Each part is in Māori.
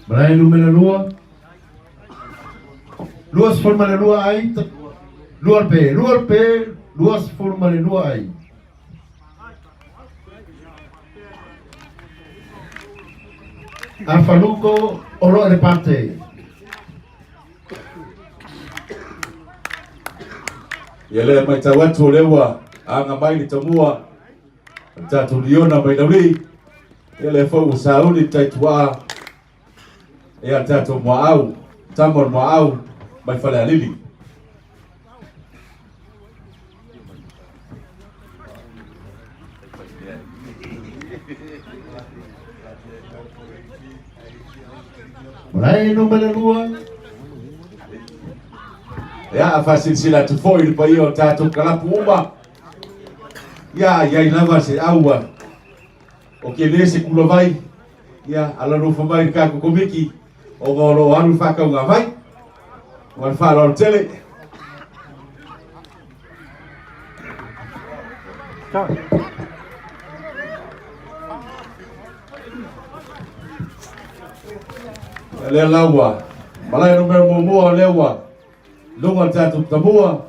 Malay numero lua. Luas forma de lua ai. Luar pe. Luas forma de lua ai. Afaluko oro de parte. Yale mai tawatu lewa anga mai ni tamua tatu Liona mai Laulii yale fo Saudi taitwa ya tatu Muaau Tama Muaau mai Falealili Malay numero lua. ya fasil sila tu foi pa iyo tatu kalapu uma ya inava se aua o que nesse kulo vai ya ala no vai ka ko komiki o golo alu fa ka nga vai o fa lo tele le lawa malai no mo lewa lunga tatu tabua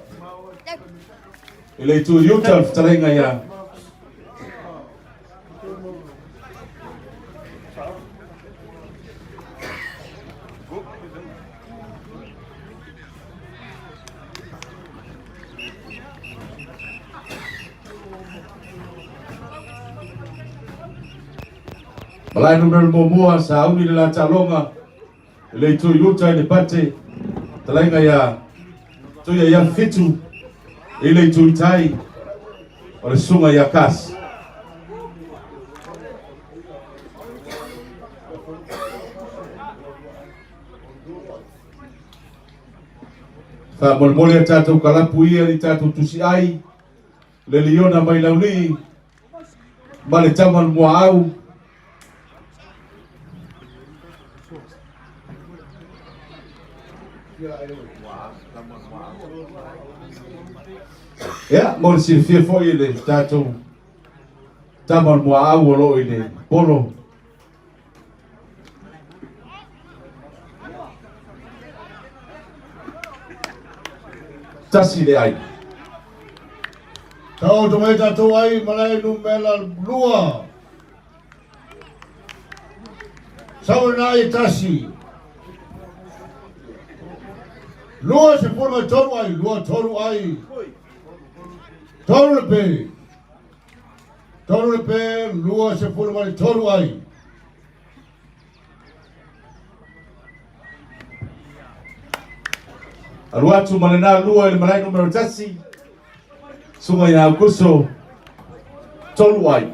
ile tu yuta talenga ya malai numero momoa Saudi la talonga ile tu yuta ni pate talenga ya tu ya fitu ile tu tai o sunga ya kas fa molmole tatu kalapu ia ni tatu tusi ai le Liona mai Laulii male Tama Muaau ya mo si fie foi le tatu Tama Muaau lo ile polo tasi le ai Tau to mai tatu ai malay numero lua. Sauna ai tasi. Lua se forma toru ai, lua toru ai. Toru pe, lua se forma toru ai. Aruatu manena lua ile malai numero tasi sunga ya kuso tolu ai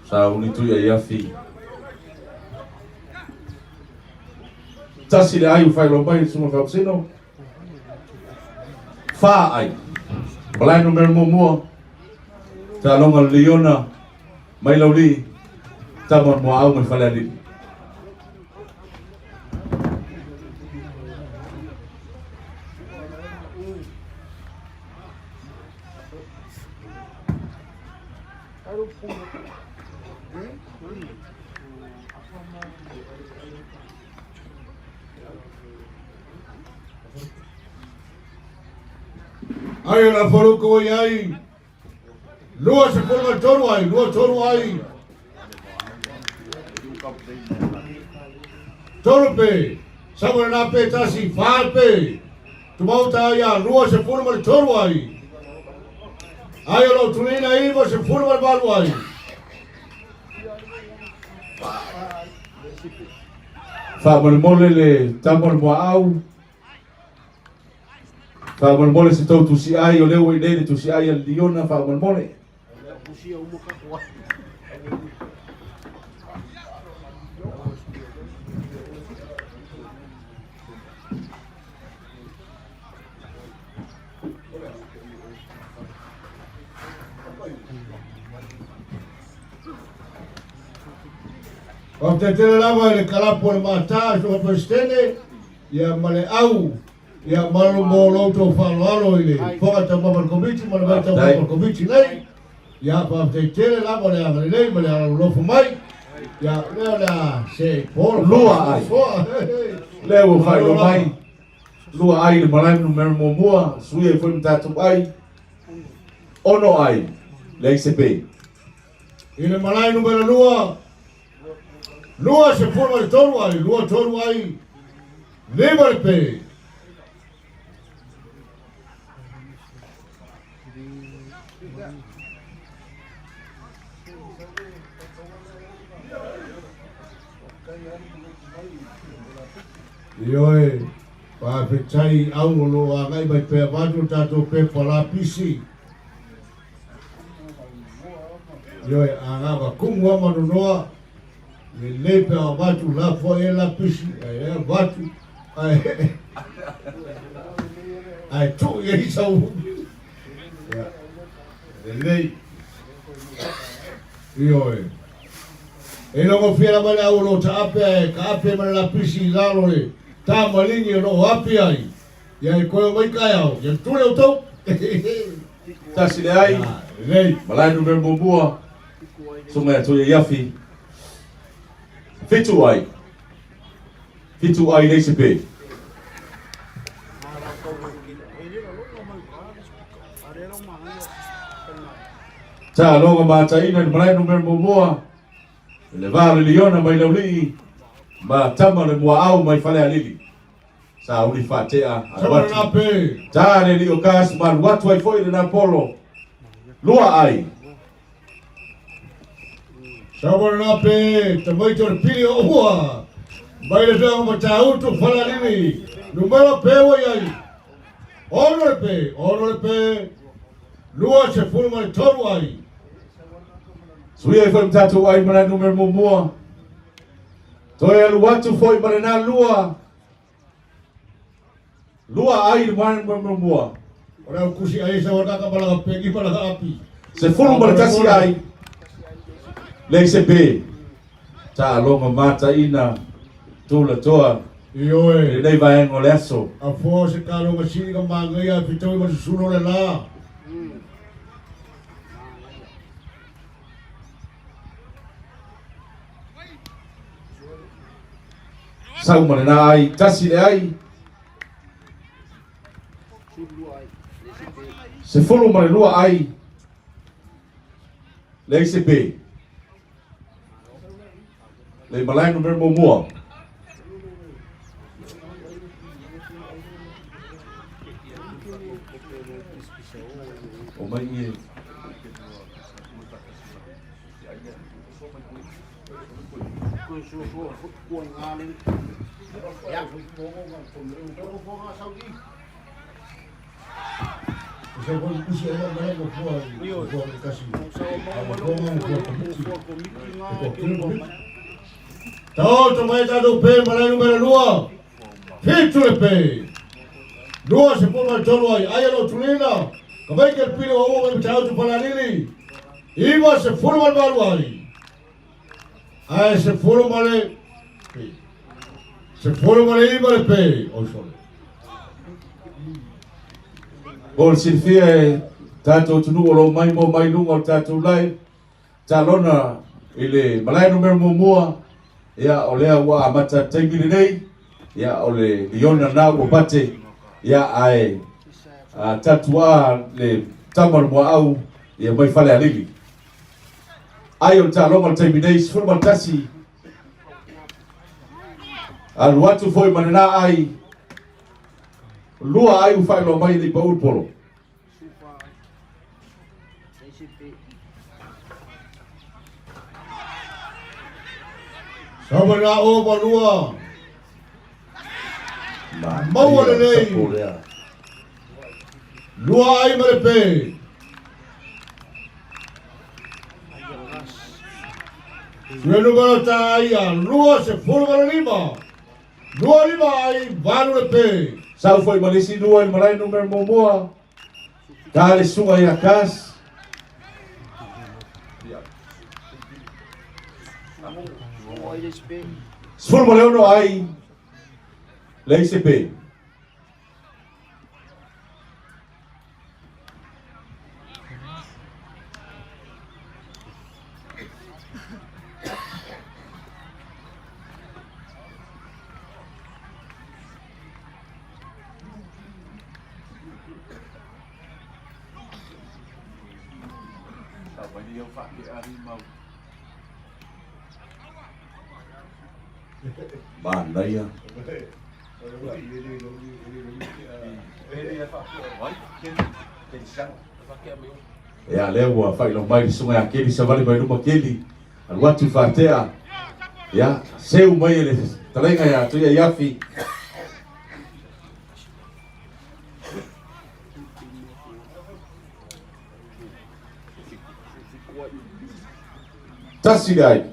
sa unitu ya yafi tasi le ai fai lo mai suma fa sino fa ai balai numero mo ta longa Liona mai Laulii Tama Muaau mai Falealili Ai la foruko ai. Lua se forma toru ai, lua toru ai. Toru pe, sabu na pe tasi fa pe. Tu mau ta ya lua se forma toru ai. Ai lo tulina ivo se forma balu ai. fa mole le Tama Muaau fa mole se tau tusi ai o leo i le tusi ai al Liona fa mole O te tele lava le kalapo le mata so presidente ya Muaau ya malu mo loto falo ile foka ta mama komiti mo le ta mama komiti nei ya pa te tele lava le anga nei mo le lo fu mai ya le la se por lua ai le o fai lo mai lua ai le malai no mer mo mua sui e foi tatu ai ono ai le ICP ile malai no mera lua se forma de tolu ai leva le pe Ioe, pa petai au lo angai mai pe vatu tato pe pala pisi. Ioe, anga va kumu ama noa, le lepe a vatu la fo e la pisi, e vatu, ai tu e isa u. Le lei. Ioe. E longo fiera male au lo tape, ka ape male la pisi lalo le. Tama lini no happy ai. Ya ko mai kai au. Ya tu le to. tasi le ai Lei. malai no mer mo mua so me to yafi fitu ai le ICP ta longa mata ina malai no mer mo mua le vale Liona mai Laulii ma Tama le Muaau mai Falealili sa uli fatea Sabana na pe. ta le li okas man watu ai foi na polo lua ai Sabana na pe. Te mai tor pili o hua. Mai le tau ma tau tu Falealili. Numero pe o ai. Ono le pe. Lua se forma de toru ai. sui ai foi tatu ai mana numero mo mua toi alu watu foi mana na lua ai mana mo mua Ora kusi ai sa wata ka bala pegi bala api. se fulu mana tasi ai le ICP ta longa mata ina tula toa Ioe. nei vai ngoleso A fo se kalo ma sini ka mangai a pitoi ma suno le la. sau mana na ai tasi le ai se fulu mana lua ai le ICP le malai no mer mo mua o mai e Se ko kusi ai ma ko fo ai. Ko kasi. Tau to mai ta do pe malai numero lua. Fitu le pe. Lua se forma de toru ai. Ai lo tulina. Kamai ke pili o mai tau tu Falealili. Iwa se forma de balu ai. Ai se forma le pe. Se forma le iwa le pe. O sole. o silfia tato tunu o lo mai mo mai lungo tato lai talona ile malai no mer mo mua ya olea wa amata tengili nei ya ole Liona na o bate ya ai tatua le Tama Muaau ya mai Falealili ai o talonga terminate forma tasi al watu foi manana ai lua ai u fai lo mai li paul polo Sabana o balua. Mau le nei. Lua ai mare pe. Sue numero taia, lua se fulu lima. Lua lima ai valu le pe. Sau foi malisi lua i malai numero momoa. Kale sunga ia kas. Sfulu maleuno ai. Leise pe. Bạn đây à? Ya leo fai lo mai sunga aquele savali mai numa aquele watu fatea ya seu mai ele talenga ya tu ya yafi tasidai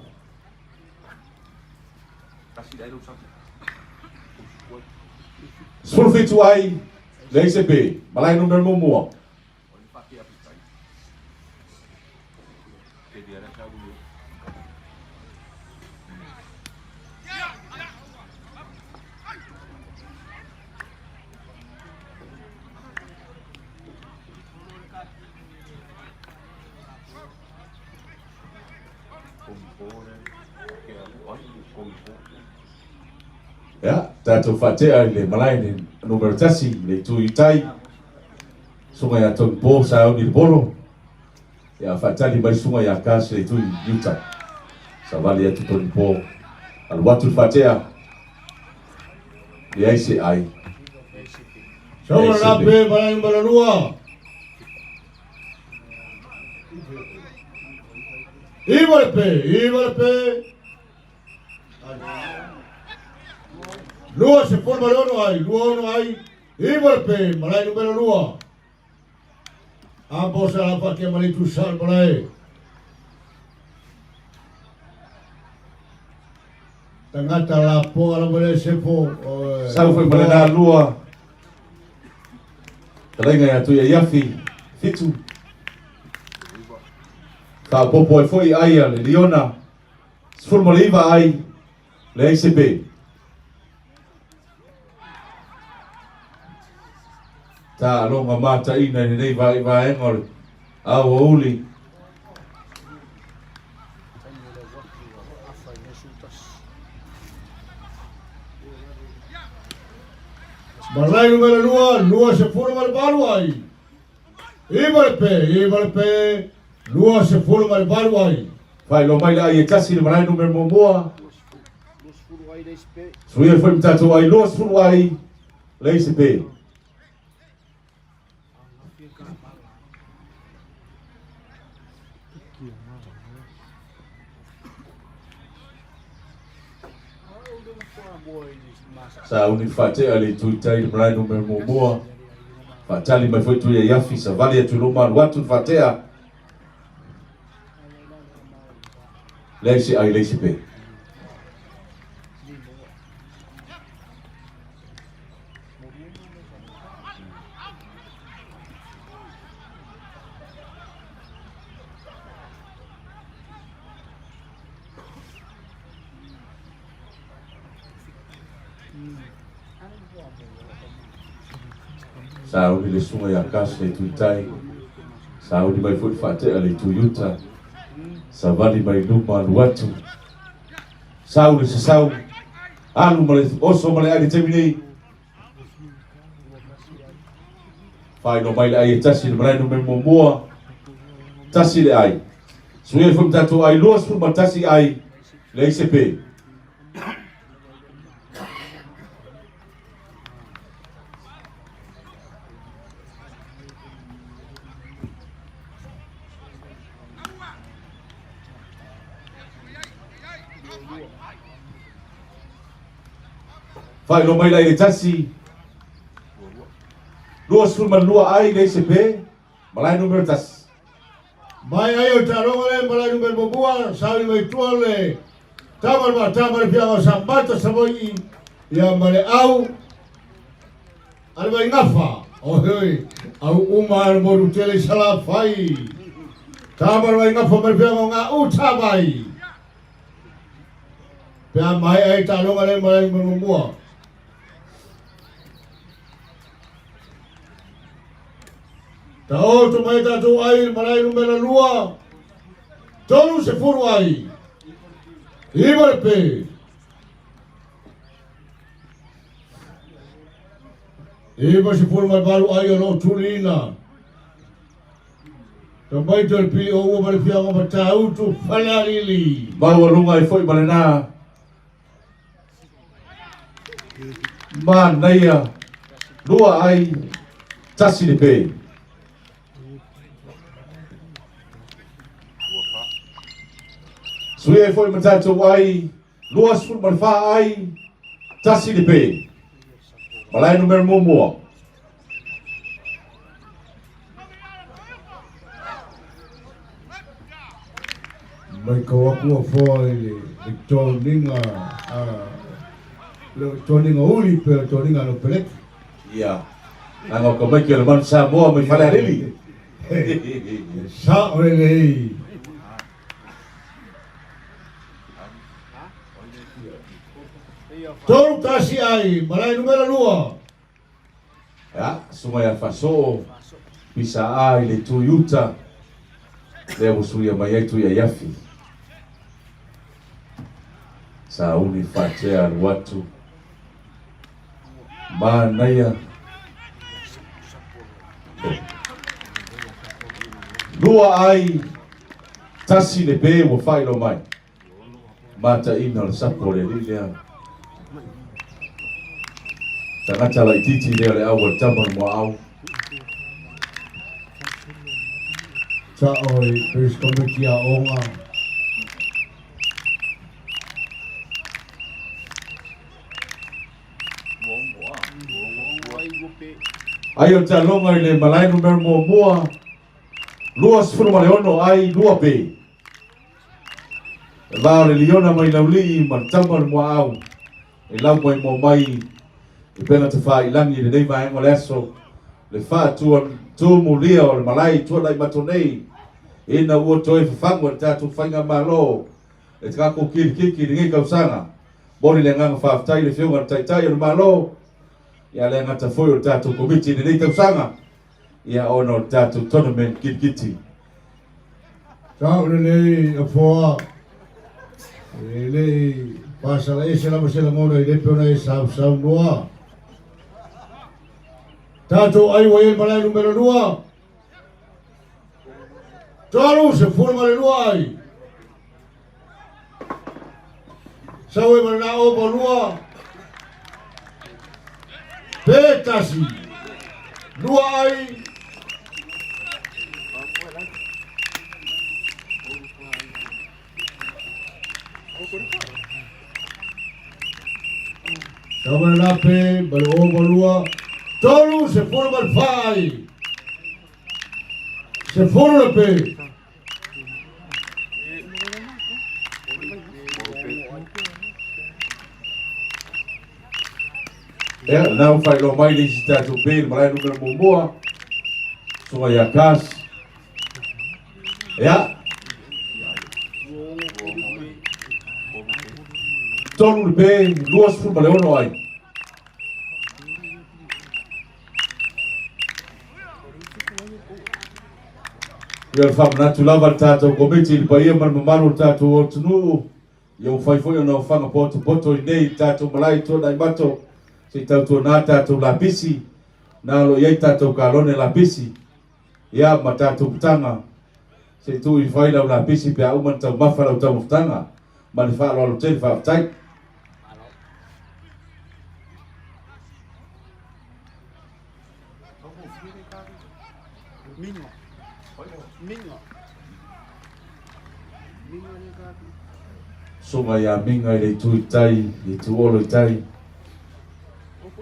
sulfitu ai leise be malai numero momo ya tatu fatea ile malai ni numero tasi le tu itai sunga ya tompo sa ni bolo ya fatali mai sunga ya kas le tu yuta savali ya tompo al watu fatea ya isi ai Sama na pe malai numero lua. Iba pe. Lua se forma lua no hay. Iba pe malai numero lua. Ambos a la pa que malitu sal malai. Tangata la po ala boleh sepo. Sau foi malena lua. Talenga ya tu ya yafi fitu. Ka popo foi ai le Liona. Sfurma liva ai le ICB. Ta longa mata ina ni nei vai engol. Au uli. Malai numero lua se forma al baluai. Iba pe. Lua se forma al baluai. Fai lo mai la ai tasi le malai numero momoa. Suia foi mtatu ai los fulu ai le ICB. Sa uni fate ali tuitai le malai numero momoa. Fatali mai foi tu ya yafi savali ya tuluma watu fatea. Leise ai leise pe. Saudi le sunga ya kas le tuitai. Saudi mai foi fatea le tuyuta. Savali mai luma watu. Saudi se sau. Alu male oso male ali temini. Fai no mai ai tasi le mai no momoa. Tasi le ai. Suia foi tatu ai luas foi tasi ai le ICP. Fai lo mai lai tasi. Luas firman lua ai le ICP. Malai numero tas. Mai ayo taronga le malai number bobua sawi mai tuale. Tama pia sambata saboi ya Muaau. Albai ngafa. Oi, au umar modu tele sala fai. Tama mai ngafa mai pia nga utabai. Pia mai ai taronga le malai number bobua. Tao tu mai tu ai malai number lua. Tolu se furu ai. Ibarpe. Iba se furu mai baru ai no tulina. Tambai tu pi o mai pia ma tau tu Falealili. Mau lunga I foi malena. Man naia lua ai tasi de pe. Sui foi matatu ai luas fut malfa ai tasi de pe. Malai numero momo. Mai kau aku foi toninga toninga uli pe toninga no pelet. Iya. Nang ko mai ke man Samoa mai Falealili. Sa ole. Tolu tasi ai, malai numero lua. Ya, sumaya faso bisa ai le tuyuta. Leo suya mai tu ya yafi. Sa uni fatea watu. Manaya. Lua ai tasi le pe wo fai lo mai. Mata ina sapo le lilia. Tangata la ititi le awal Tama Muaau. Sa oi, pres komiti a onga. Ayo talonga le malai numero moa. Luas furu maleono ai lua pe. Le Liona mai Laulii man Tama Muaau. E lau mai mo mai I pena te wha ilangi le nei mai mo leso le wha tu mulia o le malai tua lai matonei ina ua toi whawhangu le tātou whainga malo e te kako Kilikiti le ngai kausanga bori le nganga whawhtai le whiunga le taitai o le malo ia le ngata whoi o le tātou komiti le nei kausanga ia ono le tātou tournament Kilikiti. Tau le nei a whoa le nei pasala e se lama se la ngona I lepe ona e sau noa. Tato ai wa el malai numero 2. Tolu se forma le ai. Sawe mana o bolua. Petasi. Lua ai. Sawe na pe balo o bolua. Tolu se forma el fai. Se forma el pe. Não fai lo mai le sita tu pe malai numero moa. Sua ya kas. Ya. Tolu pe luas fu maleono ai. Ia whamana tu lava tātou komiti I paia manu tātou o tunu. Ia whaiwhoi ona whanga poto I nei tātou malai tōna I mato. Se tātou nā tātou lapisi. Nā lo iei tātou kālone lapisi. Ia ma tātou putanga. Se tu I whailau lapisi pia uman tau mawhalau tau mawhtanga. Ma ni whaalo alo tēni whaaftai. Sunga ya minga I le tui tai, le tu olo I tai.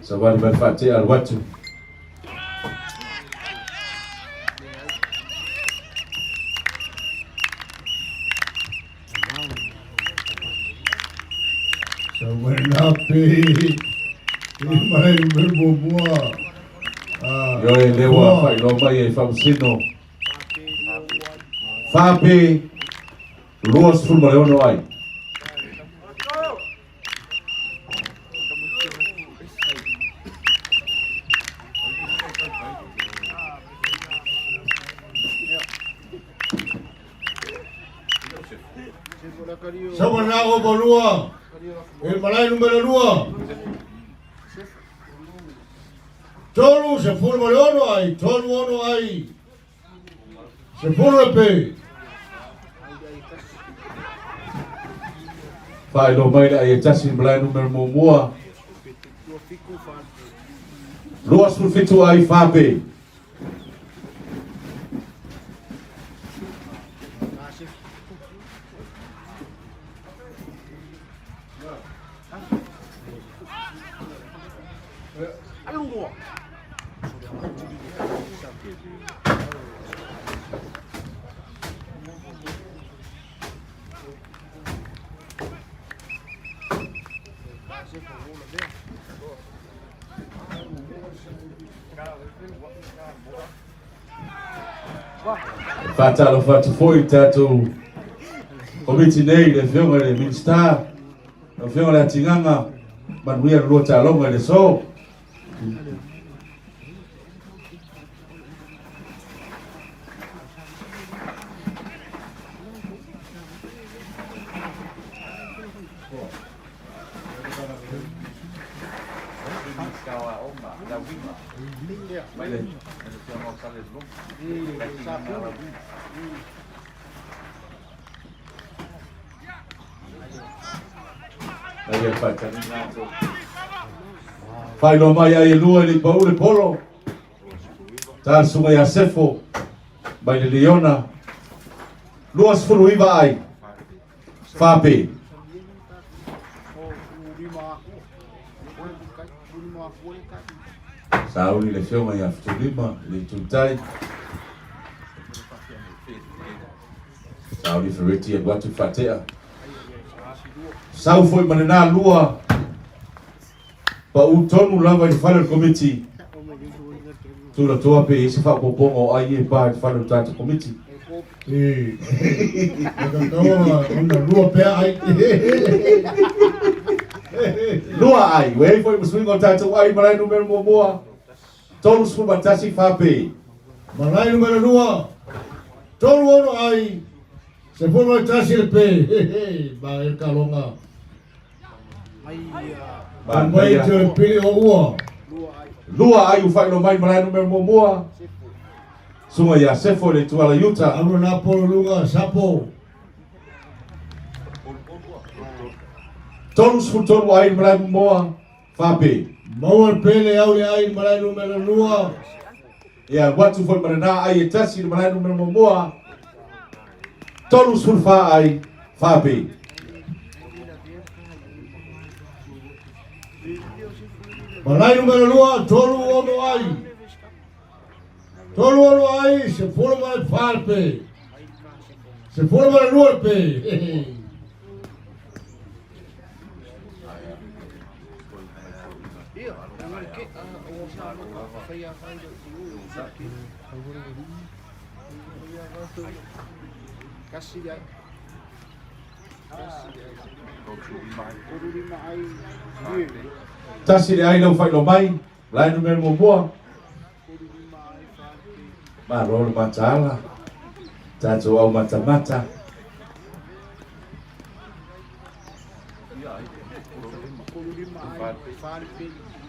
Sa wani mai whate al watu. malai numero mua. Yo e lewa fai no mai e famsino. Fape Luas full Leona ai. Sama na o balua. El malai numero 2. Tolu se full Leona ai, tolu ono ai. Se full pe. Fai no mai ai tasi malai numero mua. Luas full fitu ai Fape. Fatalo fatu foi tatu komiti nei le fionga le minister le fionga le tinganga manuia lo talonga le so fai no mai ai lua li pau le polo tal sunga ya sefo mai le Liona Luas furuiva ai Fape sauli le fionga ya futulima le tuntai sauli fereti e watu fatea sau foi manena lua pa utonu lava i fale committee tula toa pe isi fa popongo ai e pa i fale tata committee Una lua pe ai. lua ai wei foi muswingo tata ai malai numero moa tolu sfu batasi Fape Malai numero 2. Tolu ono ai. Se full mai tasi le pe. Ba el kalonga. Mai te le pili o ua. lua ai u fai no mai malai numero moa sunga ya sefo le tuala yuta Alo na polo lunga sapo. tolu sfu tolu ai malai moa Fape Mau el pele au le ai malai numero 2. ya watu foi manena ai e tasi malai numero moa tolu sfu fa ai Fape Malai numero 2, tolu ono ai. Tolu ono ai, se full mai farpe. Se full mai lua pe. tasi le ai lau fai no mai lai numero moa ma rolo matala tato au mata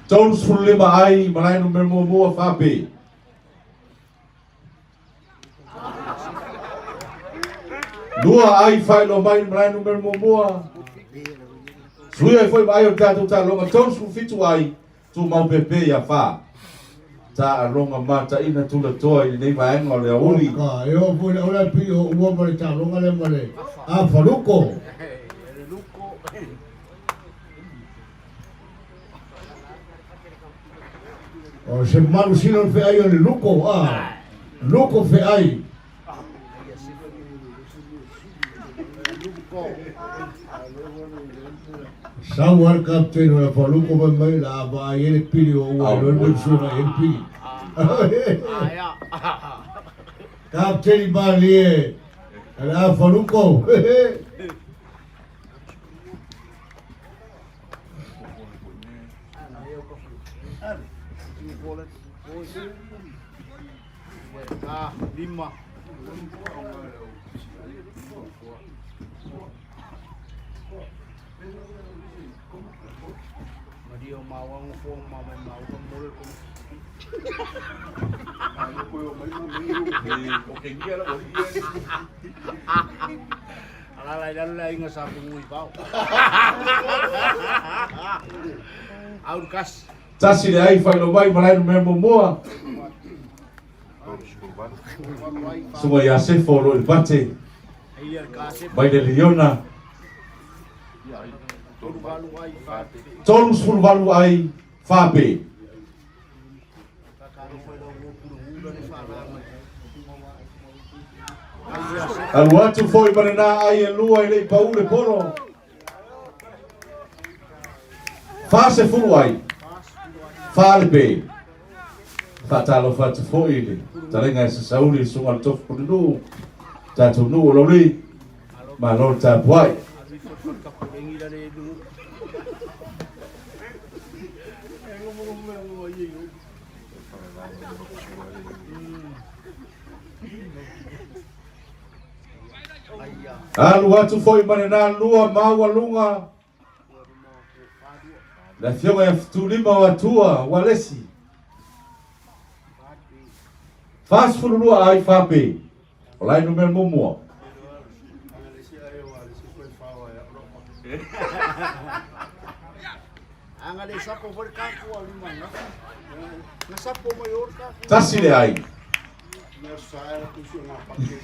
tolu sfulima ai malai numero moa Fape lua ai fai no mai malai numero moa suia foi mai o tato talonga tolu sfu fitu ai tu mau pepe ya fa ta alonga mata ina tula toa i nei vaenga o le auli Ka, yo pui ola pi o ua mare ta longa le mare. A faruko. O se maru sino fe ai o le luko, luko fe ai. Samoa kapten o faluko mai la ba ele pili o lo mo suna ele pili. Kapten Bali ala faluko. Lima. Madio Muaau kung Muaau kung mul kung. Ano ko yung may okay niya lang Alalay nga sa bungoy pa. Outcast. Tasi le ai fai lo mai malai no memo moa. Suma ya se folo il bate. Vai de Liona. Tolus ful valu ai fape. Al watu foi banana ai e lua i le paule polo. Fase fulu ai. Falbe. Fatalo fatu foi le. Talenga se sauli sunga tof punu. Tatu nu Laulii. Malol ta boy. Alu watu foi manena lua maua lunga. La fionga ya tulima watua walesi. Fast food lua ai fape. Olai no meu momo. Ang ali sa cover ka ko ali man. Nasa po mayor ka. Tasile ai. Nessa era funcionar para que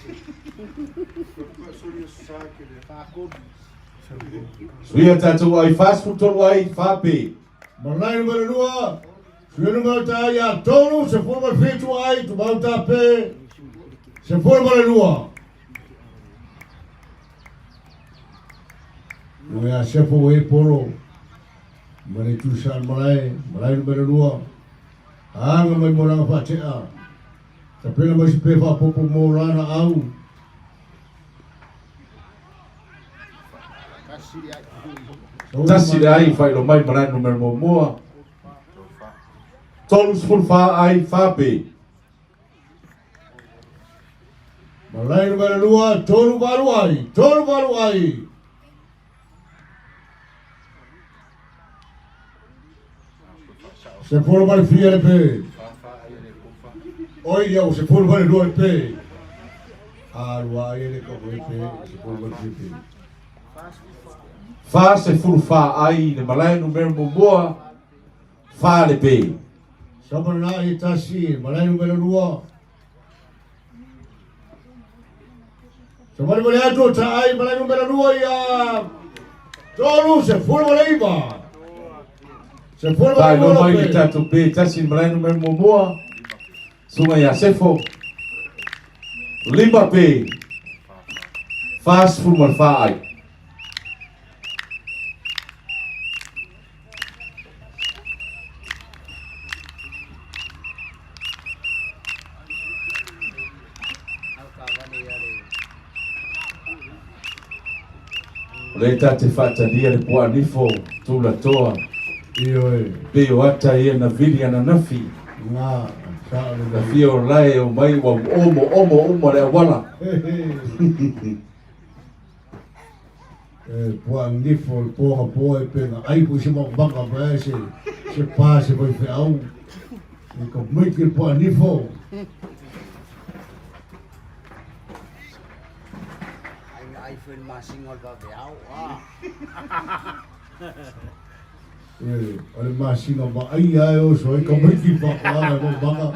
Suia tatu ai fast food tolu ai fape. Malai no lua. Suia no ta ya tonu se forma feito ai tu bauta pe. Se forma lua. No ya se fo e poro. Mane tu san malai no lua. Anga mai moranga fatea. Tapena mai pe fa popo mo lana au. Tasile ai fai lo mai malai no meu moa. Tolus ful fa ai fape. Malai no lua tolu baru ai. Se forma il fiere pe. Oi eu se forma il lua pe. Arua ele ko pe se forma il pe. Fa se ful fa ai le malai no meu moa. Fa le pe. Sama na itasi malai no lua. Sama le ato ta ai malai no lua ya. Tolu se forma leiva. Se forma Vai no mai pe. tatu pe tasi malai no meu moa. Sunga ya sefo. Lima pe. Fast food mal fa ai. Leta te fata dia le poa nifo tu la toa. Iyo e. Pe o ata ia na vili ana nafi. Nga. Na fia o lai o mai wa omo le wala. Poa nifo poa poa e pena. Ai po se mo banga ba se pase vai fe au. E ko mai que poa nifo. Ai foi masing ol ba beau. Olha masing ba ai ai o so e ko mai que pa mo banga.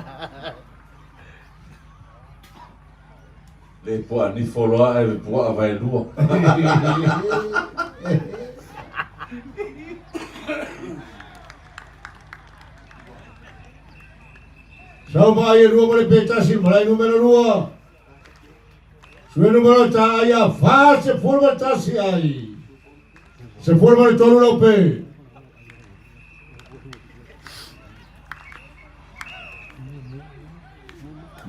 Le poa nifo loa e le poa vai lua. Sao vai lua mo le petasi malai numero lua. Sue numero ta ia fa se forma tasi ai. Se forma le tolu lau pe.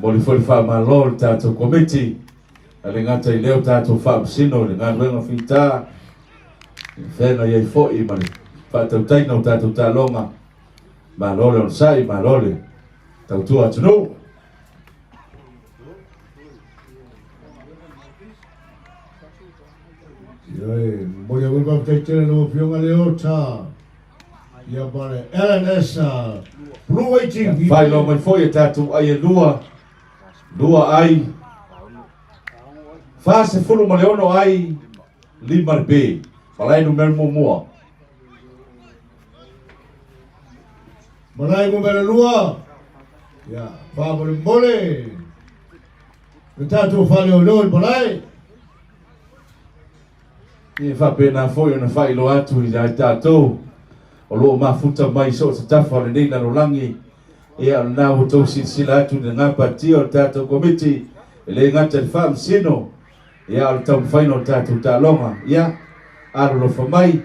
Moli foi fa malol tato komiti. Ale ngata I leo tato fa sino le ngan wenga fita. Fena ye fo I mali. Fa tau tai no tato ta longa. Malole on sai malole. Tau tua tunu. Yoi, moja wilpa pteitele no pionga leota. Ia pare, Elenesa. Blue waiting. Fai lo mai foi tato ai lua. Lua ai. Fa se fulu ma leono ai. Lima be. Malai no mer mua. Malai mo mera lua. Ya, fa mole. Tato Falealili malai. Ni fa pena foi ona fai lo atu I ai tato. O lo mafuta mai so se tafa le nei na lo langi. Ia na o to sila atu de ngapa tio tato komiti. Le ngata le fam sino. Ia o tau final tato ta longa. Ia aro lo famai.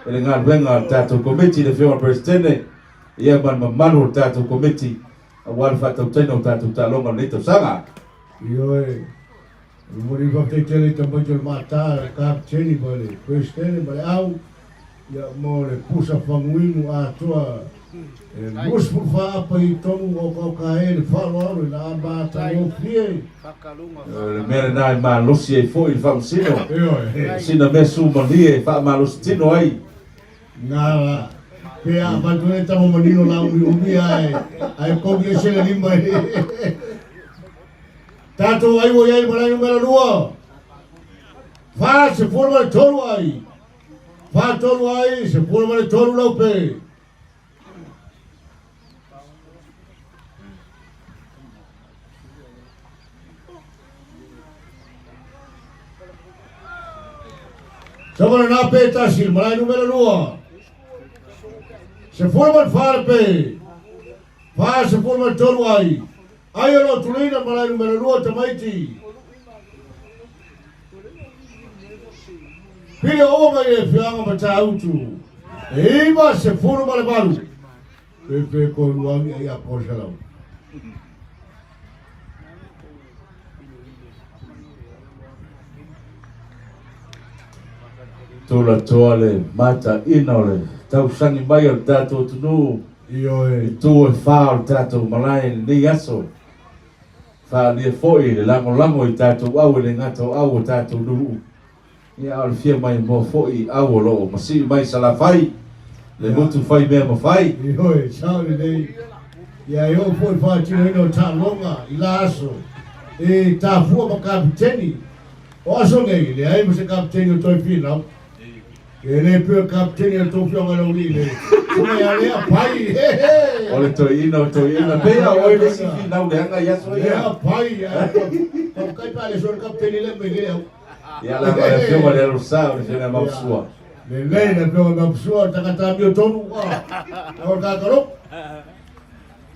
Le ngal venga tato komiti le fio presidente. Ia man mamano tato komiti. Awal fa tau tino tato ta longa le to sanga. Yoi. Mori va pteitele tamai le mata, kapteni vale. Presidente vale au. Ya mole pusa fanguinu atua. Muspu fa apa I tomu o kae fa lo na ba ta no fie. Le mere nai ma losi e foi fam sino. Yoi. Sina mesu mani fa ma lostino ai. Nga pe a ba tu eta mo manino la umi ai ko ge se le lima. Tato ai wo ai mala numero 2. Fa se forma tolu ai. Fa tolu ai se forma tolu lau pe. Sama na pe tasil mala numero 2. Se forma farpe. Fa se forma tolu ai. Ai lo tulina mala numero 2 tamaiti. Pile oma e fianga mata autu. Iba se furu male balu. Pepe ko luangi ai aposalau. Tola toale mata inole. Tau sangi mai o tato tunu. Io Tu e fa o tato malai ni aso. Fa ni foi le lango I tato au le ngato au tato du. Ia al fia mai mo foi au lo masi mai sala fai. Le mutu fai me mo fai. io sabe dei. Ia io foi fa tino ino ta longa ilaso. E ta fu ma kapteni. O aso nei le ai mo se kapteni o toi fino. Ele pe kapteni o toi fio Laulii le. Kuma ia le pai. Ole to ino pe a oi le si finau le anga ia so Ia ia. pai. Ko kai pa le so kapteni le me le. Ia la va le fio le rosa le fio ma sua. Le lei na pe ma sua ta kata bio tonu. O ka karo.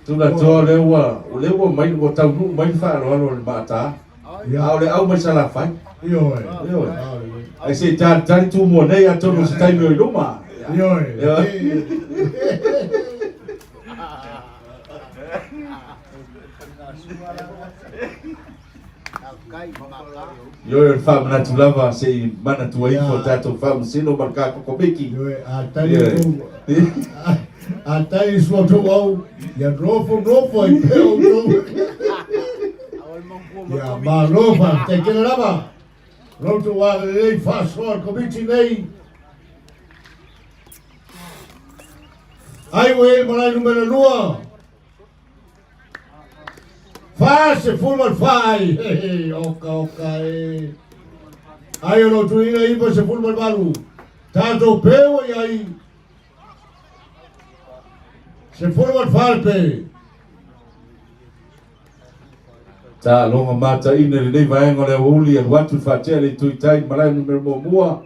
Tu la to le wa mai o tau nu mai fa lo le mata. Ia le au mai sala fai. Io Ai se tari tu mo nei a tonu se tai meu luma. Io Yo fa mana tu lava se mana tu ai fo tato fa sino marca ko beki. a tali suo to au ya rofo I peo to ya ma rofa te che lava roto wa lei fa so comici nei ai we mala numero 2 fa se forma fai oka ai lo tu ina se forma balu tanto peo e ai se forma farpe Ta longa mata ina le nei vaenga le uli e watu fatea le tuitai malai numero mua.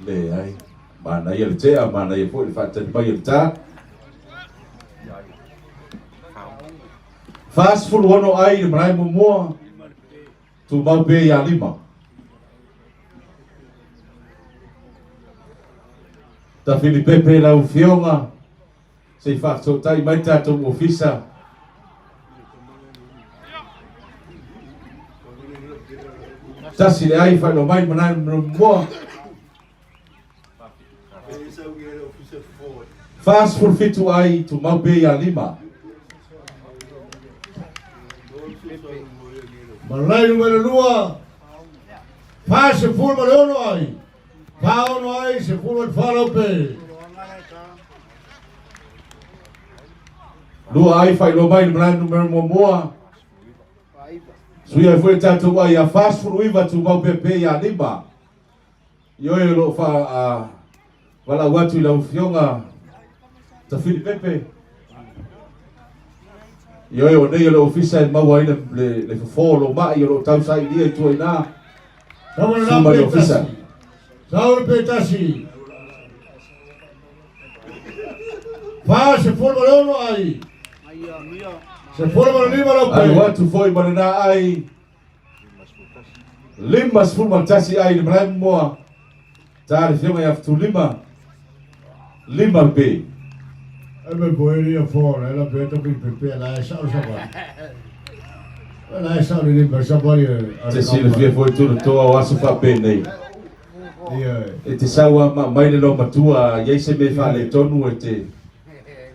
Le ai. Mana ia le tea, mana ia fo le fatea mai le ta. Fast food wono ai le malai mua. Tu mau pe ia 5. Ta Filipepe la ufionga. Sei facto tai mai tato ofisa. Tasi le ai whaino mai manai mua. Fast for fitu ai tu maupe ya lima. Malai numero 2. Fast se full malono ai. Paono ai se full falope. Lua ai whaino mai manai numero mua. Suia foi tatu ai a fast for uiva tu maupe ya lima. Yo lo fa wala watu ila ufionga. Ta Filipepe. Yo nei lo ofisa mau ai le folo mai lo tau sai dia tu ina. Suma le ofisa. Saul Petasi. Fa se forma lo ai. Se forma lima lo pe. Ai watu foi manana ai. Lima forma tasi ai le moa. Tare fioma ya tu lima. Lima pe. Ebe boeria fora, ela beta Filipepe lá, essa o sabor. Ela essa o lima sabor. Te sile fie foi tudo toa wasu fa pe nei. E te sawa mai le lo matua, ye se me fa le tonu e te.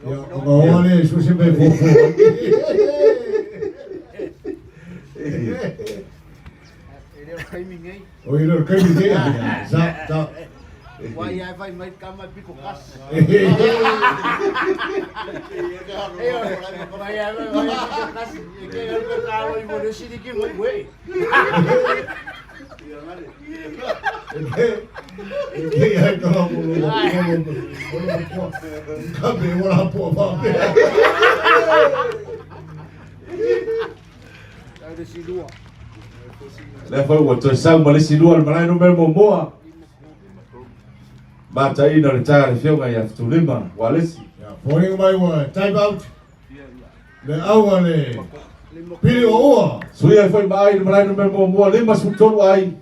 Ma ole su se me fofo. O ilo kai mi dei. Za. Why I vai mai kama pico kas. Le foi o to sa ma le silua le mai no mo moa. Mata ina le tare fiona ya tu lima walesi. Falling my word. Time out. Le aua le. Pili o ua. Suia foi mai le mai no mo moa lima su tolu ai.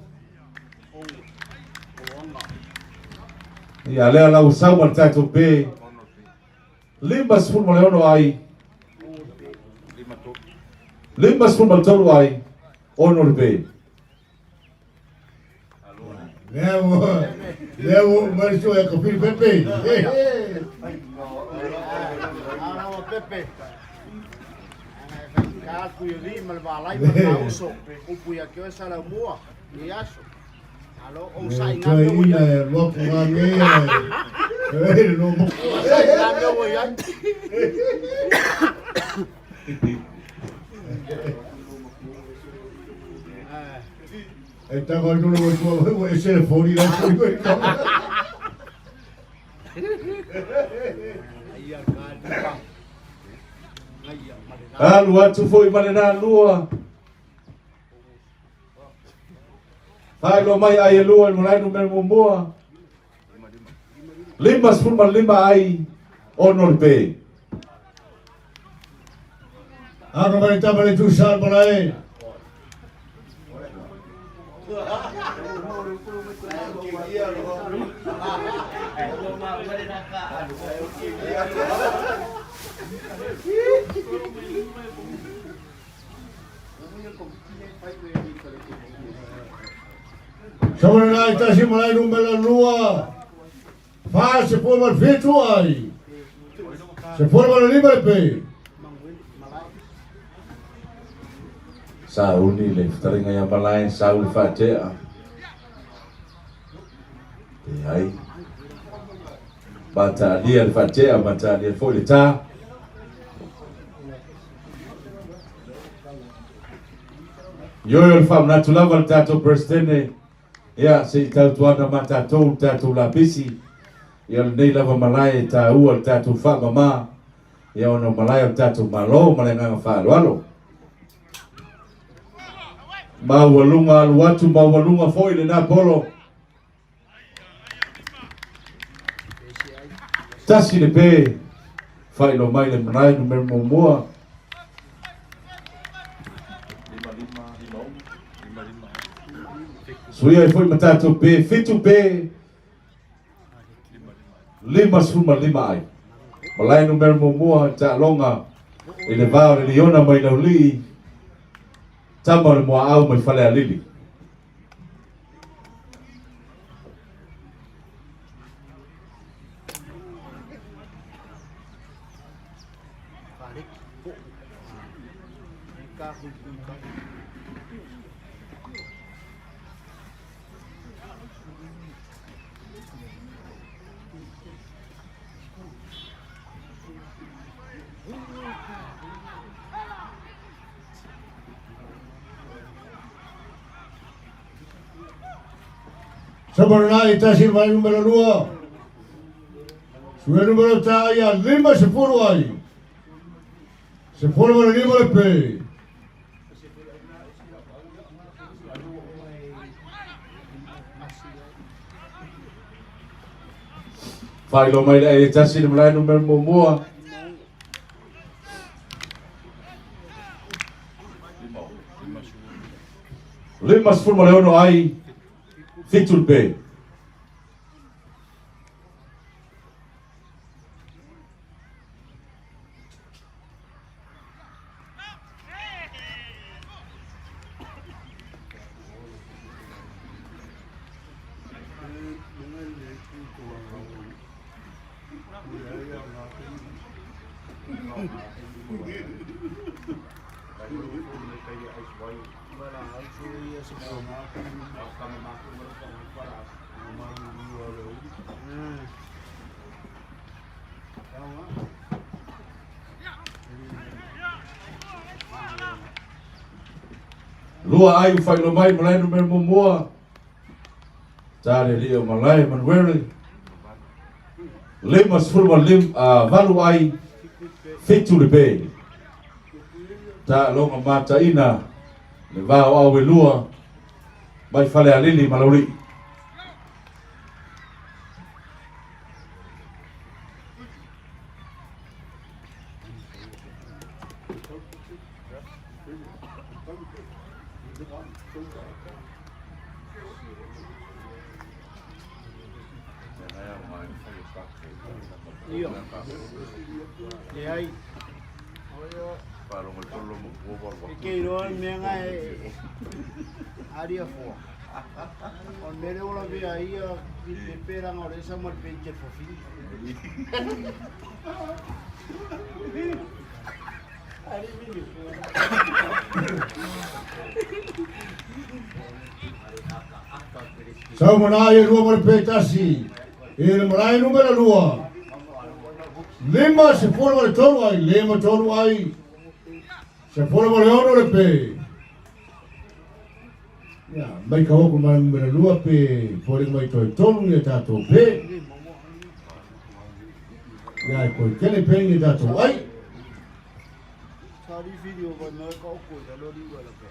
Ia le ala usau ma tato pe. Lima su mo le ono ai. Lima su mo tolu ai. Ono le pe. Levo, mas eu é que o filho Pepe. Pepe. Aku yuri malbalai malauso. Upuya kyo Samoa. Yaso. Alo o sai ngame wo ya. Lo ngame. Lo ngame wo ya. Está con uno ese telefone lá foi. Alu atu foi manena lua. Hai lo mai ai lua no lai no mesmo moa. Lima spuma lima ai onor pe. Agora vai estar para tu sal para aí. Sama na ita si malai numela lua. Fa se forma feito ai. Se forma lima pe. Sauni le taringa ya balai sauli fatea. Ai. Bata dia le fatea bata dia folita. Yo fam na tulava tato prestene. Ya se tau tuana mata tau la bisi. Ya nei lava malai ta ua tato fa mama. Ya ono malai tato malo malenga fa lo. Mawalunga watu mawalunga foi le na polo. Tasi le pe fai lo mai le manai no mesmo moa. Suia foi matato pe fitu pe. 5 ai. Malai numero mua ta longa ile vao le Liona mai Laulii. Tama le Muaau mai Falealili. Sabarna itasi mai numero 2. Sua numero taia 5 sepuluh ai. 10 le 5 le pe. Fai lo mai le tasi le malai numero mua. Lima sepuluh Leono ai fitul pe. Lua ai fai lo mai malai numero mua. Tare lio malai manuere. 5 valu ai fitu le pe. Ta longa mata ina le vao au e lua mai Falealili ma Laulii. On mere ola via ia vi pera ngore sa mo penche fo fi. Ari mi. Samoa e 2 le pe tasi. E malai numero 2. 5 sepuluh le tolu ai, 5 tolu ai. 10 le 1 le pe. Ya, mai ka hoku mai numero 2 pe, pore mai toi tolu ni tato pe. Ya, ko kele pe ni tato ai. Sari video ba na ka ko da lo di wala pe.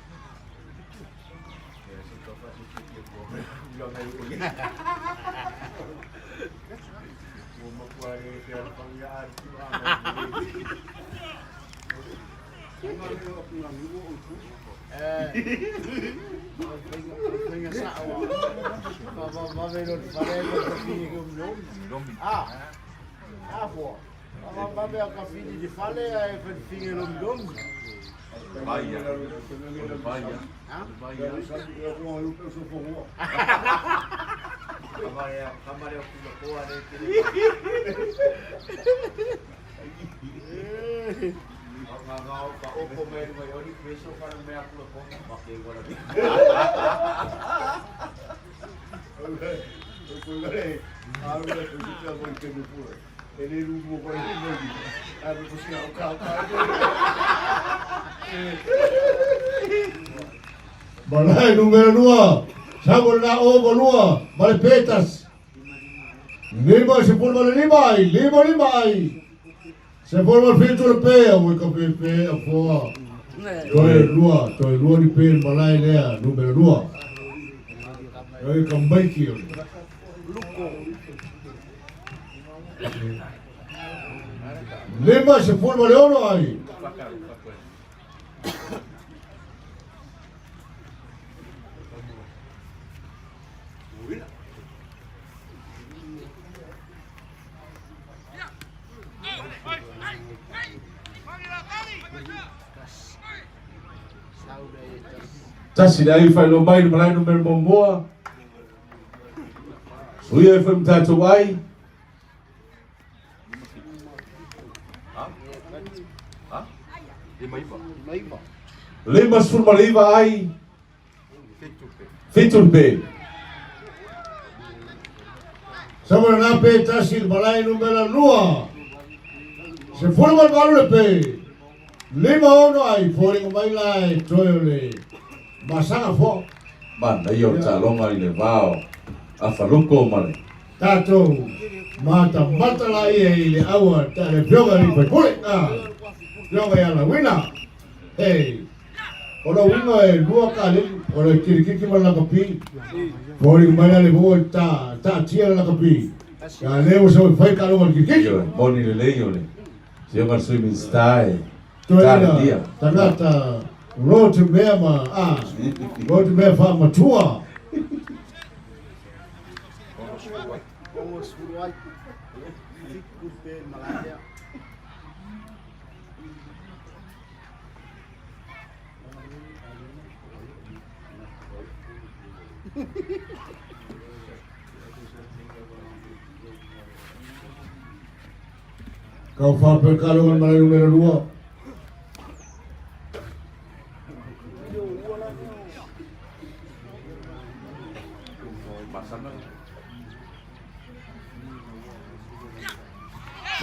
Vabbè, ho capito di fare per finire l'ombrone. Vaya. Ele não vai conseguir. Aí eu buscar o carro. Balai número 2. Samoa ovo lua, vale petas. 5 se forma le 5 ai. Se forma il filtro europeo, vuoi capire pe a fuoco. Toi lua di per balai lea numero 2. Noi cambai kio. Lima se forma Leona ai. Tasi ai fai lo mai malai no mer momoa. Suia FM tatu ai. Lima surmaliva ai. Fitul be. Sama na pe tasi malai no mer lua. Se forma balu le pe. Lima ono ai fori mai lai toile. Masanga fo. Mana yo talonga i le vao. A faluko male. Tato mata la i le aua ta le pioga ni pe pule. Pioga ya la wina. Hey. Ora wina e lua ka le ora Kilikiti mala kapi. Fori mai le bo ta tia la kapi. Ya leo so fai ka lo Kilikiti. Boni le leio le. Se eu sui mi stai. Toina tangata rote mema rote mema fa matua. Kau fa per kalungan malai numero 2.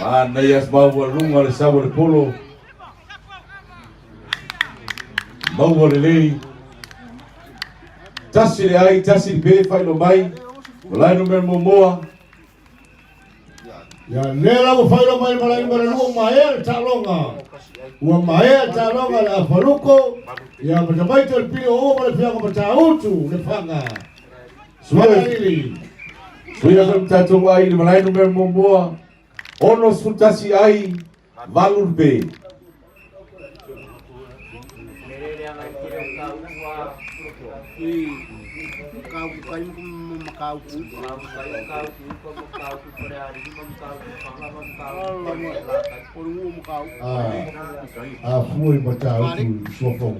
Mana yas mau lunga le sawa le polo. Mau le lei. Tasi le ai, tasi le pe fai lo mai. Malai no mer momoa. Ya nela mo fai lo mai malai numero 2 mai ta longa. Ua mai ta longa la faluko. Ya mtabai to pili o mo le pia ko ta utu le fanga. Falealili. Suia FM tatu ai le malai no mer momoa. Ono sutasi ai valur be. Fui mata utu sofong.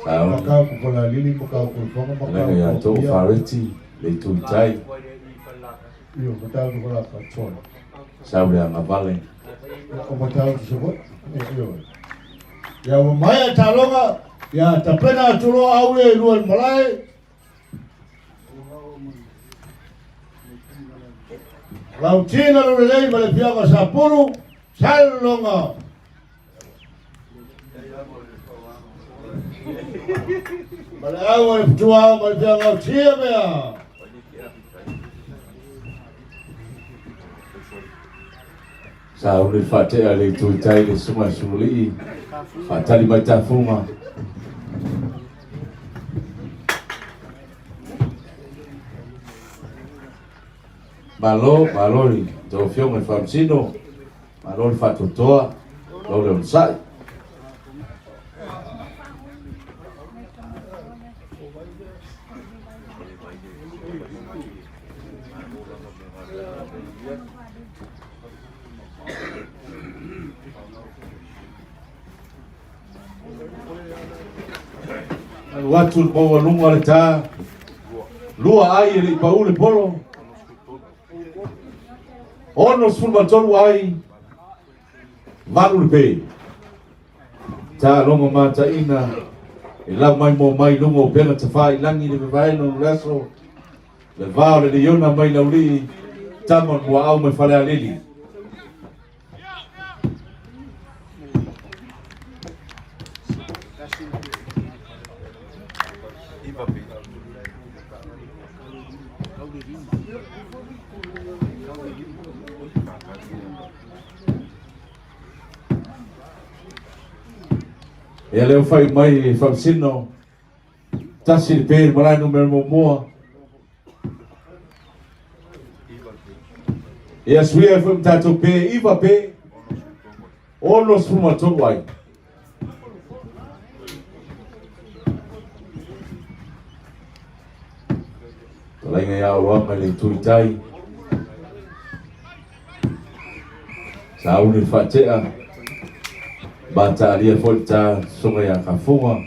Muaau ko Falealili Muaau ko fanga Muaau. Ya to fareti le tuitai. Yo mata ko la patron. Sabe a vale. Como tal subo. Ya maya talonga ya tapena tulo aule luar malai. Lautina lo lei male piaga sapuru salonga. Male awe tua male piaga tia mea. Sa ule fate ale tuitai le suma suli. Fatali mai tafuma. Malori, do fio me famsino. Malori fatotoa, lo le unsai. Watu mo lunga le ta. Lua ai le paule polo. Ono sulma tolu ai. Valu be. Ta longo mata ina. La mai mo mai lungo pela te fai langi le vai no reso. Le vale le Liona mai Laulii. Tama Muaau me Falealili. E leo fai mai famsino. Tasi le pe malai no mer momoa. E a suia FM tatu pe iva pe. Ono suma tolu ai. Lainga ya wama le tuitai. Sauni fatea. Bata alia folta songa ya kafunga.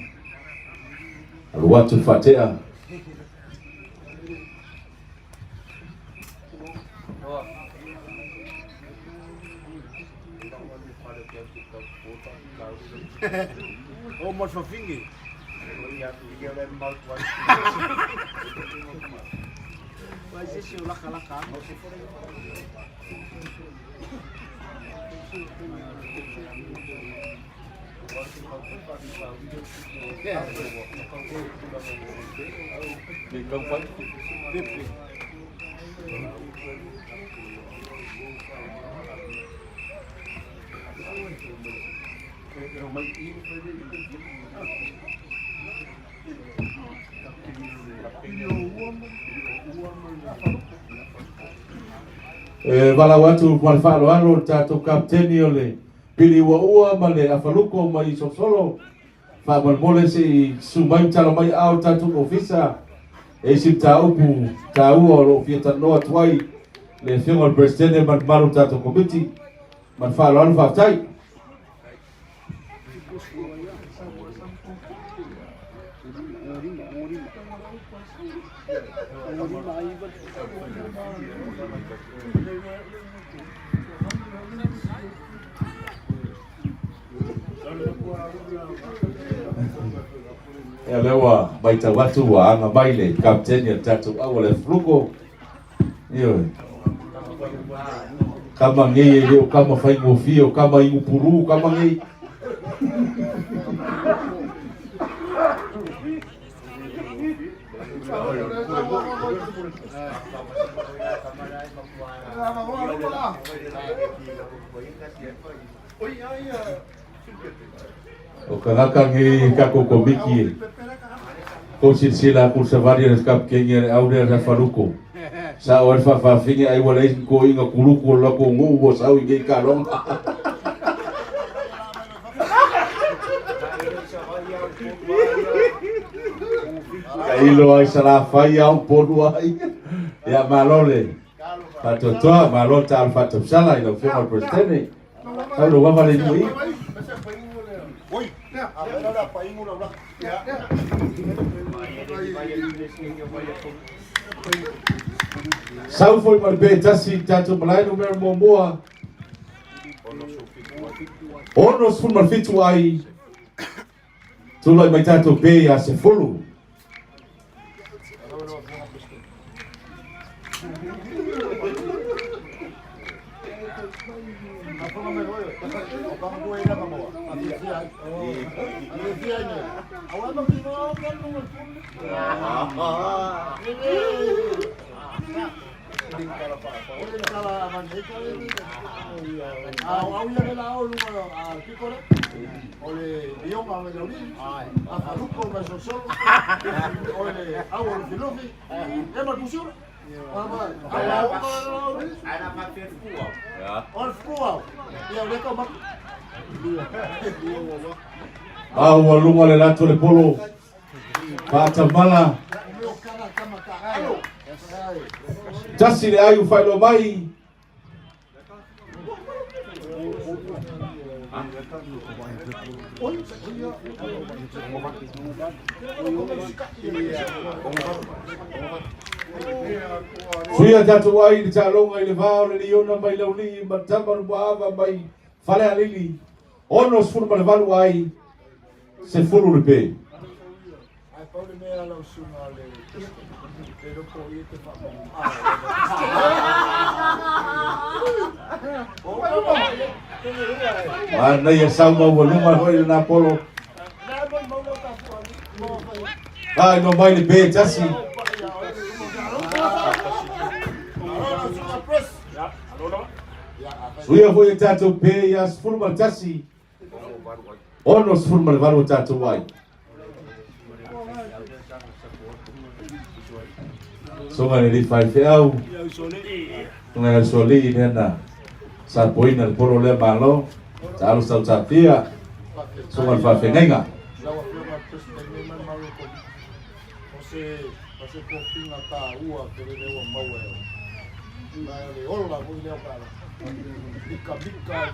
Aluatu fatea. Almost for finger. Mas esse o laka. Wala watu malfalo alo tato kapteni ole pili ua ma le afaluko mai sosolo fa mole si sumai tala mai au tato ofisa e si taupu tau o fieta no atwai le fiona presidente man malu tato committee man falo alo fa tai lewa baita watu wa anga maile kapteni ya tatu awale frugo iyo kama ngeye leo kama faingo fio kama ingupuru kama ngeye o kanaka ngi kako komiki ko silsila ku savari res kap kenya aude ra faruko sa or fa fingi ai wala ko inga kuluku la ko ngubo sa ngi kalong kailo ai sala fai au podu ai ya malole patotoa malota alfa topsala ilo fema prestene au wa vale ni Oi, agora para ir lá. Sau foi malbe tasi tatu malai no mer momoa. Onos fun malfitu ai. Tulai mai tatu pe a se fulu. Walunga le lato le polo pata mala tasi le ayu failo mai suya tatu wai di calonga ile vao le Liona mai Laulii ma Tama Muaau mai Falealili ono sfuru ma le valu wai se fulu le pe mana ya sama waluma hoi na polo ai no mai le pe tasi suya foi tatu pe ya sfuru ma tasi ono sfuru ma le valu tatu wai songa ni fai feau songa soli nena sa poina el polo le malo sa sa tafia songa fa fenga Mika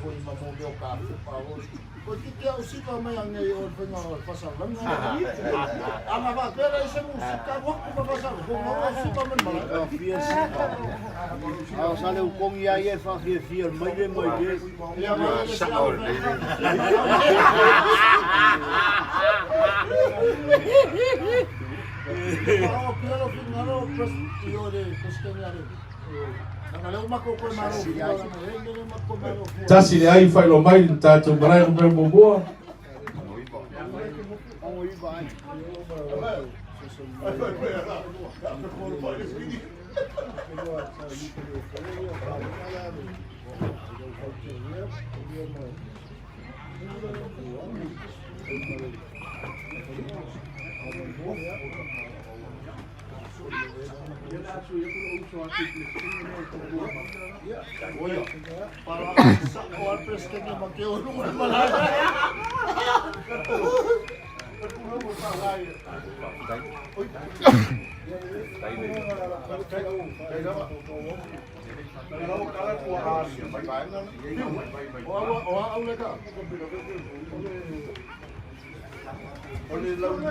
foi mamomeo ka pao. Ko tikia usipa mai angai o penga o pasal langa. Ama va pera ese musika waktu pa pasal. Ko mo usipa man mala. Fies. Ah sale o kong ia ia fa fiel mai de mai de. Ia mai saol. Para o pelo finalo pues yo de pesqueñare. Tasi le ai fai lo mai tatou marai no mea momoa.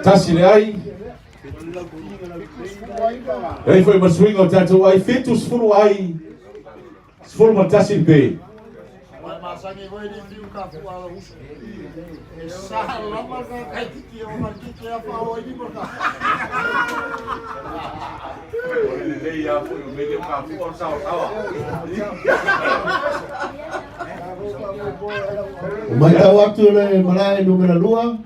Tasi le ai. Ei foi uma swing o tatou ai fetu sfuru ai. Sfuru ma tasi be. Masangi voi di fiu ka fu ala uso. E sa lama ka kai tiki o ma tiki a pa o di porta. Lei ya foi o meio ka fu o sao sao. Mai ta waktu le malai numero 2.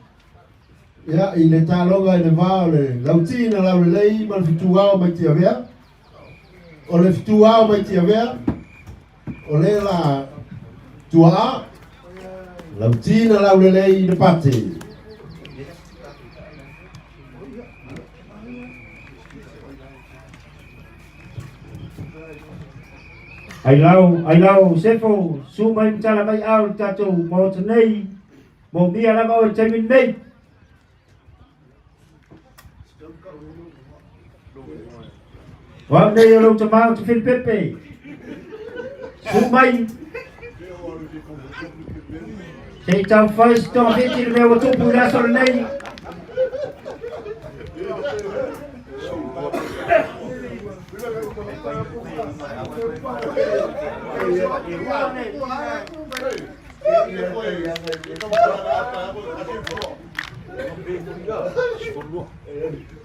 Ya ile talonga ile vale. Lautina la lei mal fituao mai tia vea. O le fituao mai tia vea. O le la tua lautina la lei de pate. Ai lau sefo su mai tala mai au tato mo tenei mo bia la mo temin nei. Wa nei lo te mau te fil pepe. Su mai se tau faz to viti me o tu pula sol nei.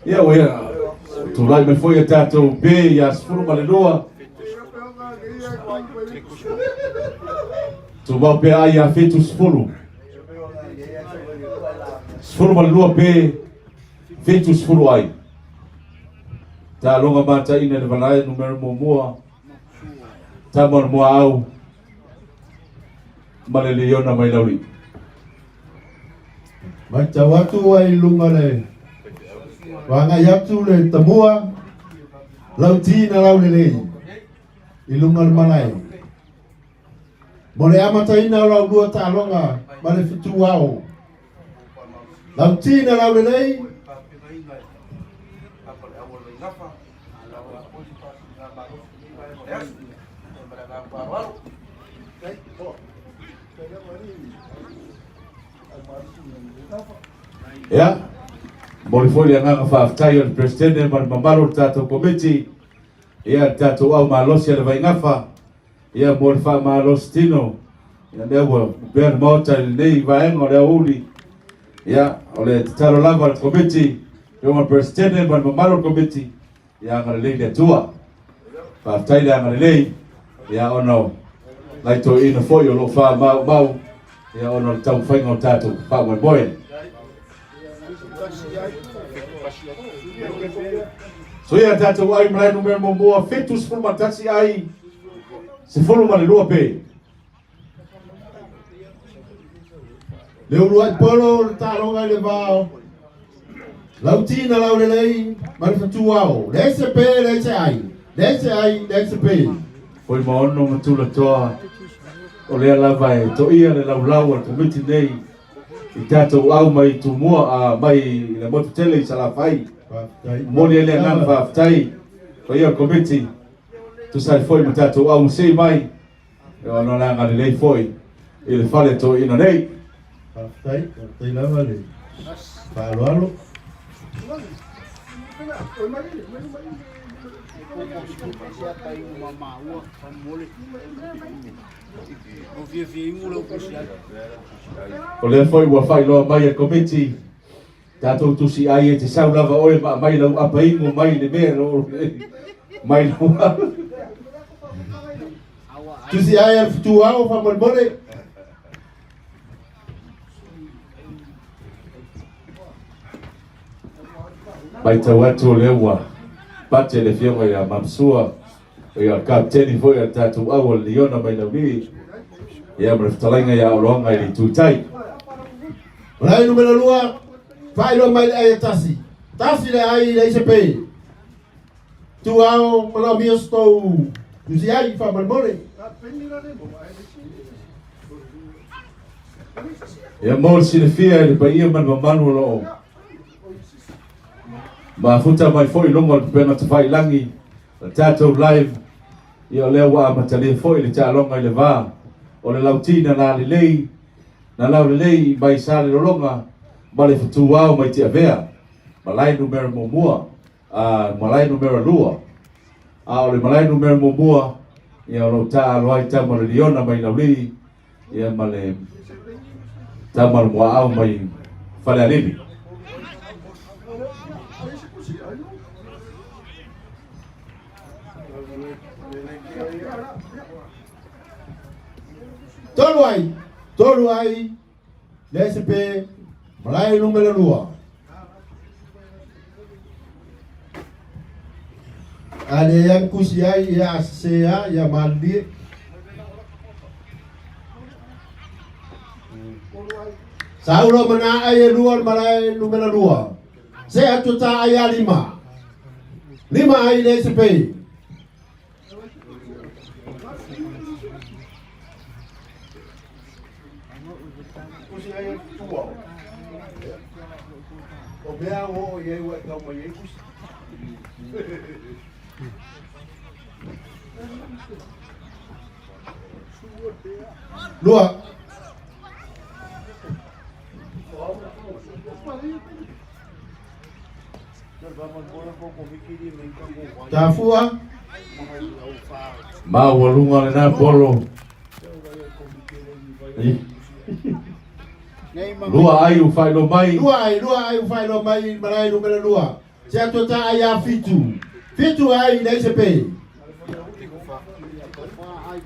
Ia oia, tulai me foi a tatou be ia sfuru ma le noa. Tu mau pe ai a fetu sfuru. Sfuru ma le noa pe fetu sfuru ai. Ta longa mata ina le vanai numero momoa. Tama le Muaau. Ma le Liona mai Laulii. Mai ta watu ai lunga le. Wanga yatu le tamua. Lautina lau le lei. Ilunga le malai. Mole amata ina lau lua ta longa. Male fitu wao. Lautina lau le lei. Ya, mole foi le nganga whaafitai o le presidente ma le mamalo tatou komiti. Ia tatou au malosi le vaingafa. Ia mo le wha malosi tino. Ia neua bea le mauta le nei vaenga o le auli. Ia o le talo lava le komiti. Ia mo le presidente ma le mamalo komiti. Ia anga le lei le atua. Whaafitai le anga le lei. Ia ono laito ina foi o lo wha mau. Ia ono le tau whainga o tatou wha mai boe. So ia tatou ai malai numero momoa fetu sefulu matasi ai sefulu ma le lua pe. Le uruai polo le talonga le vao. Lautina lau le lei. Male fitu wao. Le se pe le se ai. Le se ai le se pe. Foi maono matula toa o lea lava e to ia le laulau al komiti nei i tatou au mai tumua a mai le motu tele i salafai moni ele ngam whaafitai o ia komiti tu sai foi ma tatou au sei mai ona la ngale lei foi il fale to ina nei Tai lava le. Alo. o le foi ua fai loa mai a komiti tatou tusi ai e te sau lava oe ma mai lau apa ingo mai le mea lo mai loa Tusi ai al futuao fa molmole. mai tau atu o le ua pate le fionga ia mamsua ia kapteni foi a tatou au o Liona mai Laulii ia mrefutalainga ia oloanga i li tutai Malai numero 2. Fai lo mai ai tasi. Tasi le ai le ICP. Tuao malo mio sto. Tusi ai fa molmole. ia mol sile fia le pa ia man mamanu lo ma futa mai foi longa le pena te fai langi tatou live ia le wa matali foi le talonga i le va o le lautina na le lei na lau le lei mai sale longa ma le futuao mai te avea malai numero momua malai numero lua o le malai numero momua ia lo ta aloai Tama le Liona mai Laulii ia ma le Tama le Muaau mai Falealili Tolu ai le ICP malai numero 2. Ada yang kusi ai ya sea ya mandi. Sauro mana ai luar malai numero 2. Saya tuta ai 5. 5 ai le ICP. Kusi ai tua. O bea o ye wa ka mo ye kusi. Lua. Tafua. ma walunga le na polo lua ai u fai lo mai Lua ai fai lo mai malai numero 2. Sia tota ai a fitu. Fitu ai le ICP.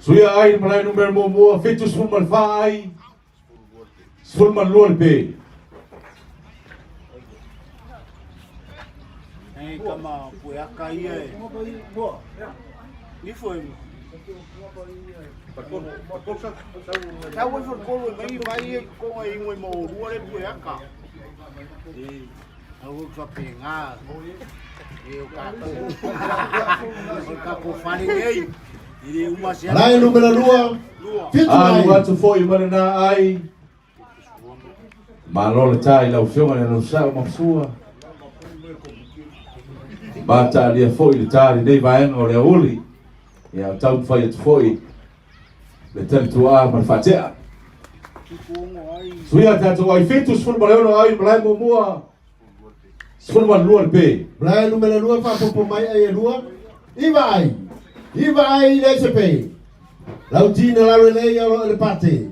suia ai malai numero momua fitu sfulman fai sfulman lua pe Ei, kama pueaka ia e. Ni foi. Tau e whakolo e mai vai e konga i ngoi mo rua le pueaka. E, au whapenga. E o kako. O kako whani nei. I umasi Malai numero 2. Fitu ai. watu foi mana ai ma lo le tai lau fionga le lau sao mapsua Bata dia foi le tari nei vaenga o le uli ia tau fai atu foi le tari tua ma fatea suia tatu ai fitu sful maleo ai malai momua sful man lua pe Malai numero 2 fa popo mai ai 2. Iva ai le ICP. Lautina la le o le pate.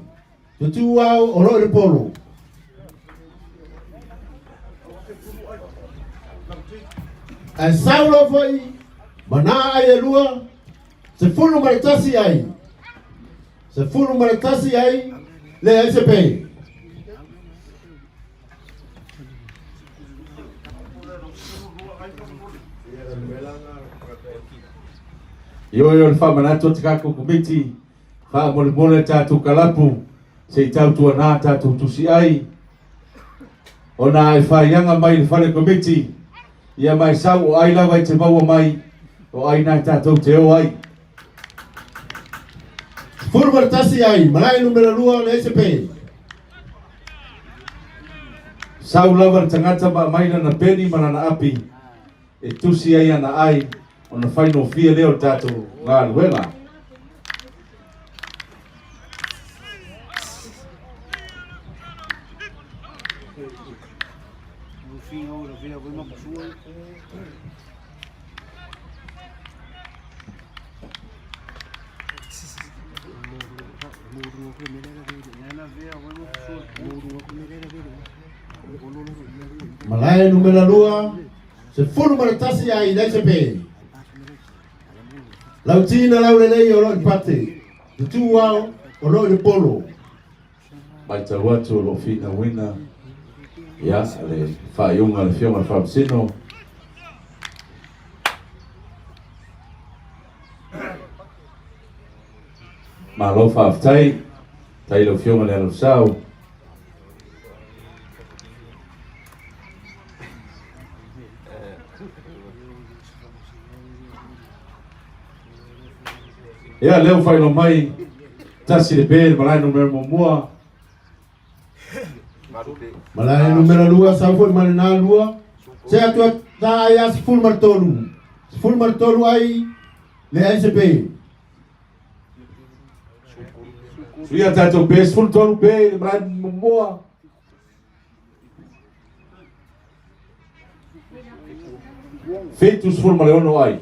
Tu au o le polo. Ai saulo foi mana ai lua. Se fulu maritasi ai. Se fulu maritasi ai le ICP. yo fa manato te kako komiti fa mole tatu kalapu se tau tua na tatu tusi ai ona ai fa yanga mai le fale komiti ia mai sau ai lava i te maua mai o ai na tatu te o ai Fulu maritasi ai malai numero 2 le ICP. sau lava tangata ba mai na peni mana na api e tusi ai ana ai ona final fia leo tatu ngā luenga Malaya numero lua, se fulu maratasi ai dai se pe. Lautina laulelei o loi pate, te tuau o loi de polo. Mai ta watu lo fina wina. Ya, le whaionga le whionga whaapsino. Ma lo whaaftai, tai lo whionga le alo sau. Ya, leo whaino mai, tasi le pēr, malai no mera mua. Malaya numero lua, sa foi malina lua. Se atua ta ai as full martolu. Full martolu ai le ai se pe. Suia tato pēs, full tonu pē, malai no mua. Feitos full maleono ai.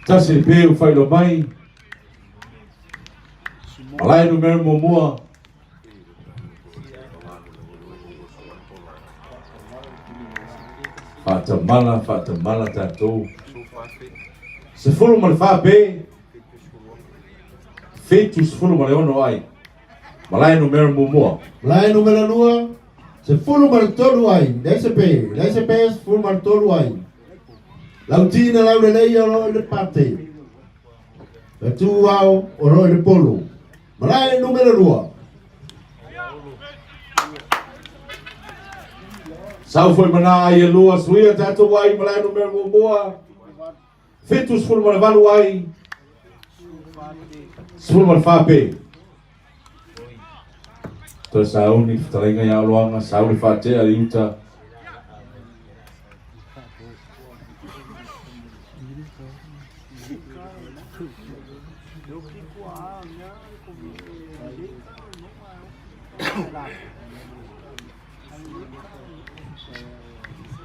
Tasi le pē o whailo mai. Malai no mera mua. Whatamala tatou. Se fulu ma le wha pē. Feitu se fulu ma le ono ai. Malai no mera mua. Malaya numero lua, se fulu martolu ai, dai se pe se fulu martolu ai. Lautina laulelei o loi de pate. Le tuau o loi de polo. Malaya numero lua. Sau foi mana ai e lua suia tatou ai malai no mera mua. Feitu se fulu ma le walu ai. Se fulu ma le wha pē. Toa sauni, whatarenga ia aloanga, sauni whatea li uta.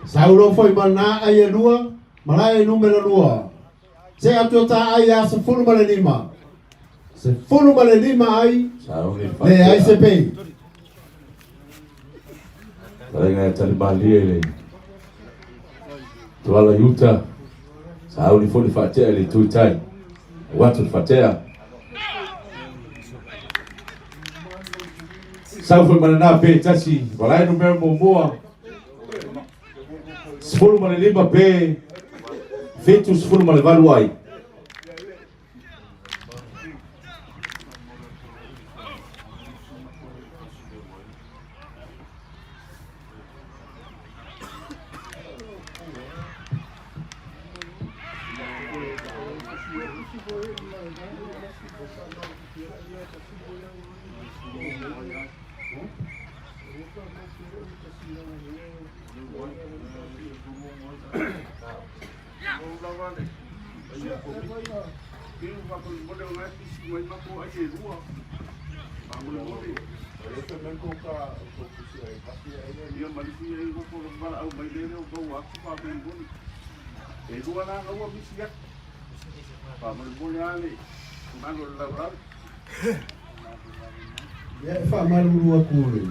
Saulo foi mana ai e lua, malaya numero lua. Se atua ta ai a se fulu ma le lima. Se fulu ma le lima ai, Sauni le ai se pe. Whatarenga ia talimalia i le. Tuala iuta. Sauni foli whatea li tuitai. Watu whatea. Sau foi mana nā pē tasi. Walai no mera mua. Sefulu ma le lima pē. Feitu sefulu ma le walu ai. Ya fa malu aku le.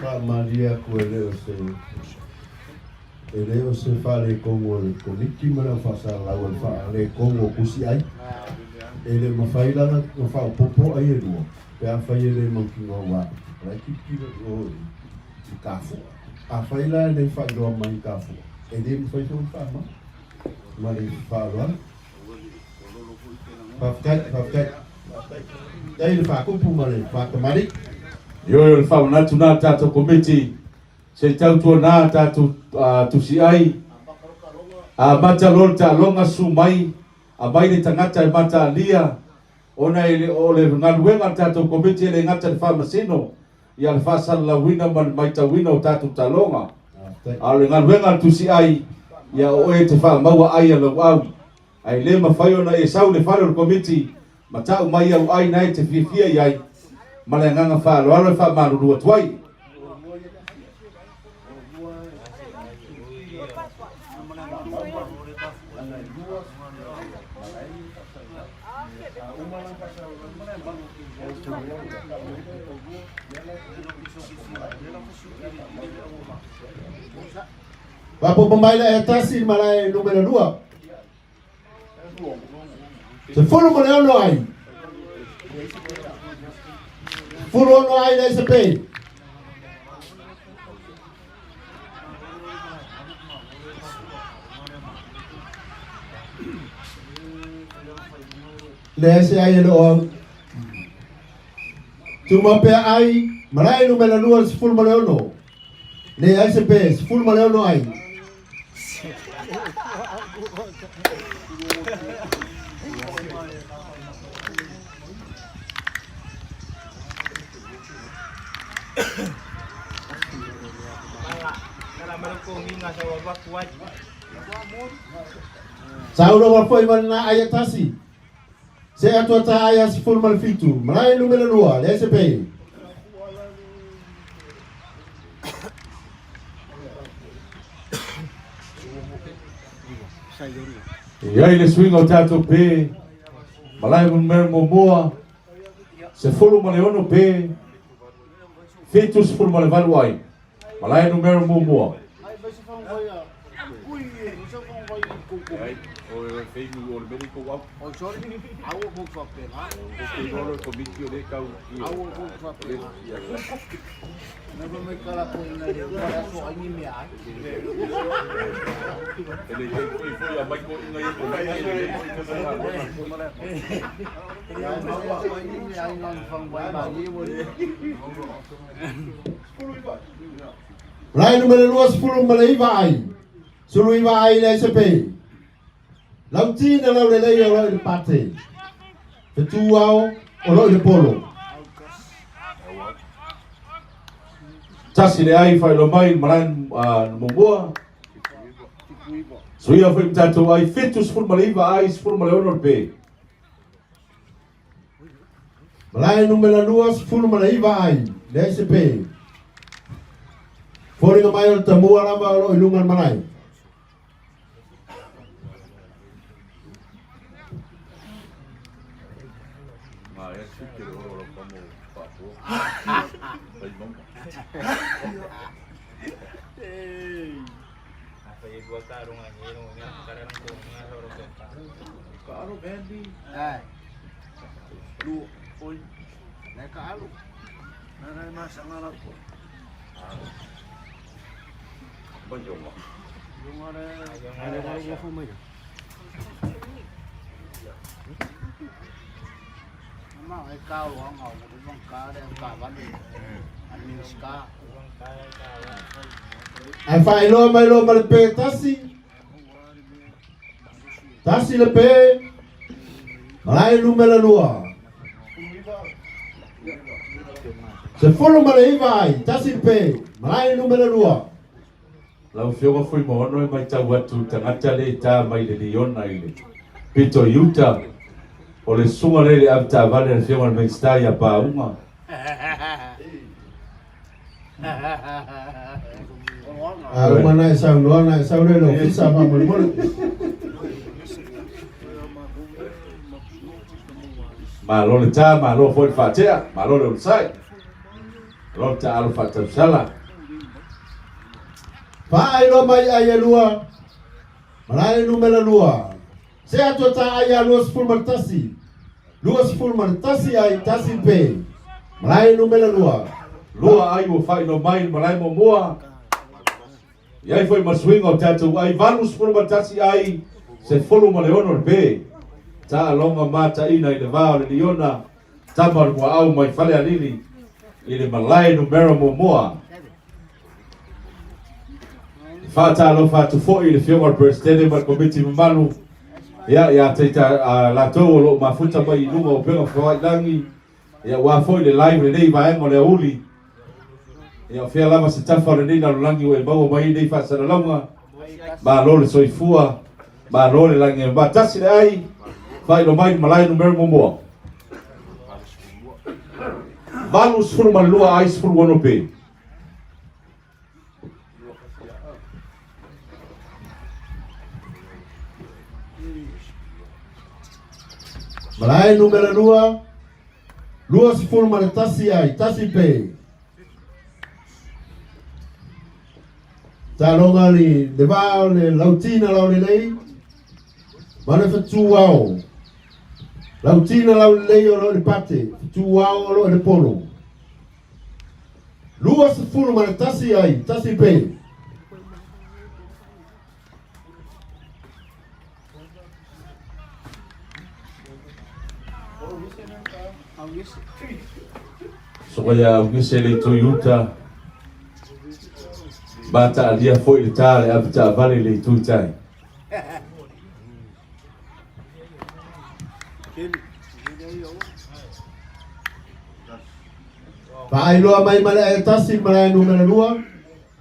Fa malia ku eleo se fale como el Kilikiti mana fa sa la fa le como kusi ai. ele mafaila na fa popo ai no pe a fa ele mo ki no wa la ki o kafu a faila le fa do mai kafu ele mo fa so fa ma le fa lo fa dai le fa ko pu ma le fa tamari yo le fa na tuna tato komiti se tau tu na tato tu si ai a mata lolta longa su mai a mai ni tangata mata lia ona ile ole ngaluenga tato komiti le ngata le fa masino ia le fa sal la wina mai ta wina tato talonga a le ngaluenga tu si ai ia o e te fa maua ai lo au ai le mafai ona e sau le fa le komiti mata mai au ai nai te fifia ai malenganga fa lo fa malu tuai Bapo pemaila e tasi malai numero 2. Se fulu mo leo ai. Fulu no ai da SPA. Le ai lo. Tuma pe ai malai numero 2 se fulu mo leo no. Le SPA se fulu mo leo no ai. Saulo wa foi mana ayatasi. Se atuata ayas formal fitu. Malai numero 2, le SP. ia ile swing o tato pe malai numero moa se fulu maleono pe fetus fulu male valuai malai numero moa o médico wa o sorry awo mo fa pe ha o no committee de ka awo mo fa pe na ba me kala ko na de para so ani me a ele foi a mai ko ngai ko mai Rai numero 2 10 malai vai sulu vai le SP. Lauti na lau lelei o loi le pate. Te tuau o loi le polo. tasi le ai fai lo mai maran momoa so ia foi tato ai fetus ful maliva ai ful maleono pe Malai numero 2 fulu malaiva ai le SP. Fori mai o tamua lava o ilungan malai. Karo bendi. Lu oi. Nek kalo. Nana mas ngarap ko. Bonjour. Ada baru ko mai. Mà ai cao quá ngầu một cái con cá đây cả vấn đề anh mình cá Ai fai lo mai lo mal pe tasi. Tasi le pe. Malai numero 2. Se fulu malaiva ai tasi le pe. Malai numero 2. Lau fionga foi mo no mai tau watu tangata le ta mai le Liona ile. Pito Utah. O le sunga le apta vale le fionga le stai a pa uma. Mana sao lo na sao le lo fisa pa mo mo. Ma lo le ta ma lo foi fatea, ma lo le sai. Lo ta al fata sala. Fai lo mai ai lua. Malai numero 2. Se atuata ai lua fulu tasi. Lua sifuru mana tasi ai tasi pe. Malai numero lua. Lua ai o fai no mai malai mo moa. Iai foi masuinga o tatu ai valus por matasi ai se folo ma leono pe. Ta longa mata ina i le vao le Liona. Tama Muaau mai Falealili. I le malai numero mo moa. Fata lo fatu foi le fioma presidente ma komiti malu. Ya teita la to lo mafuta mai nunga o penga foi langi. Ya wa foi le live le nei vai mo le uli. Ya fia lama se tafa le nei na langi o bawo mai nei fa sa longa. Ba lo le soifua. Ba lo le langi ba tasi le ai. Fai lo mai malai numero mo moa. Valus furu malua ai furu wono pe. Malai numero lua. Lua sifuru mana tasi ai tasi pe. Ta longa ni de vao le lautina lau le lei. Mana fatu wao. Lautina lau le lei o lo le pate. Fatu wao o lo le polo. Lua sifuru mana tasi ai tasi pe. Soya ungisele Toyota bata alia foi le tale avita vale le tuitai. Pai loa mai male tasi malai numero lua.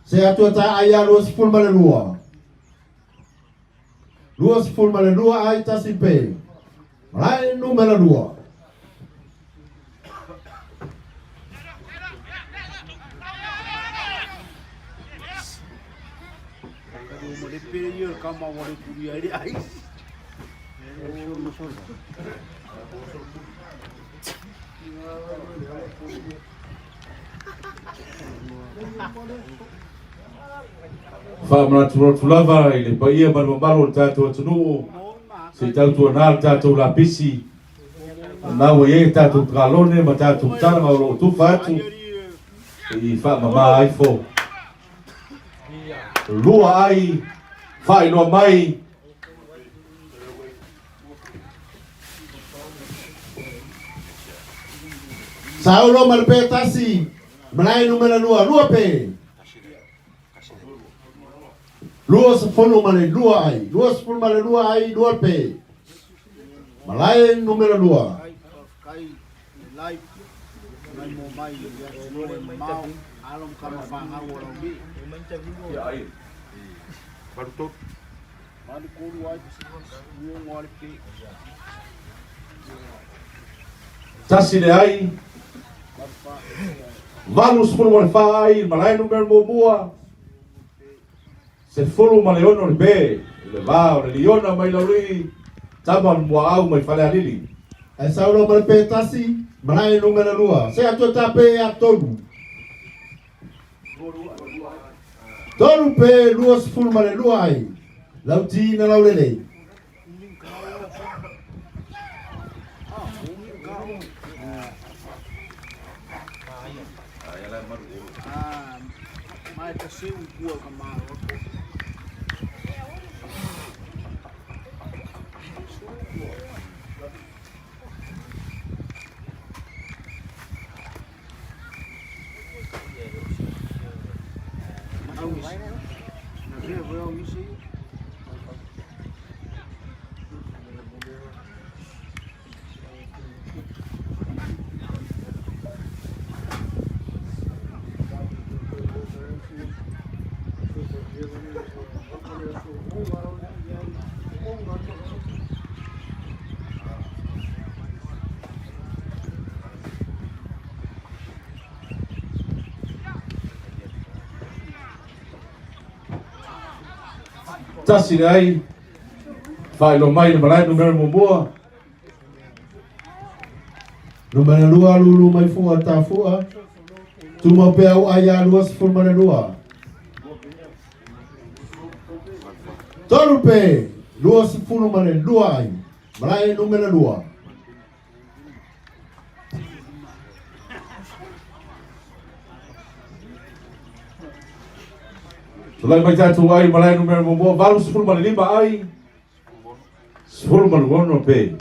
Se atua ta aya lua sifuru mana lua. Lua sifuru mana lua ai tasi pe. Malai numero lua. Fa mana tulava ile paia malomalo tatu tunu se tatu na tatu la pisi na we tatu galone ma tatu tanga o tu fatu i fa mama ai fo lua ai fai no mai Saulo malpe tasi malai numero lua lua pe. Lua sifuru mana lua ai. Lua sifuru mana lua ai lua pe. Malai numero lua. tasi le ai valus por mo fai malai numero mo bua se fulu ma leono le be le vao le Liona mai Laulii Tama Muaau mai Falealili. E saulo malpe tasi malai numero lua. Se atua ta pe a tonu. Tonu pe lua sifuru mana lua ai. Lautina lau le lei. Tasi le ai fai lo mai le malai numero mo bua Numero lua lulu mai fua ta fua. Tuma pe au aya lua sifuru mana lua. Tonu pe lua sifuru mana lua ai. Malai numero lua. Tulai mai tatu ai malai numero mo valu 10 ai 10 pe.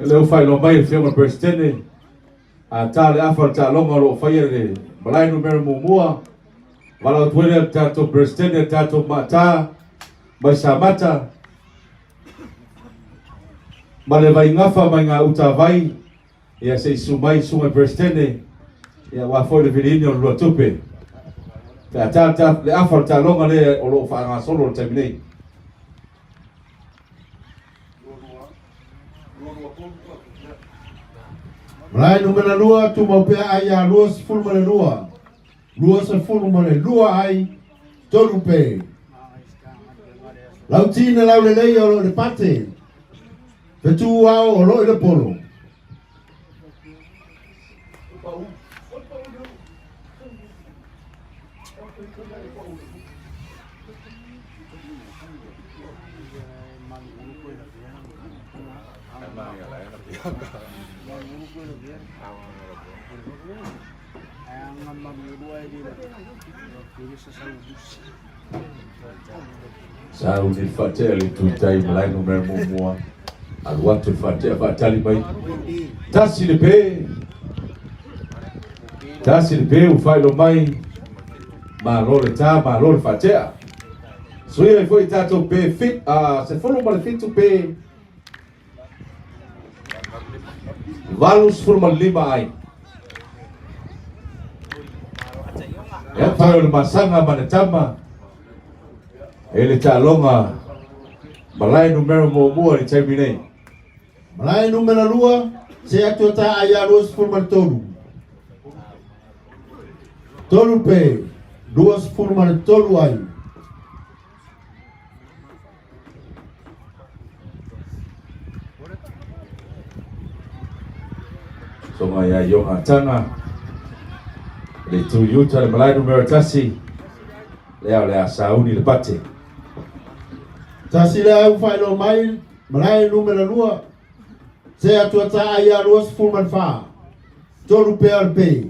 Leo fai lo mai fiona presidente a tale afa ta longa lo fai le malai numero mo walau tuere tato presidente tato mata mai samata male vai ngafa mai nga utavai ia sei sumai presidente ia wa foi le vilinho lo tupe tata le afa ta longa le o lo fa nga solo terminei. Malai numero lua tu mau pea ai a lua sefulu male lua. Lua sefulu male lua ai tolu pe. Lau tina lau le lei o lo le pate. Petu au o lo le polo. Sa uni fateli tu tai malai numero mo al watu fateli mai tasi le pe u fai lo mai ma lo le Tama lo le fatea so ia foi tato pe fit se follow mal fit tu pe valus formal 5 ai ya fai le masanga ma le Tama ele talonga malai numero mo ni terminei. Malai numero lua se atu ta ai a lua sefulu male tolu. Tolu pe lua sefulu male tolu ai. So mai yo atanga le tu yuta le malai numero tasi le asauni le pate. Tasi le au fai lo mai malai numero lua se atu ta ai a lua sefulu male fa. Tolu pe al pe.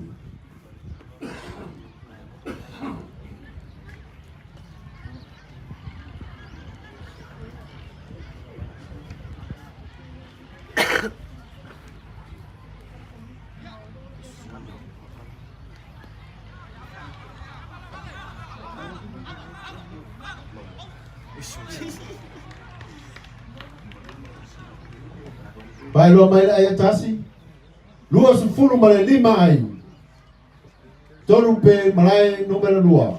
Pai lo mai ai tasi. Lua sefulu male 5 ai. Tolu pe malai numero lua.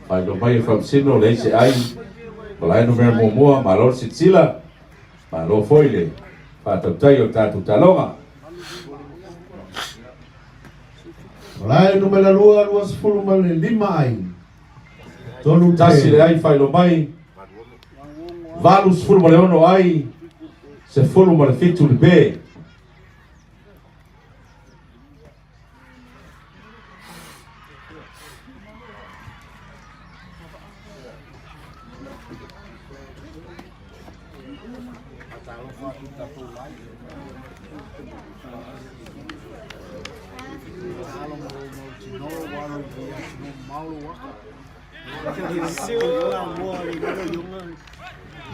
Pai lo mai from sino le se ai malai numero mo malo sitsila malo foile patatai o tatu talonga. Malai numero lua lua sefulu male 5 ai. Tolu Tasi le pe. ai fai lo mai valu 10 male ono ai se fulu male fitu le be.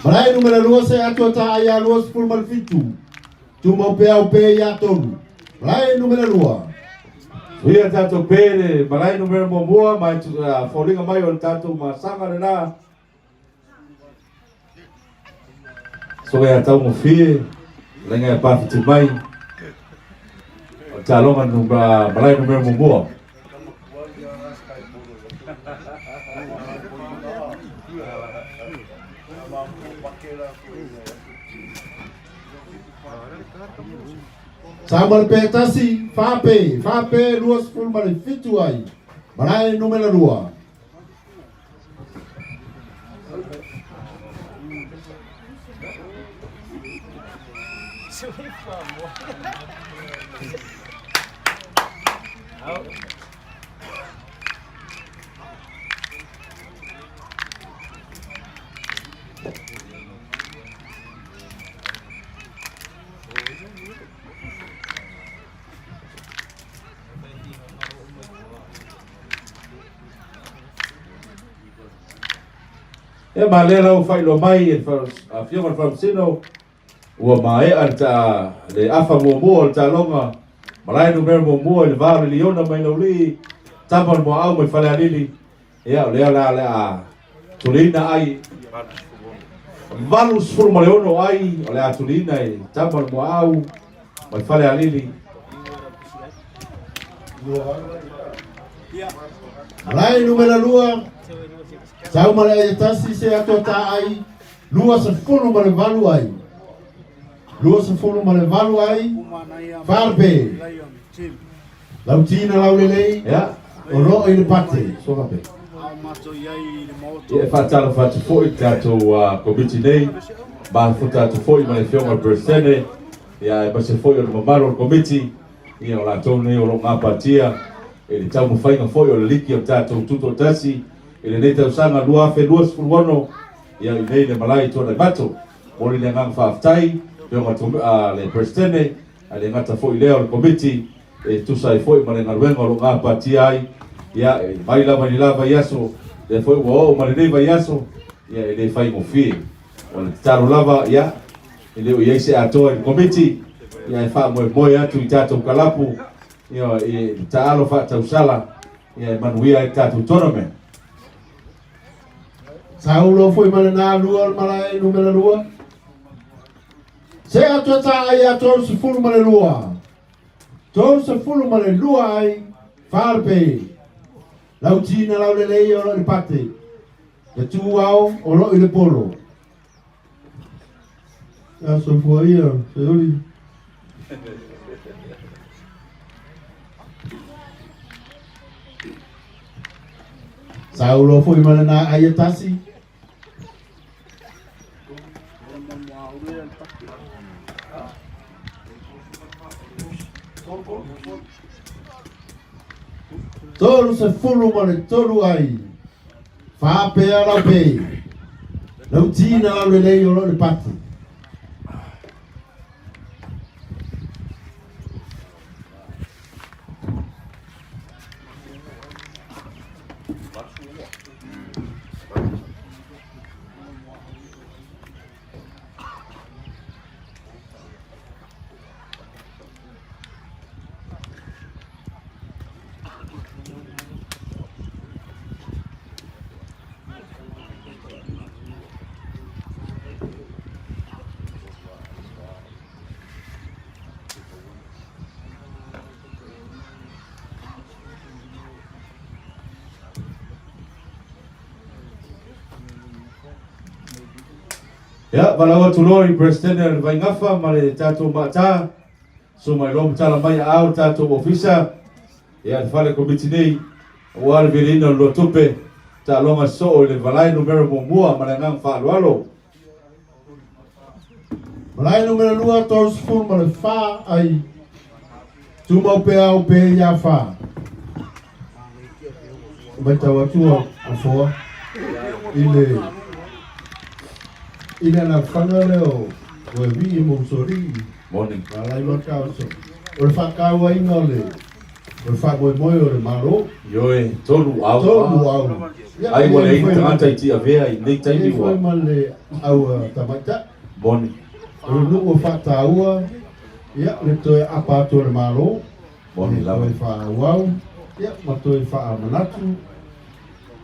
Malai numero lua se atu ta ai a lua sefulu male fitu. Tu mau pea o pe ia tolu. Malai numero lua. Ia tato pere malai numero mo mai tu folinga mai o tato masanga le na. So ia tau mo fie lenga pa fitu mai. O talonga numero malai numero mo. Samal pe tasi fa pe lua sefulu male fitu ai. Malai numero lua. E malela o fai lo mai e a fiona Francino ua mai anta le afa mo ta longa malai no mo le vale Liona mai Laulii Tama Muaau mai Falealili ia le a tulina ai valus furu maleono ai le a tulina e Tama Muaau mai Falealili Malai numero 2. Sau malai tasi se ato ta ai. Lua se fulu male valu ai. Lua se fulu male valu ai. Farbe. Lautina laulilei. ia O ro'o i le pate. So vape. e fatalo fatu foi tato komiti nei ba futa tu foi mai fiona persene ia e base foi o mamaro komiti ia la tone o nga patia e le tau fainga foi o liki o tato tuto tasi e le neta usanga lua fe lua sfulwono ia i nei le malai tona bato o le ngang faftai pe ma tu le persene ale ngata foi leo o komiti e tu sai foi ma le ngalwenga o nga patia ai ia mai lava iaso le foi o marinei vai aso ia ele fai mo fi o le taro lava ia ele o ia se ato el committee ia fa mo atu i tato kalapu ia e taalo fa tau sala ia manuia i tato tournament Saulo foi malena lua malai numero 2. Se ato ta ai ato se fulu male lua. Tor se fulu male lua ai farpe. Lautina laulelei o le pate. Le tuau o lo i le polo. Aso fuaia, se ori. Saulo foi malena ai tasi. Tolu se fulu male tolu ai. Fa pe ala pe. Lautina laulelei o lo le pate. ia valaua tulori president vai ngafa ma le tatou mata so mai lo tala mai au tatou ofisa ia le fale komiti nei ua le velina lo tupe ta longa so o le valai numero mua ma le ngang fa alo Malai numero 2 tos fulu male fa ai. Tu mau pe au pe ia fa. Mai tawa tua a foa. Ile na fanga leo we vi mo sori morning malai ma ka so o fa ka wa ingole o fa mo o le malo yoe tolu au ai ai wala i tangata i tia vea i nei taimi foi wa male au tamata morning o lu o fa ta ua ia le to apa to le malo morning la lava fa wow ia ma to fa manatu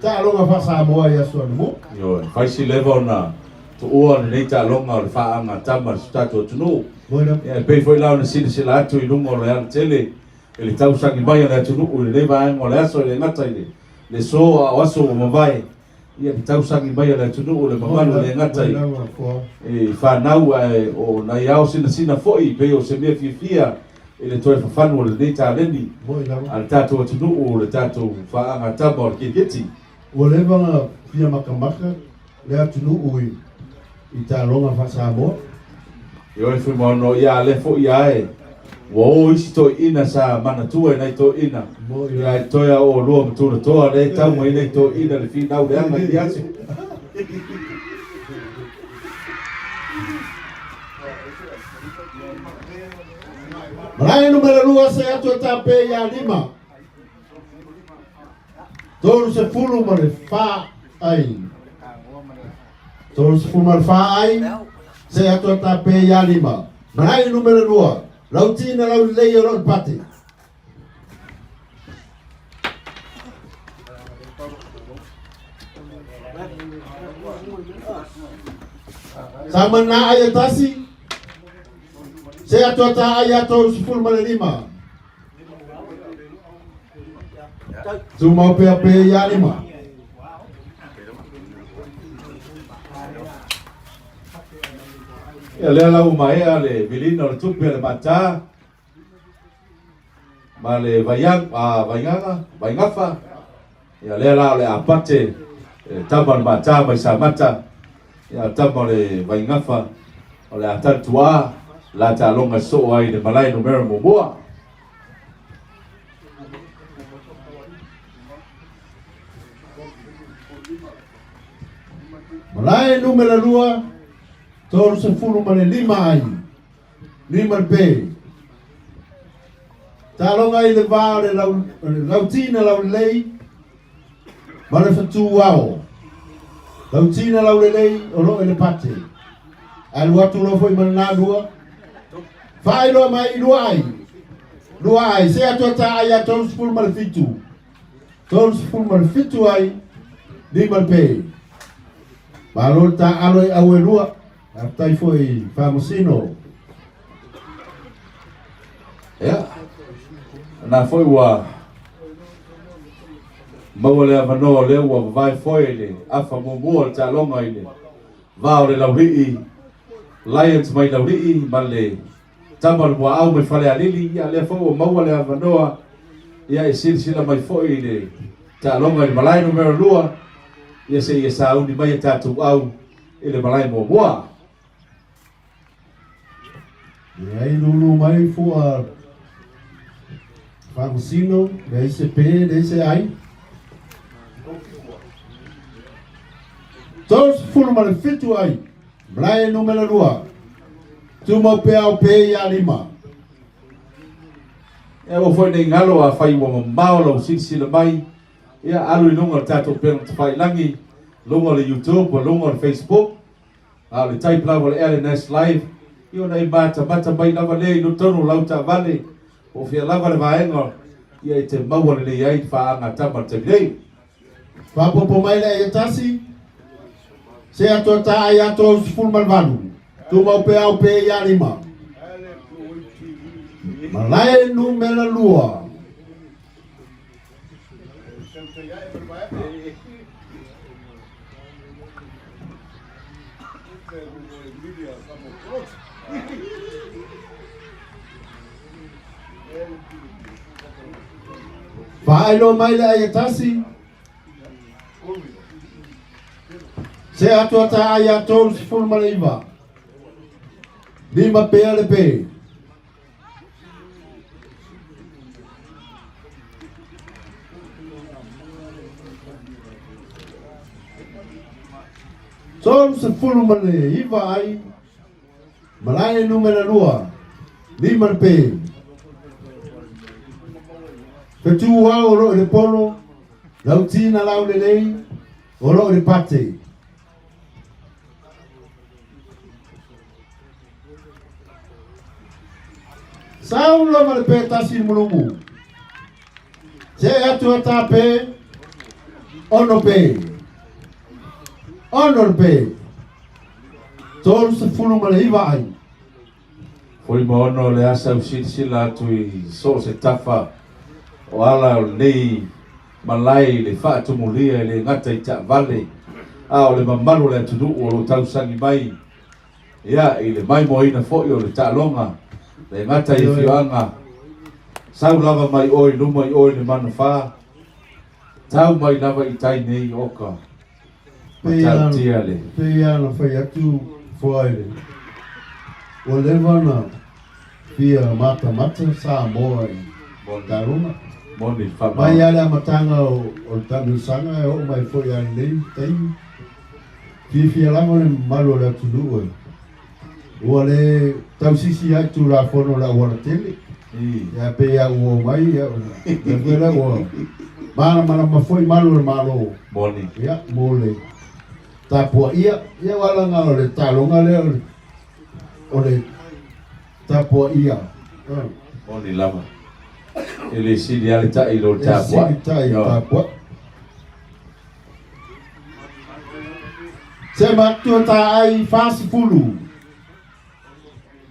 ta longa fa Samoa ia so mo yoe faisi level na to ua nei ta longa o le faanga Tama stato tunu bueno ia pe foi la na sila atu i lungo le al tele ele tau sangi mai na tunu o le va ngo le aso le ngata ile le so o aso o mavai ia tau sangi mai na tunu o le mamalo le ngata e fa nau o na iao sina foi pe o se me fia ele toi fa fanu le nei ta lendi al tato tunu o le tato faanga Tama o Kilikiti o le vanga pia makamaka le atunu ui i ta longa fa Samoa yo e fui mono ia le fo ia e Wo isi to ina sa mana tua nei to ina. Ia toia o lua mtuna toa le tau mai nei to ina le finau le anga i asu. Malai numero 2 se atu tape ya 5. Tolu se fulu ma le fa ai. Tolu se fulu ma le fa ai. Se atu tape ya 5. Malai numero 2. Lautina laulii o loo pati. Sama na ayatasi. Se atuata ayato siful malima. Cuma PAP ya 5. Ia lea lau maea le vilina o le tupi le mata. Ma le vaingafa. Ia lea lau le apate. Tama le mata mai sa mata. Ia tama le vaingafa. O le atatua. La ta longa so ai le malai numero Muaau. Malai numero 2. Tolu se fulu ma le 5 ai. 5 le pe. Talonga i le vā le lautina laulei. Ma le fatuao. Lautina laulei o lo le pate. Alu atu lo foi mana lua. Fai lo mai lua ai. Lua ai se atu ta ai a tolu se fulu ma le fitu. Tolu se fulu ma le fitu ai. 5 le pe. Ma lo ta alo e au e lua. Atai foi famosino. Ia. Na foi wa mawale avano le wa vai foi le afa Muaau ta longa ile. Va o le Laulii. Lions mai Laulii male Tama Muaau mai Falealili ia le fo mawale avano ia e silsila mai foi le ta longa ile malai numero 2. Ia se ia sa uni mai tatu au ile malai Muaau. E aí lulu mai fua famosino, desse P, desse ai. Todos foram mal feito ai. Blai número 2. Tuma PAP ya 5. E o foi nei ngalo a fai wa mau lo silsila mai. Ia alu i lunga tato pena fai langi. Lunga le YouTube, lunga le Facebook. Le type lava le LNS Live. Io nei mata mai lava le no tonu lauta vale. O fia lava le vaenga. Ia te maua le iai fa anga tama te lei. Fa popo mai le tasi. Se ato ta ai ato full malvado. Tu mau PAP ya 5. Malai numero 2. Vai lo mai la ayatasi. Se ato ta ayato full malaiva. 5 PLP. Son se full malaiva ai. Malai numero 2. 5 P. Fetua o lo le polo, lautina lau le lei, o lo le pate. Sau lo ma le pe tasi mulungu. Se atu ata pe, ono pe. Ono pe. Tolu se fulu ma le iwa ai. Foi mono le asa usila tu i so se tafa. O ala nei malai le fa tu mulia le ngata I ta vale a o le mamalu le tu o lo tau sangi mai ia I le mai mo ina fo o le ta longa le ngata I fianga sau lava mai oi no mai oi le mana fa tau mai lava I tai nei oka Pea no fai atu foile. O levana Fia mata Samoa i Tarunga. Moni Mai ale matanga o tanu sanga o mai foi a nei tai. Fia lango le malo la tulu. O le tau sisi ai tu la fono la wana tele. Ya pe ya o mai ya. Ya vela o. Mana foi malo le malo. Moni. Ya mole. Tapua ia wala nga le talonga le ole tapua ia. Moni lama. Ele sili ale ta ilo tapua. Tapua. Sema tu ta ai fasi fulu.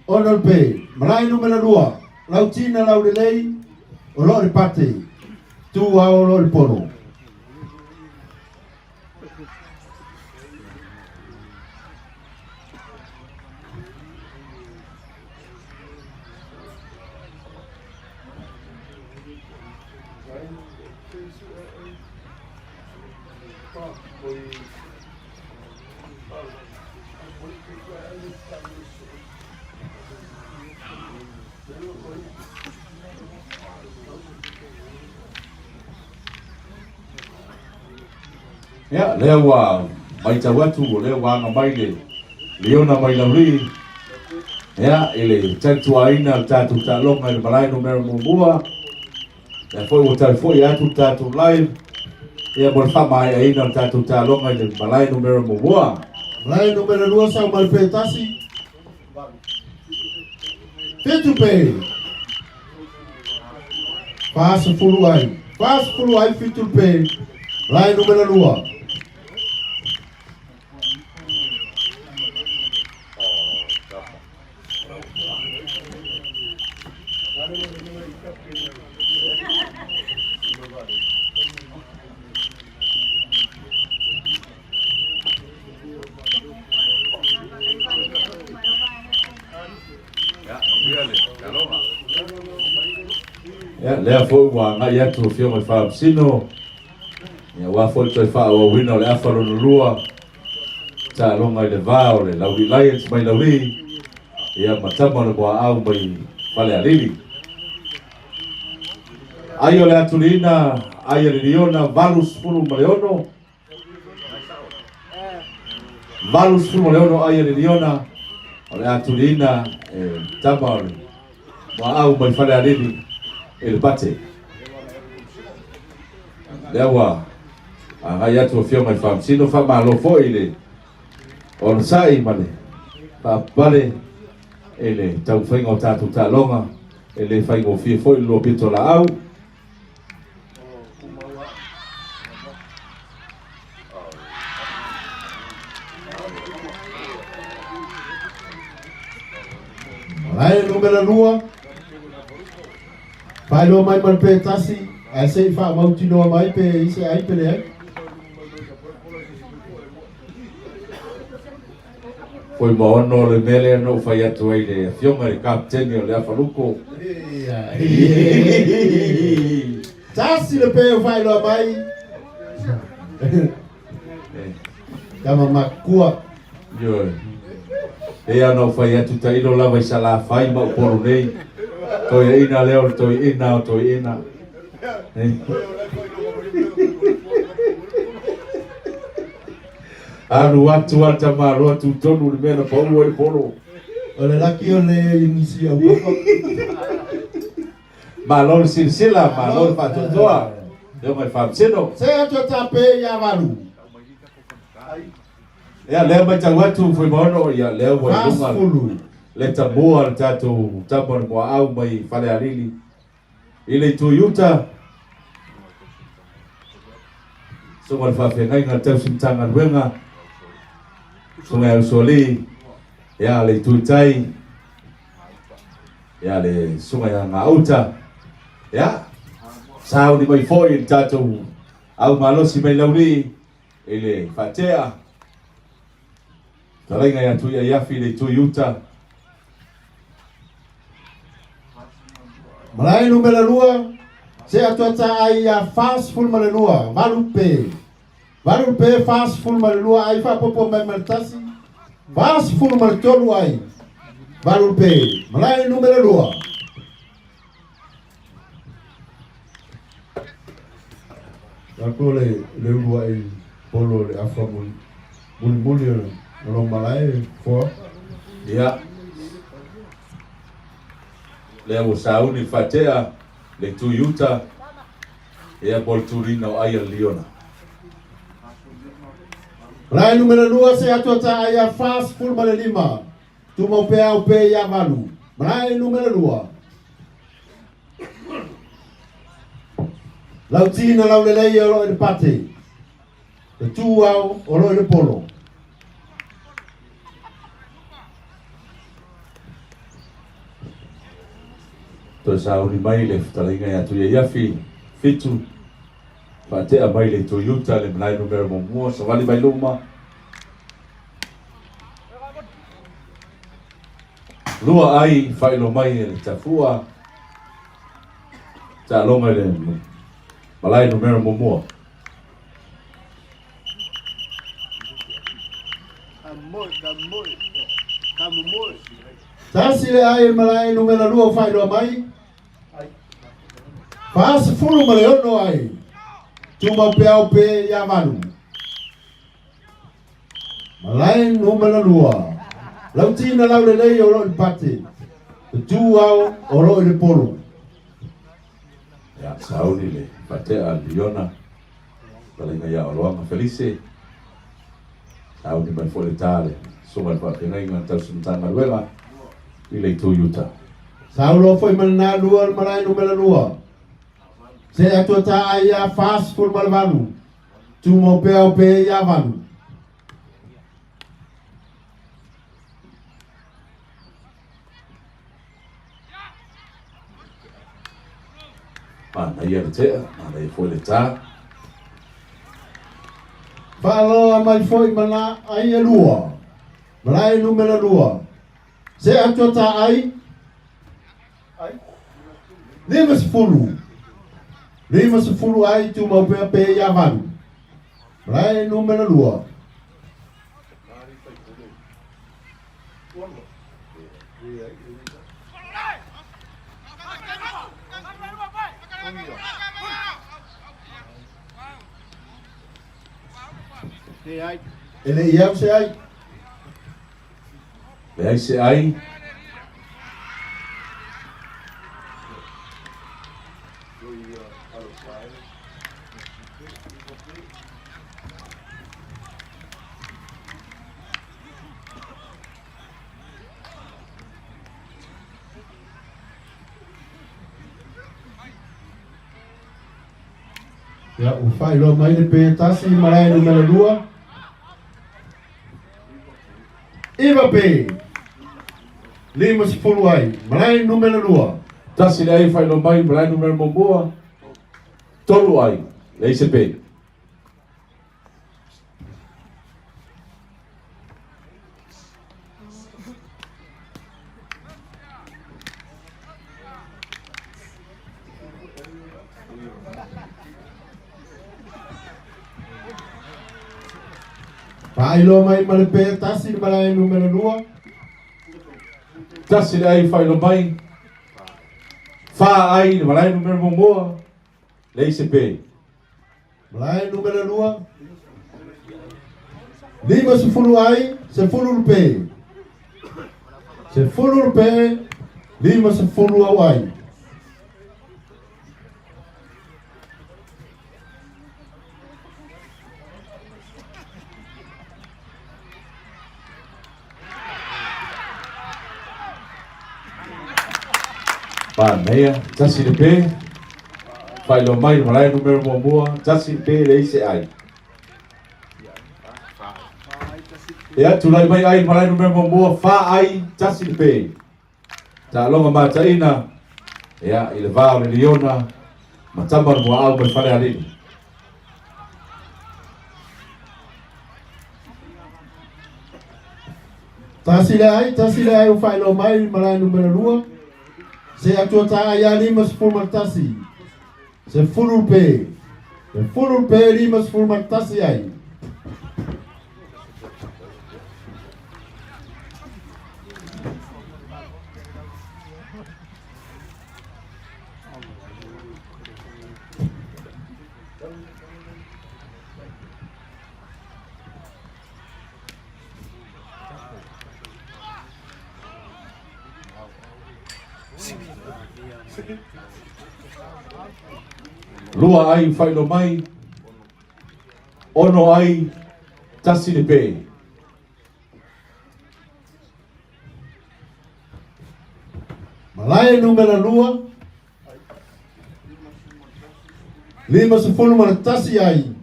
Onol pe, malai numero 2. Lautina laulilei, o lo pate. Tu a o lo pono. Ya, leo wa mai tawatu leo wa ngamai le Liona mai Laulii. Ya, ile tatu aina tatu talonga ile malai numero mubua. Ya foi o tal foi atu tatu live. Ya bol fama aina tatu talonga ile malai numero mubua. Malai numero 2 sa malpetasi. Fitu pe. Faz fulu ai fitu pe. Malai numero 2. Ya, lea foi wa ngai atu fio mai fa sino. Ya wa foi toi fa o wino le afalo no lua. Ta longa le vao le Laulii Lions mai Laulii. Ya matama le Muaau mai Falealili. Ayo le atulina, ayo le Liona valus fulu maleono. Valus fulu maleono ayo le Liona. Le atulina Tama le Muaau mai Falealili. El pate. Lewa. Ngai atu fio mai fam sino fa malo foi le. On sai male. Pa pale ele tau faingo tatu talonga. Ele faingo fio foi lo pito la au. Malai numero 2. Pai lo mai malpetasi. Ai sei fa mautino mai pe ise ai pe le. Foi maono le mele no fai atu ai le fionga le kapteni o le afaluko. Tasi le pe fai lo mai. Kama makua. Yo. E ano fai atu tailo lava i sala fai ma poro nei. Toi ina leo toi ina. Anu atu ata maru atu tonu le mena pa ua i poro. Ole laki o le inisia upo. Malor silsila, malor patutoa. Deu mai famsino. Se atu tape ya valu. Ya leo mai tawatu foi mono ya leo wa lunga. Fulu. Le tambua tatu Tama le Muaau mai Falealili. Ile Toyota. Sunga le whawhengai ngā tau simtanga ruenga. Sunga e usoli. Ya le tuitai. Ya le sunga ya ngā auta. Ya. Sao ni mai foi tatu. Au malosi mai Laulii. Ile whatea. Talenga ya tuia yafi le Toyota. Malai numero 2. Se atuata ai a fast full malenua. Valu pe fast full malenua ai fa popo mai maltasi. Fast full maltolu ai. Valu pe. Malai numero 2. Aku le buat polo le afa muli orang Malay for ya le usau ni fatea le Toyota ya Bolturina o ai Liona. Malai numero 2 se atota aya fast full male 5. Tu mau pe ya valu. Malai numero 2. Lautina laulelei olo e pate. Te tuau olo e polo. To sa uni mai le talinga ya tu ya fitu fatea mai le Toyota le Malai numero mo sa vali mai luma. Lua ai failo mai le tafua. Ta longa le Malai numero mo. Tasi le ai Malai numero 2 fai lo mai. Fas fulu male ono ai. Tu mau pe ya valu. Malai numero 2. Lautina laulelei olo il pate. Tu au olo il polo. Ya sauni le fatea Liona talinga ya oloanga felice. Sauni mai fole tale. Soma pa ngai ngata suntanga wela ile Toyota. Saulo foi mana 2 Malai numero 2. Se atota aya fast full malvalu. Tu mau pe ya valu. Mana ia te, mana ia fole ta. Falo mai foi mana aya lua. Malai numero 2. Se atota ai. Lima sepuluh ai tu mau pe ya valu. Malai numero 2. Ele ia se ai. Le se ai. Ya, o fai lo mai de pe tasi Malai numero 2. Iba pe. Lima sepuluh ai. Malai numero 2. Tasi le ai fai lo mai Malai numero mo. Tolu ai. Le se pe. Fai lo mai male pe tasi Malai numero 2. Tasi le ai fai lo mai. Fa ai Malai numero mo. Le se pe. Malai numero 2. Lima sepuluh ai, sepuluh pe. Sepuluh pe, lima sepuluh ai. Pa meia, tasi le pe. Fai lo mai Malai numero mo. Tasi pe le se ai. Ya tulai mai ai Malai numero mo fa ai tasi le pe. Ta longa mata ina. Ya ile va le Liona. Matamba Muaau mai Falealili. Tasi le ai o fai lo mai Malai numero 2. Se atota aya lima sepuluh martasi. Sepuluh pe. Sepuluh pe lima sepuluh martasi ai. Lua ai whailo mai. Ono ai tasi le pe. Malai numero 2. 50 mana tasi ai.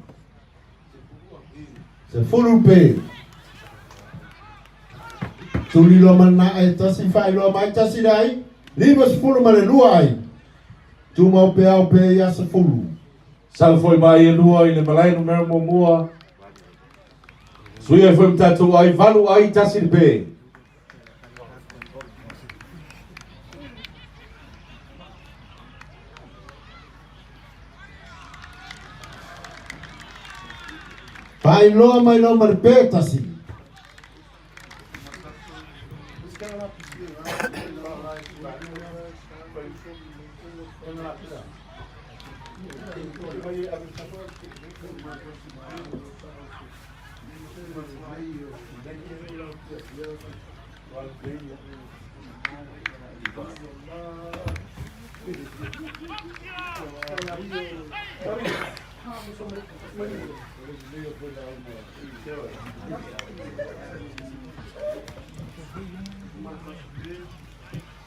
Se fulu pe. Tuli lo mana ai tasi fai lo mai tasi dai. 50 mana lua ai. Tu mau pe au pe ya se fulu. Sal foi mai e lua i le malai numero mua. Suia foi mtatu ai valu ai tasi le pe. Pai loa mai lo marpeta si.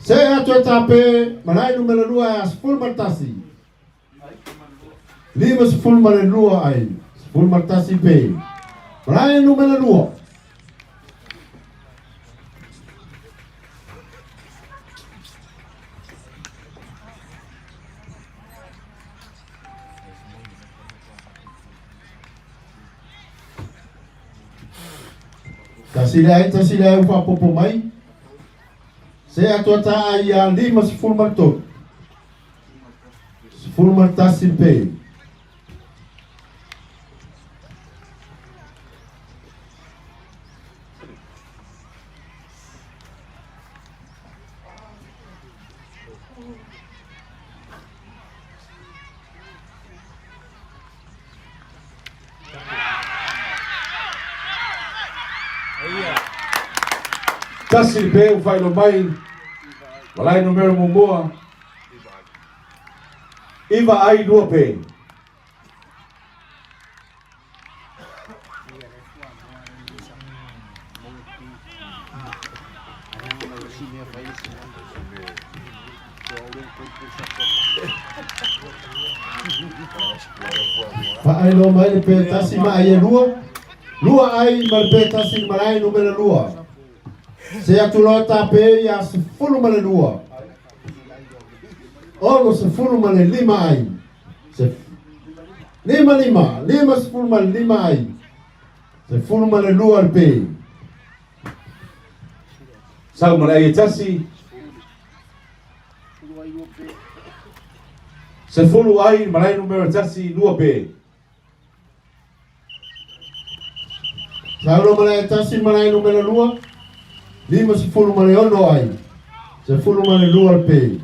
Saya tape malai numero 2 full martasi. 50 mana lua ai. Full martasi pe. Malai numero 2. Tasilai upa popo mai. Saya tuata ai a 50 martot. 10 martasi pe. Tasi pe fai lo mai. Malai numero mua. Iva ai dua pe. Ai lo mai pe tasi mai lua. Lua ai mal pe tasi malai numero 2. Se atulota pe ya se fulu mana 2. Ono se fulu mana 5 ai. Se 5 se fulu mana 5 ai. Se fulu mana 2 pe. Sau malai tasi. Se fulu ai malai numero tasi 2 pe. Sau malai tasi malai numero 2. 50 mana ono ai. Se fulu mana 2 pe.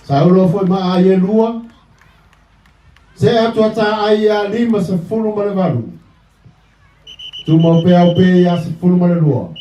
Saulo foi ma ai lua. Se atuata ai a 50 mana valu. Tu mau pe au pe ya 10 mana 2.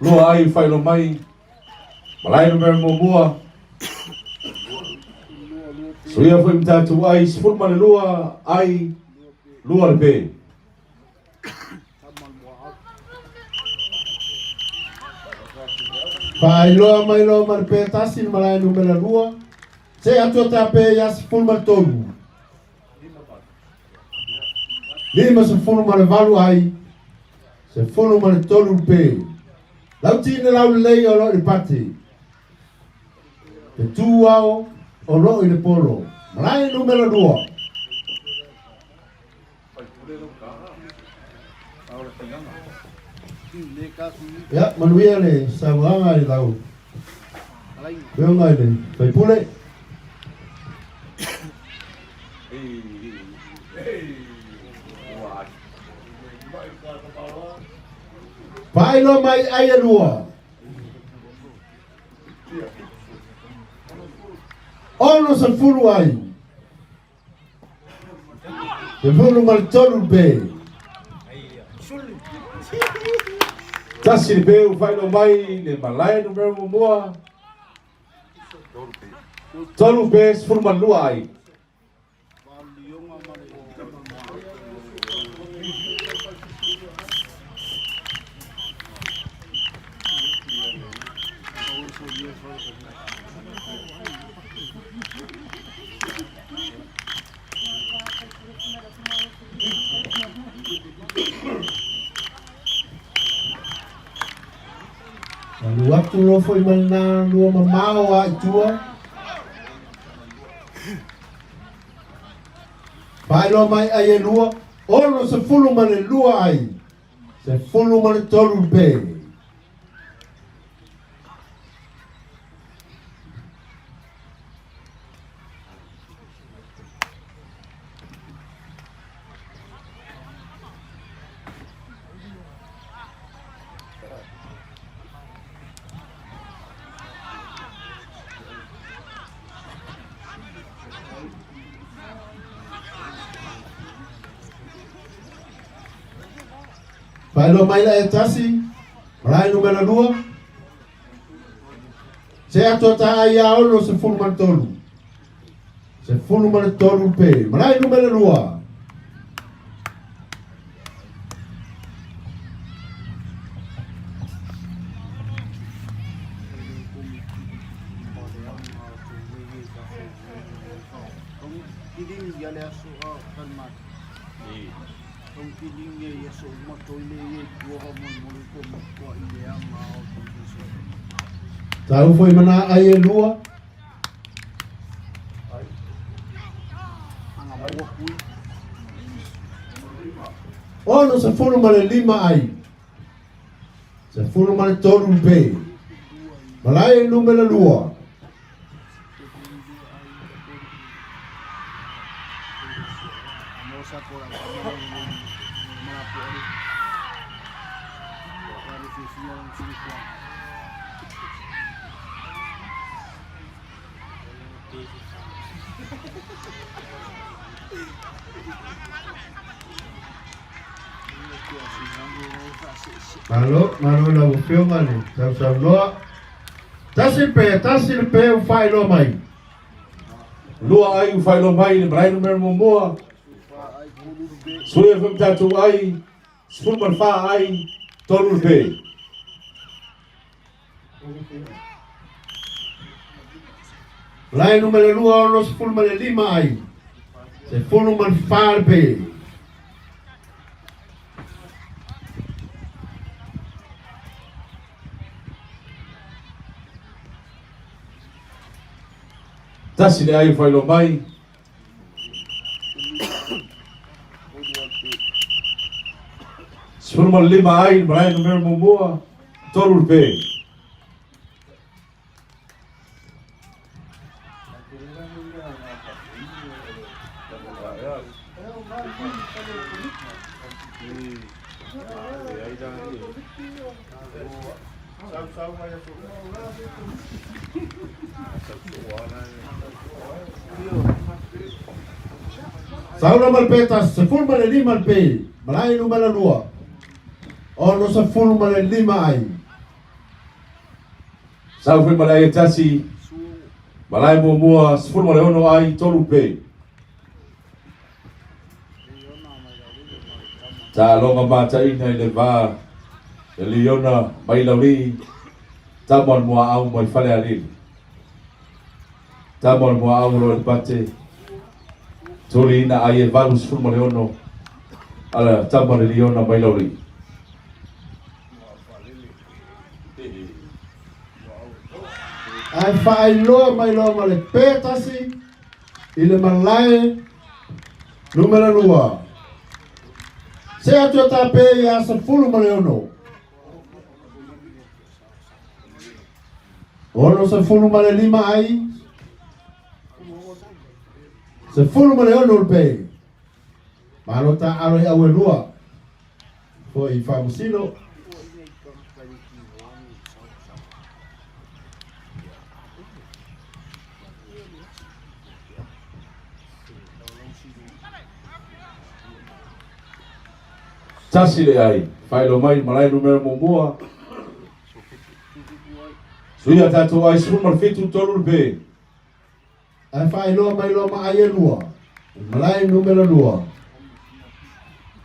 Lua ai fai lo mai. Malai numero mua. Suia foi mtatu ai 10 mana lua ai lua le pe. Pai loa mai lo marpe tasi malai numero 2. Se atuata pe ya 10 mana tolu. 50 mana valu ai. Se 10 mana tolu pe. Lau tine lau lei o lo i pati. Te tuao o lo i le polo. Malai numero 2. Ya, manuia le, sa wanga i lau. Veo ngai le, fai pule. Pailo mai ai lua. Ono se fulu ai. Te fulu mal tolu be. Tasi le peu fai no mai le malai no mero mua. Tolu pe se fulu man lua ai. Lalu waktu lo foi mana lo Muaau a tua. Pai lo mai ai lua, ono se fulu mane lua ai. Se fulu mane tolu be. Pai lo mai la etasi, rai numero 2. Se atota ai a ono se fulu mane tolu. Se fulu mane tolu be. Rai numero 2. Tahu foi mana ai lua. Ono se fulu mane 5 ai. Se fulu mane tolu be. Malai numero 2. Malo na bufio mane. Tau loa. Tasi le pe fai lo mai. Lua ai fai lo mai le braino mer momoa. Sue fem tatu ai. Spul man fa ai. Tolu pe. Lai numero 2 ono se fulu mane 5 ai. Se fulu man fa pe. Tasi le ai fai lo mai. Spul man 5 ai braino mer momoa. Tolu pe. Saula malpeta se fulu mane 5 al pe. Malai numero 2. Ono se fulu mane 5 ai. Sau foi malai tasi. Malai momoa se fulu mane ono ai tolu pe. Ta longa mata ina le va. Liona mai Laulii. Tama Muaau mai Falealili. Tama Muaau lo pate. Tuli ina ai valus fulu mane ono. Ala tama Liona mai Laulii. Ai fai lo mai lo male petasi. Ile malai numero 2. Se atu ta pe ya se fulu mane ono. Ono se fulu mane 5 ai. Se fulu ma le ono le pe. Ma lo ta alo e au e lua. Fo I whamusino. Tasi le ai, whaelo mai malai numero mua. Suia tātou ai suru marfitu tolu le pe. Ai whaeloa mai loa ma ai e lua. Malai numero lua.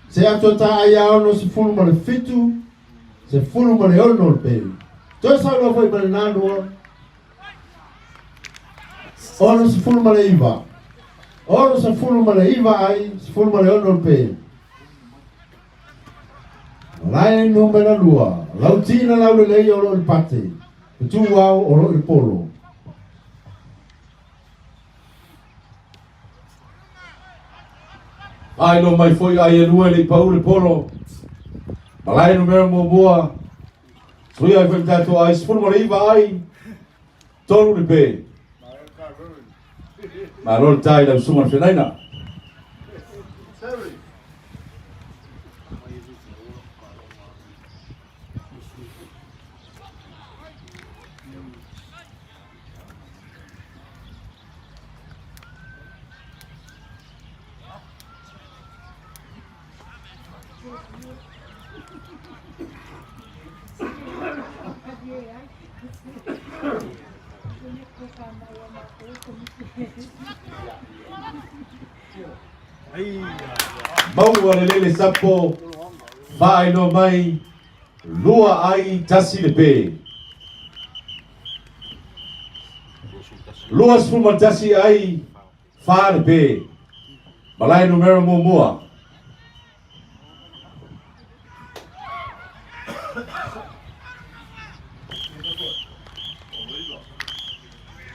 Se ato ta ai a ono se fulu ma le fitu. Se fulu ma le ono le pe. Toi sa loa foi ma le nanua. Ono se fulu ma le iwa. Ono se fulu ma le iwa ai. Se fulu ma le ono le pe. Malai numero lua. Lautina lau le lei olo il pate. Tu wao olo il polo. Ai no mai foi ai e lua le pau le polo. Malai numero mua. Suia foi tātou ai suru ma le iwa ai. Tolu le pe. Ma rol tai lau suma fenaina. Mau le lele sapo. Vai no mai. Lua ai tasi le pe. Lua sfuma tasi ai. Fa le pe. Malai numero mua.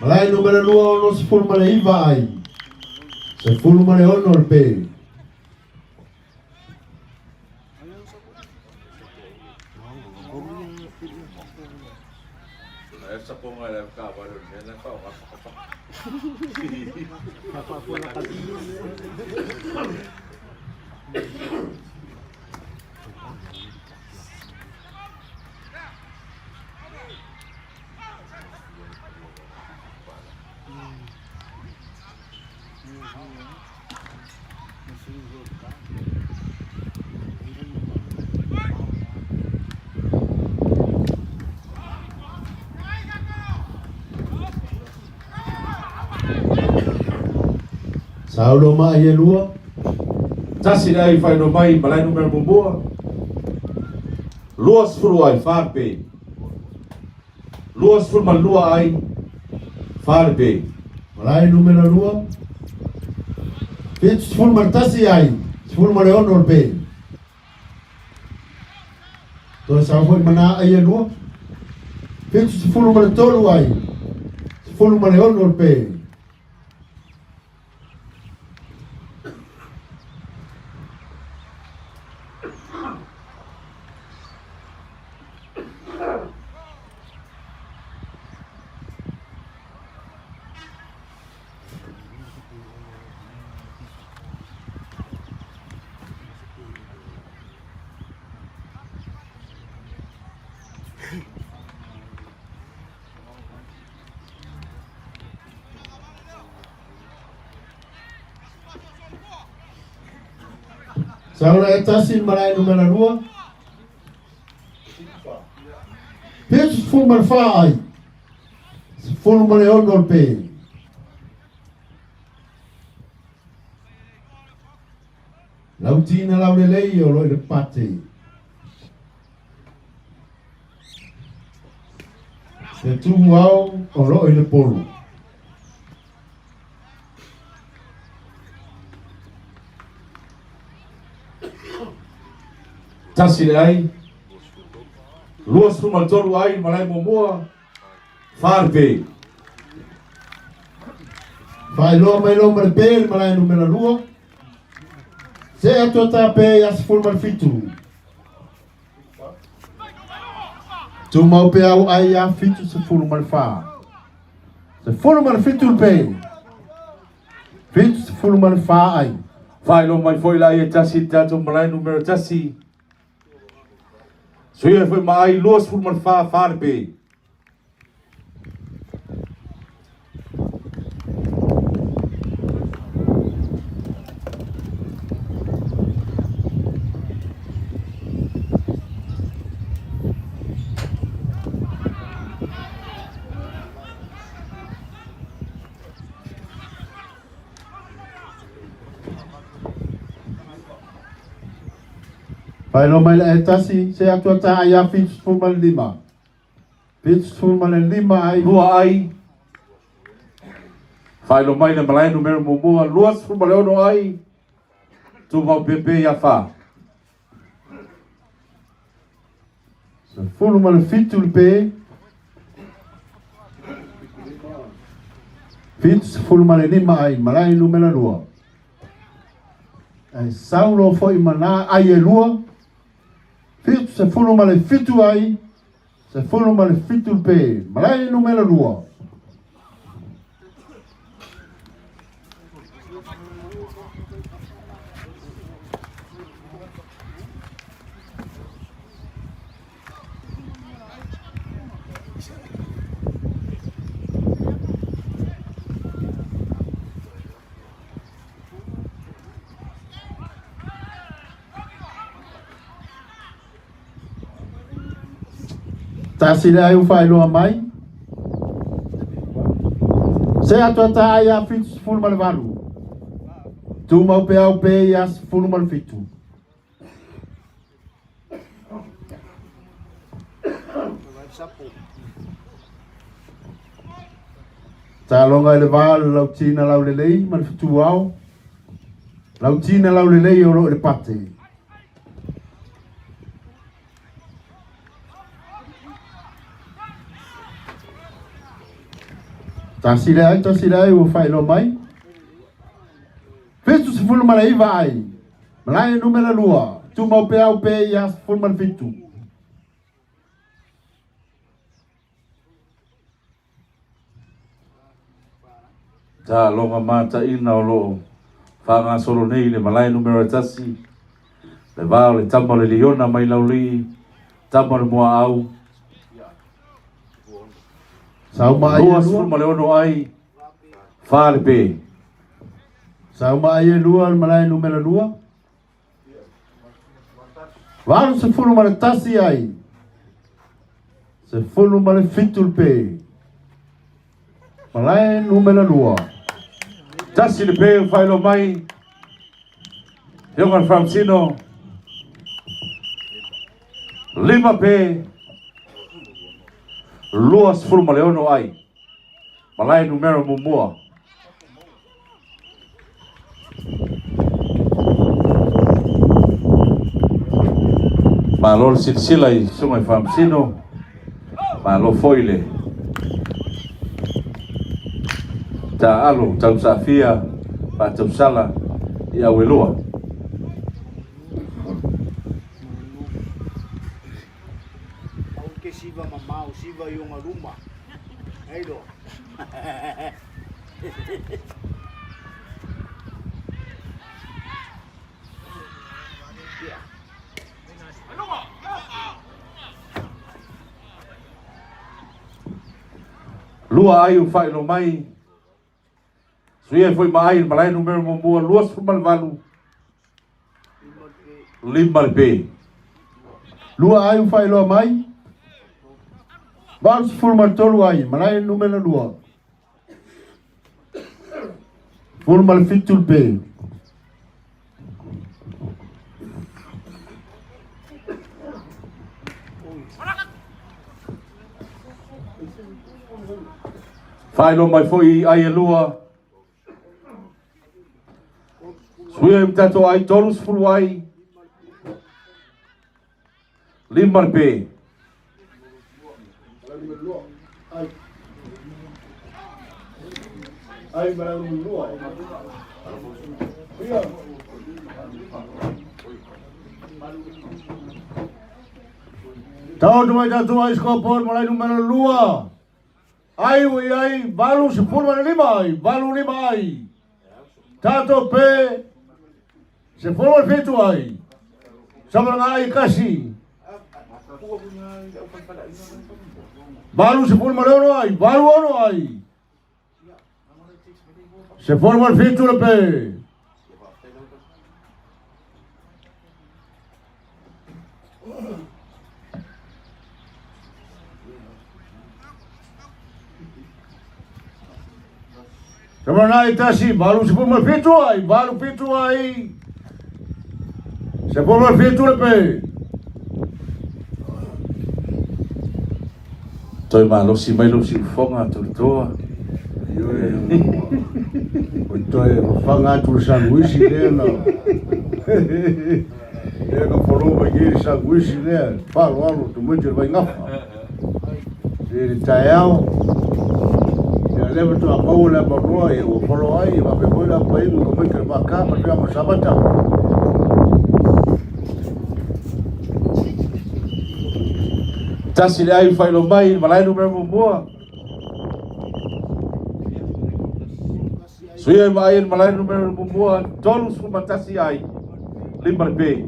Malai numero lua ono se fulu ma le iwa ai. Se fulu ma le ono le pe. Saulo ma ai e lua. Tasi le ai whai no mai malai numero mua. Lua sfuru ai wharpe. Lua sfuru ma lua ai wharpe. Malai numero lua. Fitu se fulu ma tasi ai. Se fulu ma le ono le pe. Toi sa foi mana ai e lua. Fitu se fulu ma le tolu ai. Se fulu ma le ono le pe. Saura e tasi malai numero lua. Fitu se fulu ma le wha ai. Se fulu ma le ono le pe. Lautina lau le lei o loi le pate. Se tu wao o loi le polo. Tasi le ai. Lua sfuru ma tolu ai malai mua. Wharpe. Vai loa mai loa ma le pe malai numero lua. Se ato ta pe as fulu ma le fitu. Tu mau pe au ai a fitu se fulu ma le wha. Se fulu ma le fitu le pe. Fits full man fa ai. Whaelo mai foi la e tasi tato malai numero tasi. Suia foi mai luas full man fa farbe. Pai lo mai la etasi se atua ta ia fits full man lima. Fits full man lima ai. Lua ai. Whaelo mai na malai numero mumua luas full man leono ai. Tu mau pepe ia fa. Full man fitul pe. Fits full man lima ai malai numero lua. Ai saulo foi mana ai e lua. Fitu se full man fitu ai. Se full man fitul pe malai numero lua. Tasi le ai ufai loa mai. Se atua ta ai a fitu full man valu. Tu mau pe au pe ia full man fitu. Ta longa le val lau tina lau le lei man fitu au. Lau tina lau le lei oro le pate. Tasi le ai o fai lo mai. Fitu se full man ai vai. Malai numero lua. Tu mau pe au pe ia full man fitu. Ta longa mata ina o lo. Whanga solo nei le malai numero tasi. Le vao le tama le Liona mai Laulii. Tama le Muaau. Sau mai Luas full man leono ai. Fale pe. Sau mai e lua malai numero lua. Varu se full man tasi ai. Se full man fitul pe. Malai numero lua. Tasi le pe whaelo mai. Hiongan Francino. Lima pe. Luas full man leono ai. Malai numero mumua. Malol silsila i sungai Francino. Malo foile. Ta alo tau safia pa tau sala i awelua. Aunque siva mamau, siva yung aruma. Aido. Lua ai o whaelo mai. Suia foi mai malai numero mumua luas full man valu. Lima le pe. Lua ai ufai loa mai. Varu se full man tolu ai. Malai numero lua. Full man fitul pe. Whaelo mai foi ai e lua. Suia im tato ai tolus full ai. Lima le pe. Ai malai numero lua. Tau tu mai tatu ai skopor malai numero lua. Ai ui ai, valu se full man lima ai, valu lima ai. Tato pe se formal fitu ai. Sama ngai kasi. Baru se formal ono ai, baru ono ai. Se formal fitu le pe. Sama ngai tasi baru se formal fitu ai, baru fitu ai. Se formal fitu le pe. Toi malo si mai lo si fonga tu toa. Toi fanga tu sanguisi dela. Ega foro vai que sanguisi dela. Falo algo tu muito vai ngafa. Se taiao. Ya leva tu a paula barroa e o foro ai va pe bola pai no como que va cá para vamos sabata. Tasi le ai fai lo mai, malai no memo moa. Suia mai malai no memo moa, tolu su matasi ai. Limbar be.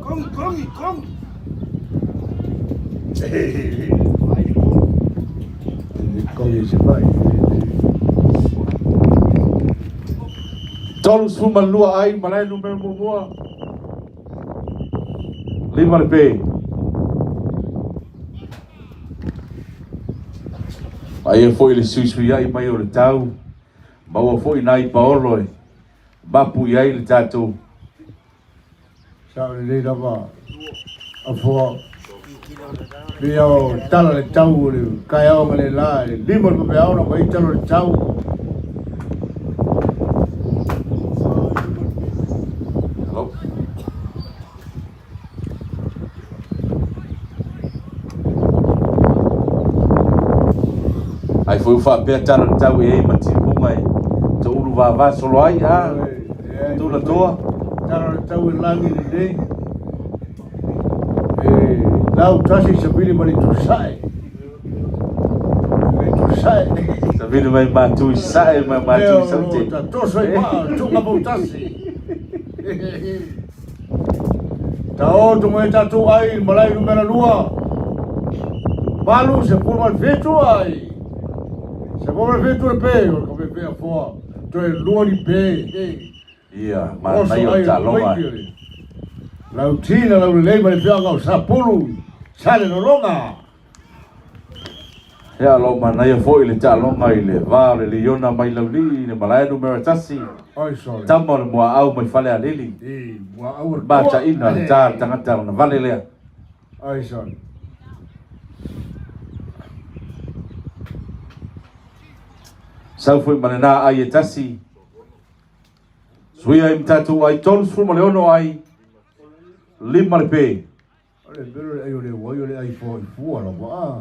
Kom. Kongi se vai. Tolu su malua ai, malai no memo moa. Limbar be. Ai foi le sui ai mai o le tau. Mau foi nai paolo e. Bapu ai le tatu. Sa le dava. Afo. Bio tala le tau le kai au le la. Limo pe au no mai tala le tau. Ai foi fa pe tala tau e mati bunga e. To uru va solo ai a. Tu la toa. Tala le tau langi le dei. Lau tasi sabili mari tu sai. Tu sai. Sabili mai matu sai mai matu sante. Ta toso i ma tu ngapu tasi. Ta o tu mai tatu ai malai numero 2. Balu se formal fitu ai. Se formal fitu le pe o come pe a fo. Tu e lua di pe. Ia, ma mai o talonga. Lau tina lau lei mai pe ngau sapulu. Sale no longa. Ya lo mana ia foi le talonga i le va le Liona mai Laulii le malai numero tasi. Ai sorry. Tama le Muaau mai Falealili. Muaau. Baca ina le tangata na vale lea. Ai sorry. Sau foi manena ai e tasi. Suia im tatu ai tolu su maleono ai. Lima le pe. Ole bero ai ole wai ole ai fo fu ala ba.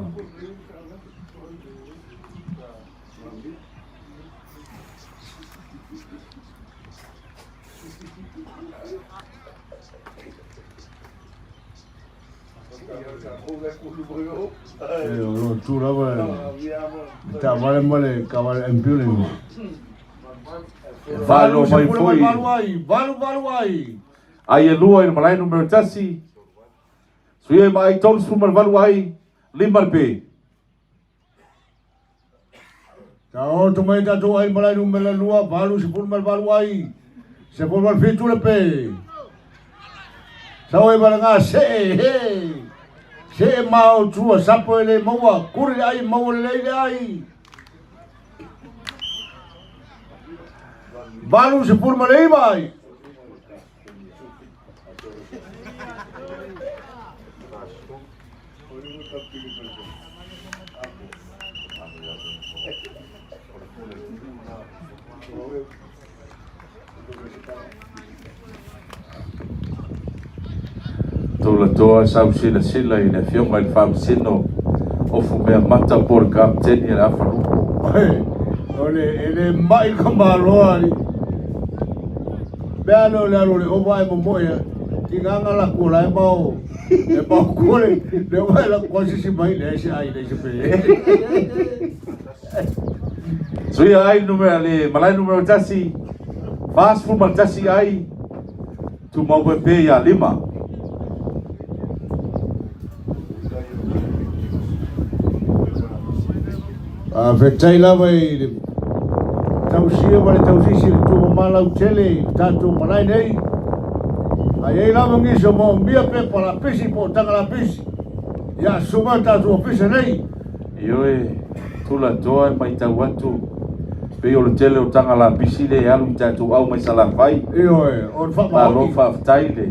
Lo tu la ba. Ta male kaval ambulance. Valo mai foi. Valu ai. Ai e lua i malai numero tasi. Suia mai tolu su valu ai. Lima le pe. Ta o to mai ta to ai malai numero 2 valu se pun mal valu ai. Se pun mal fitu le pe. Sa oi balanga se Se mau tua sapo ele maua kuri ai mau le ai. Balu se pur malei vai. Tula toa sau sila i le fionga i whamsino. Ofu mea mata por kapteni e la wharu. Ole ele mai kamaloa ni. Belo le alo le oba e momoia. Ti nganga la kula e mau. E mau kule. Le vai la kwasi si mai le se ai le se pe. Suia ai numero le malai numero tasi. Fast food mal tasi ai. Tu mau pe ya 5. Fetai lava i tausia ma le tausisi le tu malau tele tatu malai nei. Ai ei lava ngiso mo mia pe para pisi po tanga la pisi. Ya suma tatu pisi nei. Ioe tula toa mai tau atu. Pe o le tele o tanga la pisi le alu tatu au mai sala fai. Ioe on fa Ma ma lo fa tai le.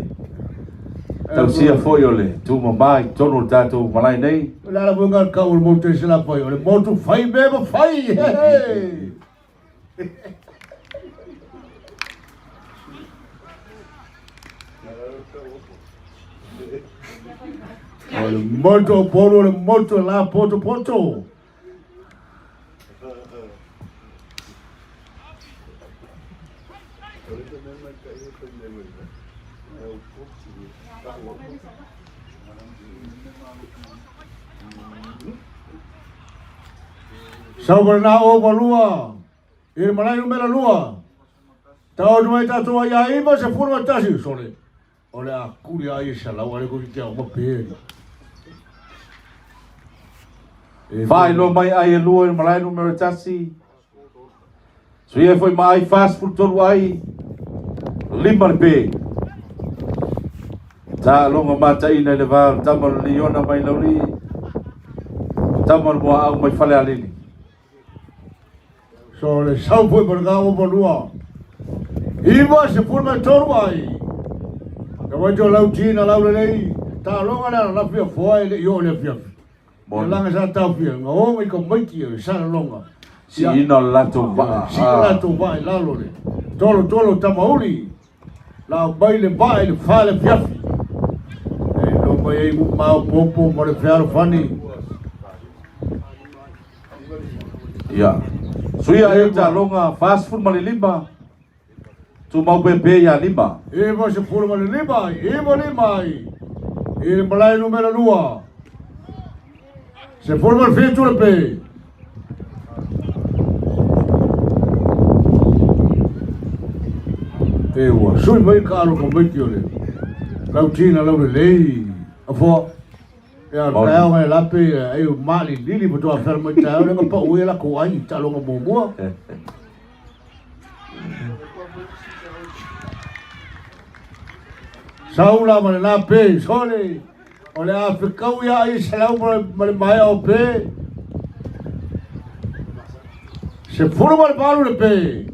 Tausia foi ole tu mamai tonu tatu malai nei. La la bunga ka ul mo te sila fai ole mo tu fai be ma fai. Ole moto polo ole moto la poto poto. Sabar na o balua, il malai numero lua. Tau mai tatu ai ai ma se forma tasi sole. Ole a kuri ai sa la wale ko ki o mape. Vai lo mai ai lua il malai numero tasi. Suia foi mai fast food tolu ai. 5 pe. Ta longa mata ina le va Tama Liona mai Laulii. Tama Muaau mai Falealili. So le sau foi por ga o balua. Iba se forma tolu ai. Ka wa jo lau tina lau nei. Ta longa la fia foi le yo le fia. Mo langa sa tau fia. Ngo mai ko mai ki sa longa. Si ino lato va. Si lato va la lo le. Tolo tamauli. La baile baile fale fiafi. No mai mau popo mo le fiaro fani. Ya. Suia e ta longa fast food mali 5. Tu mau pepe ya 5. E mo se forma le lima, e mo lima. E malai numero 2. Se forma il fetu le pe. E ua, sui mai karo ko mai kiole. Lau tina lau le lei. A fo. E a kaya mai lape e o mali lili po toa fer mai tau. Renga pa ue la ko ai ta longa mumua. Saula ma le lape, sole. O le a whikau ia ai se lau ma le mai o pe. Se furu ma le palu le pe.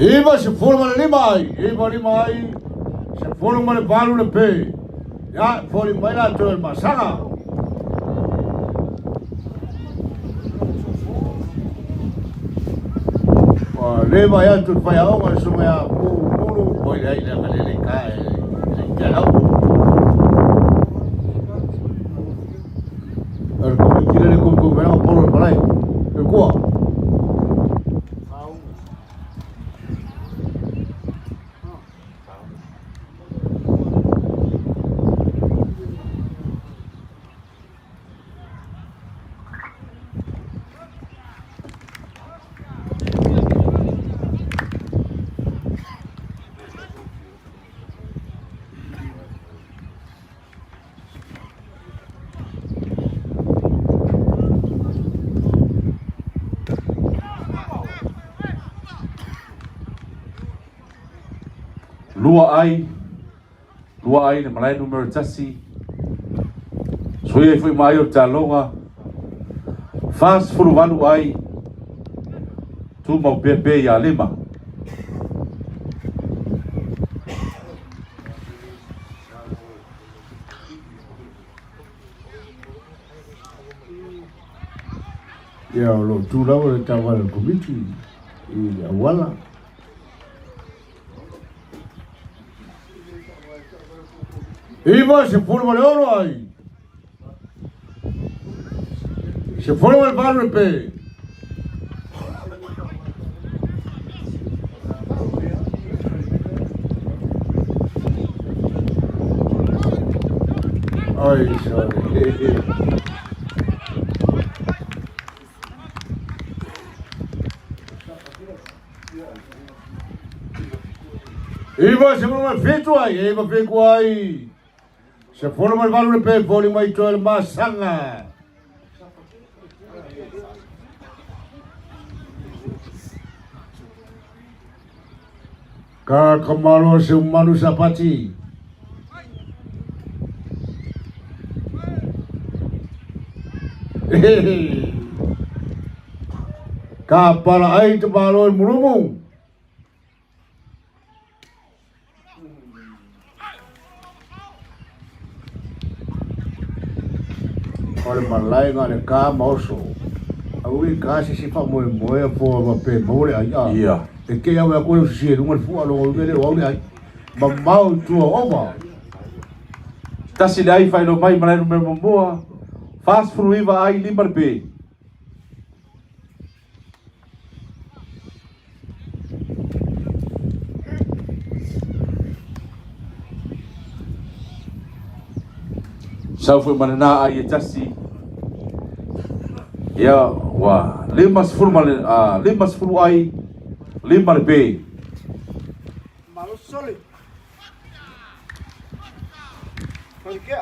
Iba se forma le 5, iba 5, se forma le palu le pe. Ya, fori mai la to el masanga. Wa le vai atu fai au ma so mea mulu oi ai le le kai. Le au. Er ko kile le ko vera polo malai. E ko. Lua ai le malai numero tasi. Suia foi mai o talonga. Fast food valu ai. Tu mau pepe ya 5. Ya lo tu la o ta va le komiti. E awala. Iba se forma le oro ai. Se forma el barrio pe. Ay, sorry. Iva se mo fitu ai, iva fiku ai. Se fono mai valu le pe poli mai to el masanga. Ka kamalo se umanu sapati. Ka para ai te malo murumu. Olha malai ngale ka moso. Aui ka si fa mo po ma pe mo le ai. Ia. E ke au e koe si e runga fu alo le o le ai. Ma mau tu ova. Tasi le ai fai no mai malai no me moa. Fast fruiva ai limar pe. Sau foi manana ai tasi. Ya wa limas furu ai limar pe. Malo soli. Perché?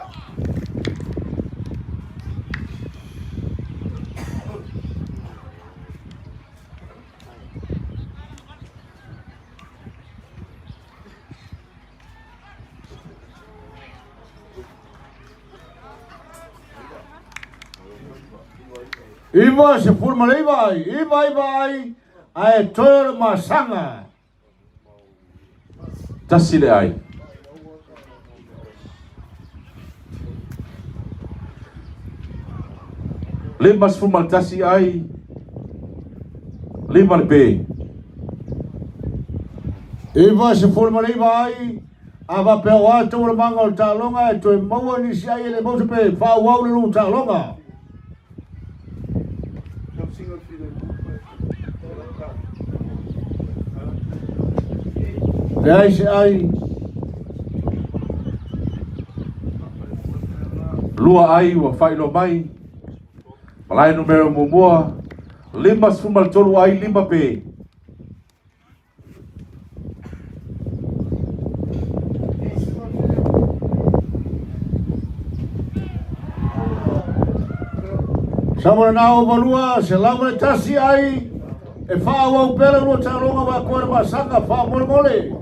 Iva se forma le vai, vai. Ai toyo masanga. Tasi le ai. Limas furu tasi ai limar pe. Iva se forma le vai. Ava pe o ato o manga o talonga e to mau ni si ai le mo pe fa wa le lu talonga. Ai Lua ai wa fai no mai. Malai no mero moa. Limas fumal tolu ai lima pe. Sama na o valua se lama tasi ai e fa wa pela no talonga wa ko ma sanga fa mole.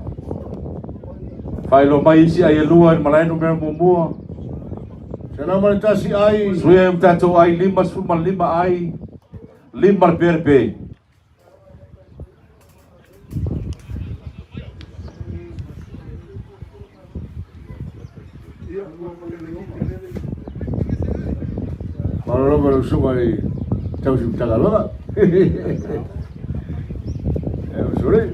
Fai lo mai si ai lua malai no mero moa. Se lama tasi ai Suya tato ai limas fumal lima ai limar pe. Kalau lo sumai tahu sih tak kalau tak. Sorry.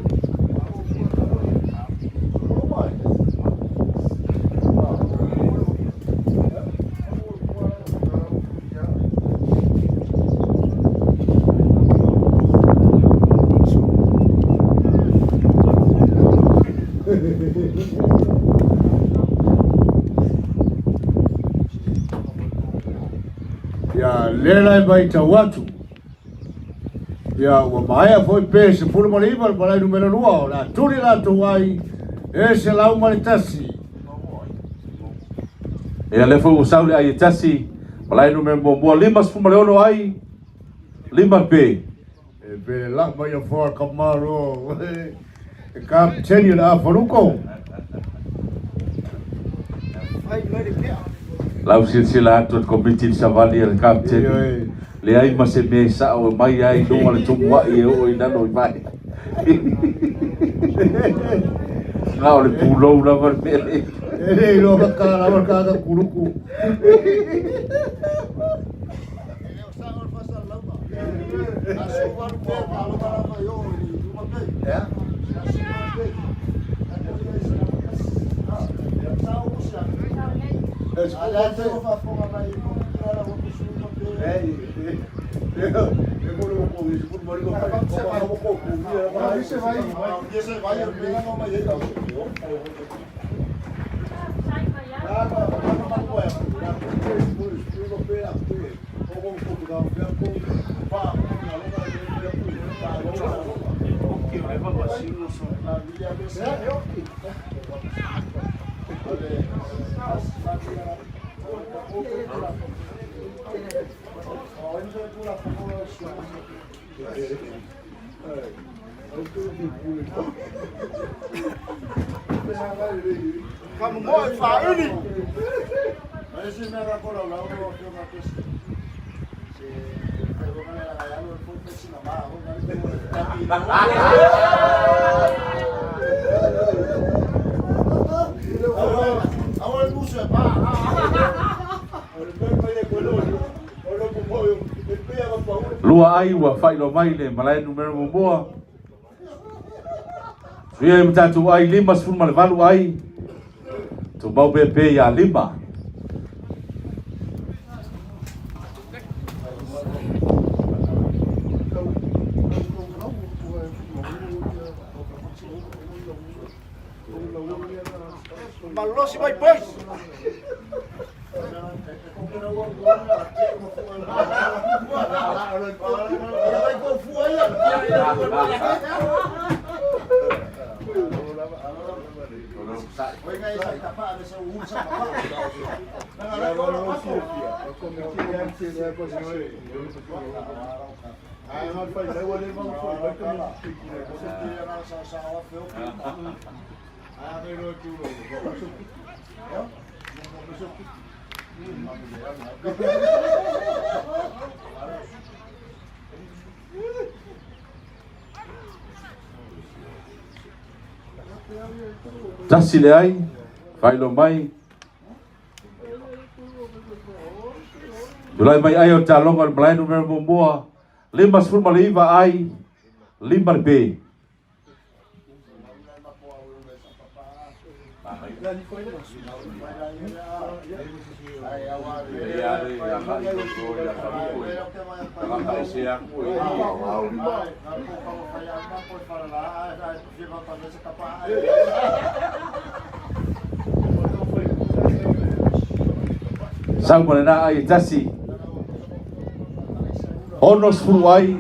Ya lela vai ta watu ya wa mai foi pese por mo liva para número 2 la tuli la tuai ese la humanitasi E le foi usau le ai tasi malai no mero moa limas fumal ono ai limar pe. e pe la vai for kamaro e cap tenio la foruko Ai, mai de pia. Lau silsila atu komiti savali al kapten. Le ai ma se me sa o mai ai no le tumwa e o ina no vai. Nga o le pulo la var pele. e lo ka kuruku Kamu ngoi Falealili. Ese me agarró la hora que una cosa. Se pero con la gallina el punto sin la mano, ahora el bus va. Lua ai wa fai lo mai le malai numero moa. Ia mtatu ai lima sfur mal valu ai. Tu mau be ya lima. Malosi vai boys. Tasi le ai, fai lo mai. Julai mai ai o talonga malai numero moa. Lima sfur maliva ai, lima be. Sang mana ai tasi. Onos furu ai,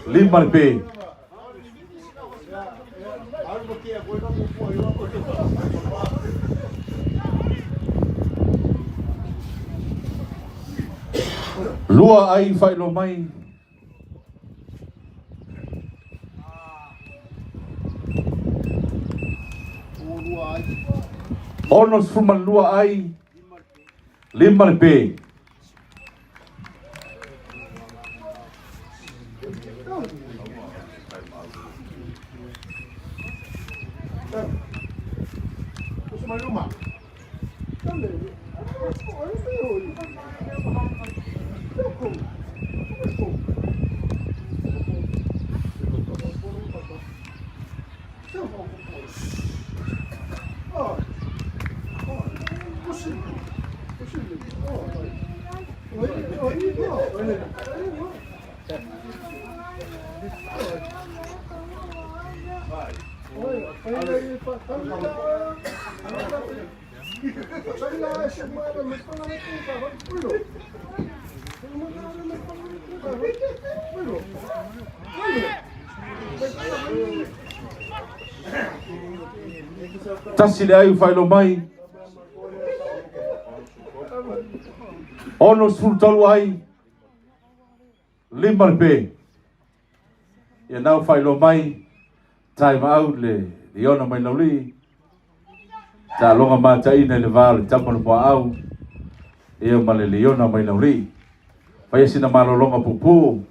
lima be. Lua ai fai lo mai. Onos fuma lua ai. Lima be. Tasi le ai fai lo mai. Ono sul tolu ai. Lima be. Ia nau fai lo mai. Time out le Liona mai Laulii. Ta longa mata ina le vale Tama le Muaau. Ia ma le Liona mai Laulii. Pai sina malo longa pupu.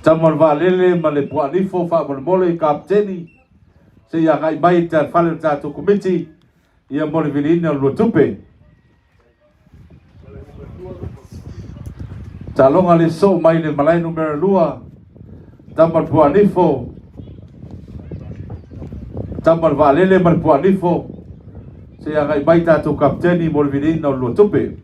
Tama le Falealili ma le pualifo fa mole kapteni. Se ia ngai mai ta fale ta to committee. Ia mole vilina lo tupe. Talonga le so mai le malai numero 2. Tama le pualifo. Tama le Falealili ma le pualifo. Se ia ngai mai ta to kapteni mole vilina lo tupe.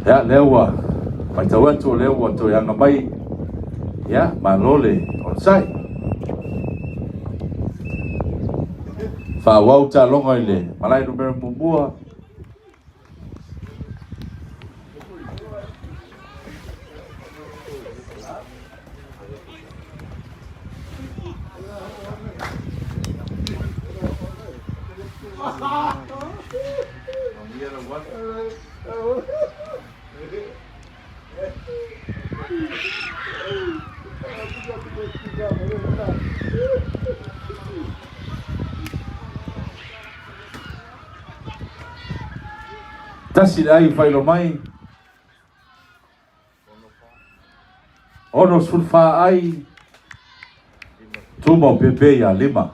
Ya lewa mai tawatu lewa to yang mai ya malole onsai fa wauta longa ile malai numero mumua tasi ai fai lo mai ono sulfa ai tumo pepe ya 5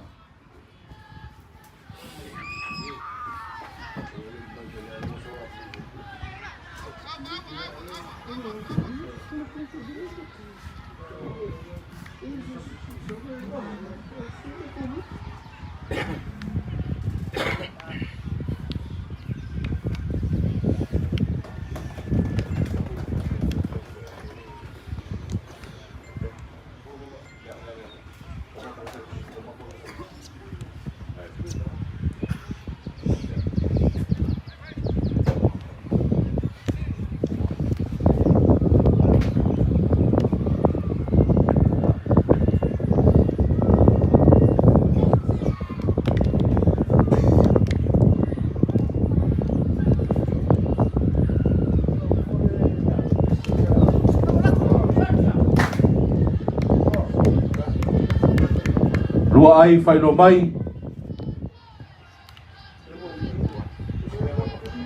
lua ai fai lo mai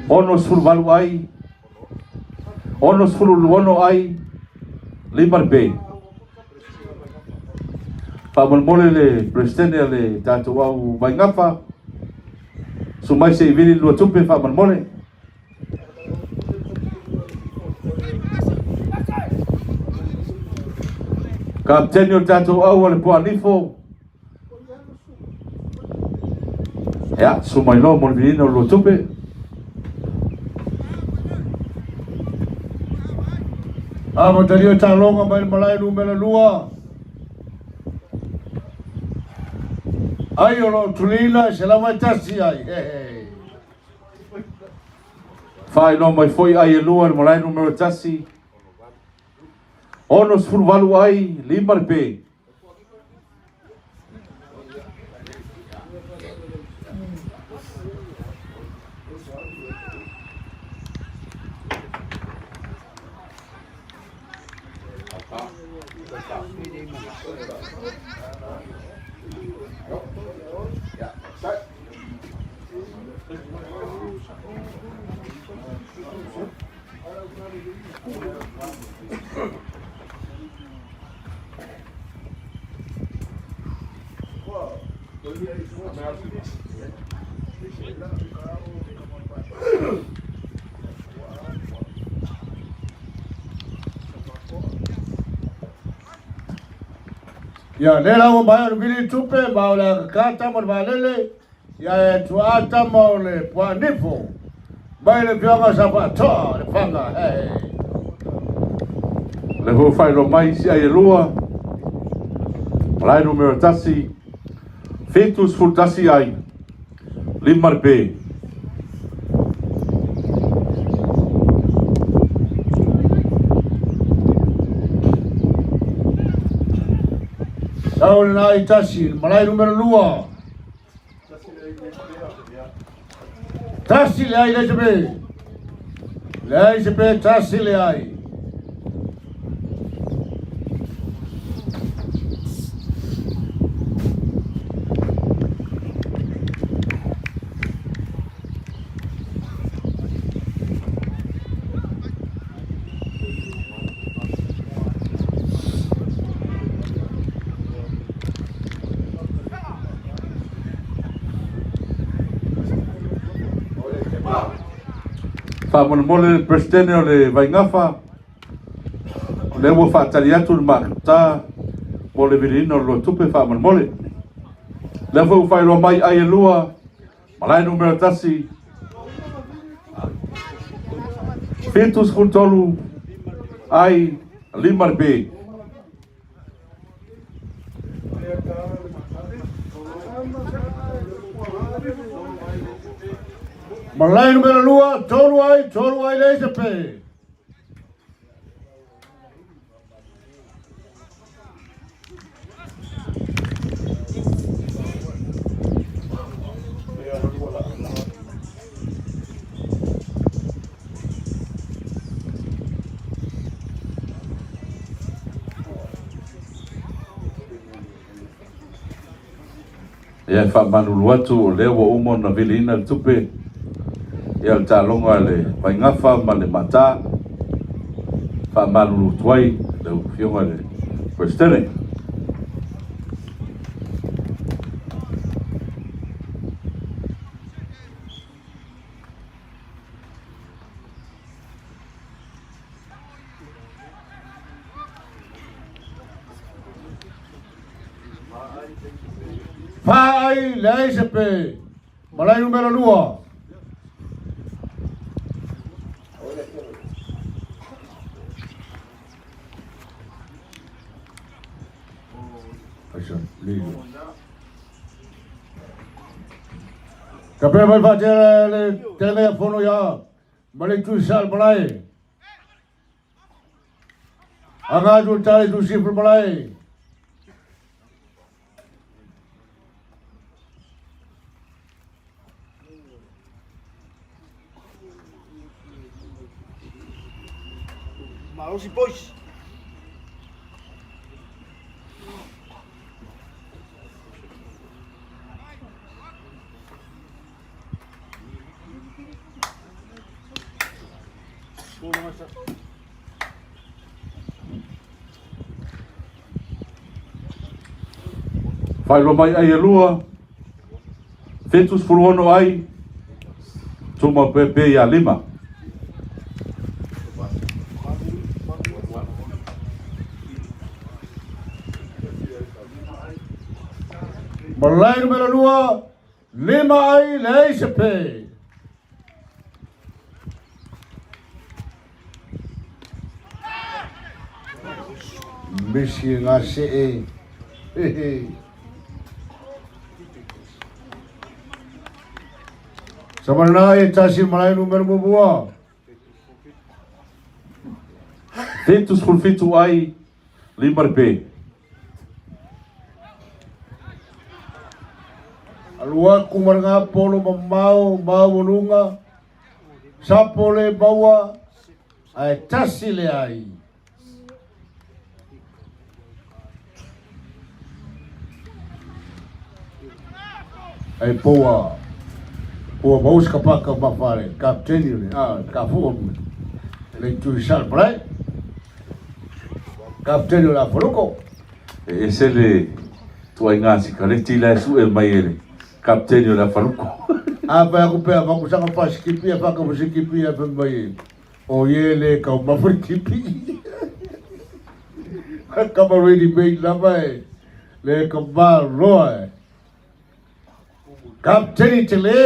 ono sul valu ai ono sul luono ai 5 be pa mole le presidente le tatu au vai ngafa sumai se vini lua tupe fa mole kaptenio tatu au le po anifo ya sumai lo mo vini no lua tupe Amo tario talonga mai malai numero 2. Ayo lo tulina selama tasi ai. fai no mai foi ai lua malai numero tasi ono sul valu ai 5 be Ya nela mo mai vili tupe maula kata mo valele ya tuata mo le puanifo mai le pionga sapato le panga le ho fai lo mai si ai lua malai numero tasi fetus full tasi ai 5 be Tahu na itasi malai numero 2. Tasi le ai le sebe. Le ai sebe tasi le ai. fa mole presidente o le vai ngafa le wo fa tali atu ma ta mo le virino lo tupe fa mole le vo fa lo mai ai lua malai numero tasi Fetus futolu ai limar be. Malai numero 2, tolu ai leise pe. Ia fa manulu atu o leo wa umo na vilina tupe. Ia talonga le paingafa ma le mata. Fa manulu tuai le fionga le prestere. Pai leise pe. Malai numero 2. Kape mai facer le telefono ya. Malai tu sal malai. Aga tu tali tu sifur malai. Malusi boys. Fai lo mai ai lua. Fetus furuono ai. Tuma pepe ia lima. Malai numero 2, 5 ai leise pe. Misi ngase e. Sabarna e tasi malai numero 2. Fetus fulfitu ai limar pe. Alua kumaranga polo mamau maulunga. Sapole bawa ai tasi le ai. Ai poa baus kapaka mafare kapteni le kafu le tu sal brai kapteni la foruko E se le tua ngasi kaleti la su e mai ele. Kapteni la faruko. apa aku pe apa aku sanga pas kipi apa aku musikipi apa mai o yele ka mafrikipi ka ba ready be la mai le ka ba roe kapteni tele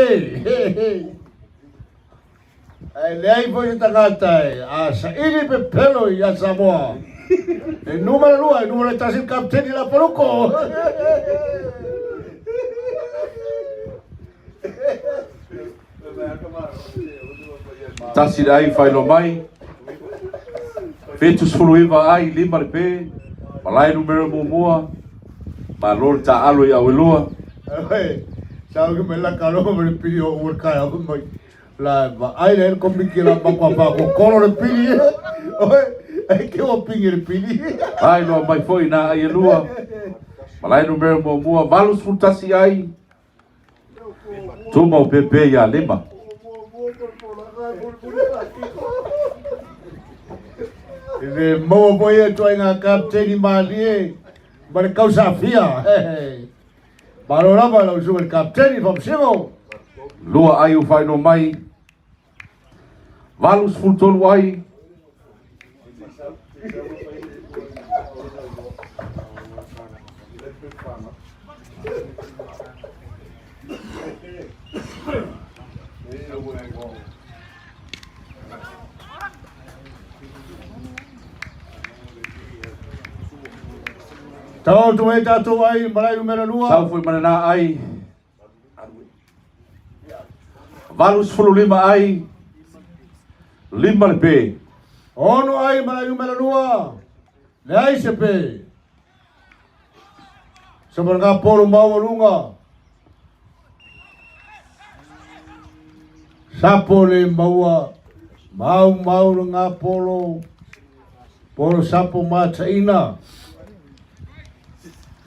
ai lei foi tangata a sa ili pe pelo ya Samoa e numero 2 numero tasi kapteni la poruko Tasi dai fai lo mai. Fetus fuluiva ai limar pe. Malai numero mumua. Malor ta alo ya welua. Sao que me la caló me pidió un caio mai la ai le komiki la pa ko kolo le pili ai que o pingi le pili Ai lo mai foi na ai lua. Malai numero mumua valus futasi ai. Tuma o pepe ya lima. e mo boy to nga kapteni mali ba causa fia Baloraba lo super kapteni vom simo Lua ai o fai no mai. Valus futolu ai. Tau tu mai tatu ai malai numero 2. Sau foi manana ai. Valus fulu lima ai. Lima le pe. Ono ai malai numero 2. Le ai se pe. Sebenarnya polo mau lunga. Sapo le maua. Mau nga polo. Polo sapo mataina.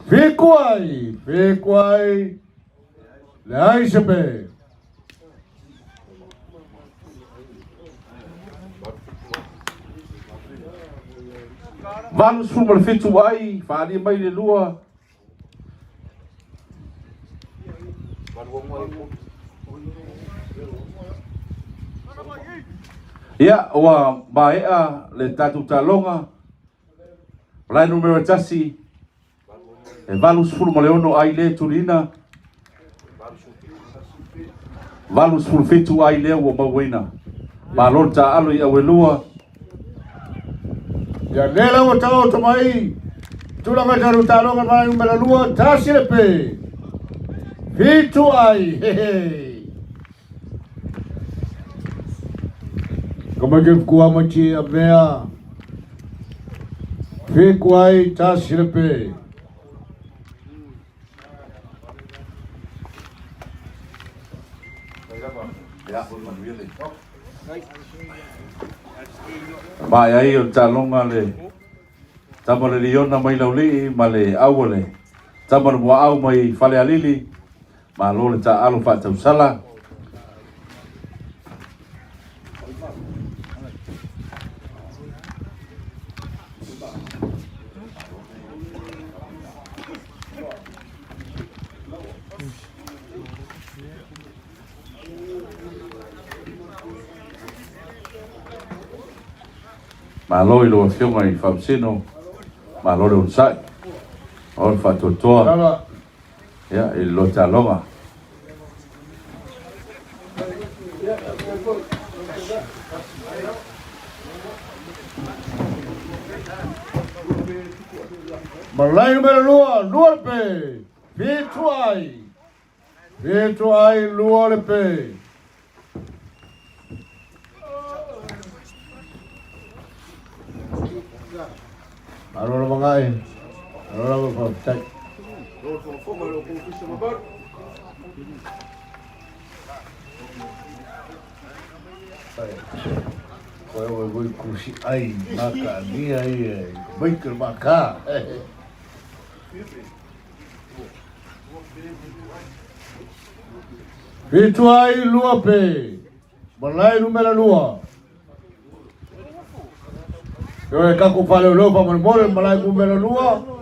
Fikuai. Le ai se pe. Valus fulu le fitu ai. Fadi mai le lua. Ya, wa baea le tatu talonga. Lai numero tasi. E valus fulu maleono ai le turina. Valus fulu fitu ai le wa mawena. Balota alo ya welua. Ya lela wa tau tomai. Tulanga taru talonga malai numero 2 tasi le pe. Fitu ai. Como que ficou a mantia bea? Fico aí, tá sirpe. Vai aí o talonga le. Tama le Liona mai Laulii ma le Muaau. Tama le Muaau mai Falealili. Ma lo le ta alo fa tau sala. Ma lo lo fionga I famsino. Ma lo le unsai. O fa totoa. Ya, il lo talonga. Malai numero 2 pe. Fitu ai, lua le pe. Ano mangai. Ano pa tak. Kau boleh kursi ai maka ni ai baik maka. Fitu ai lua pe. Malai numero 2. Yo e kako fale lo pa mole malai numero 2.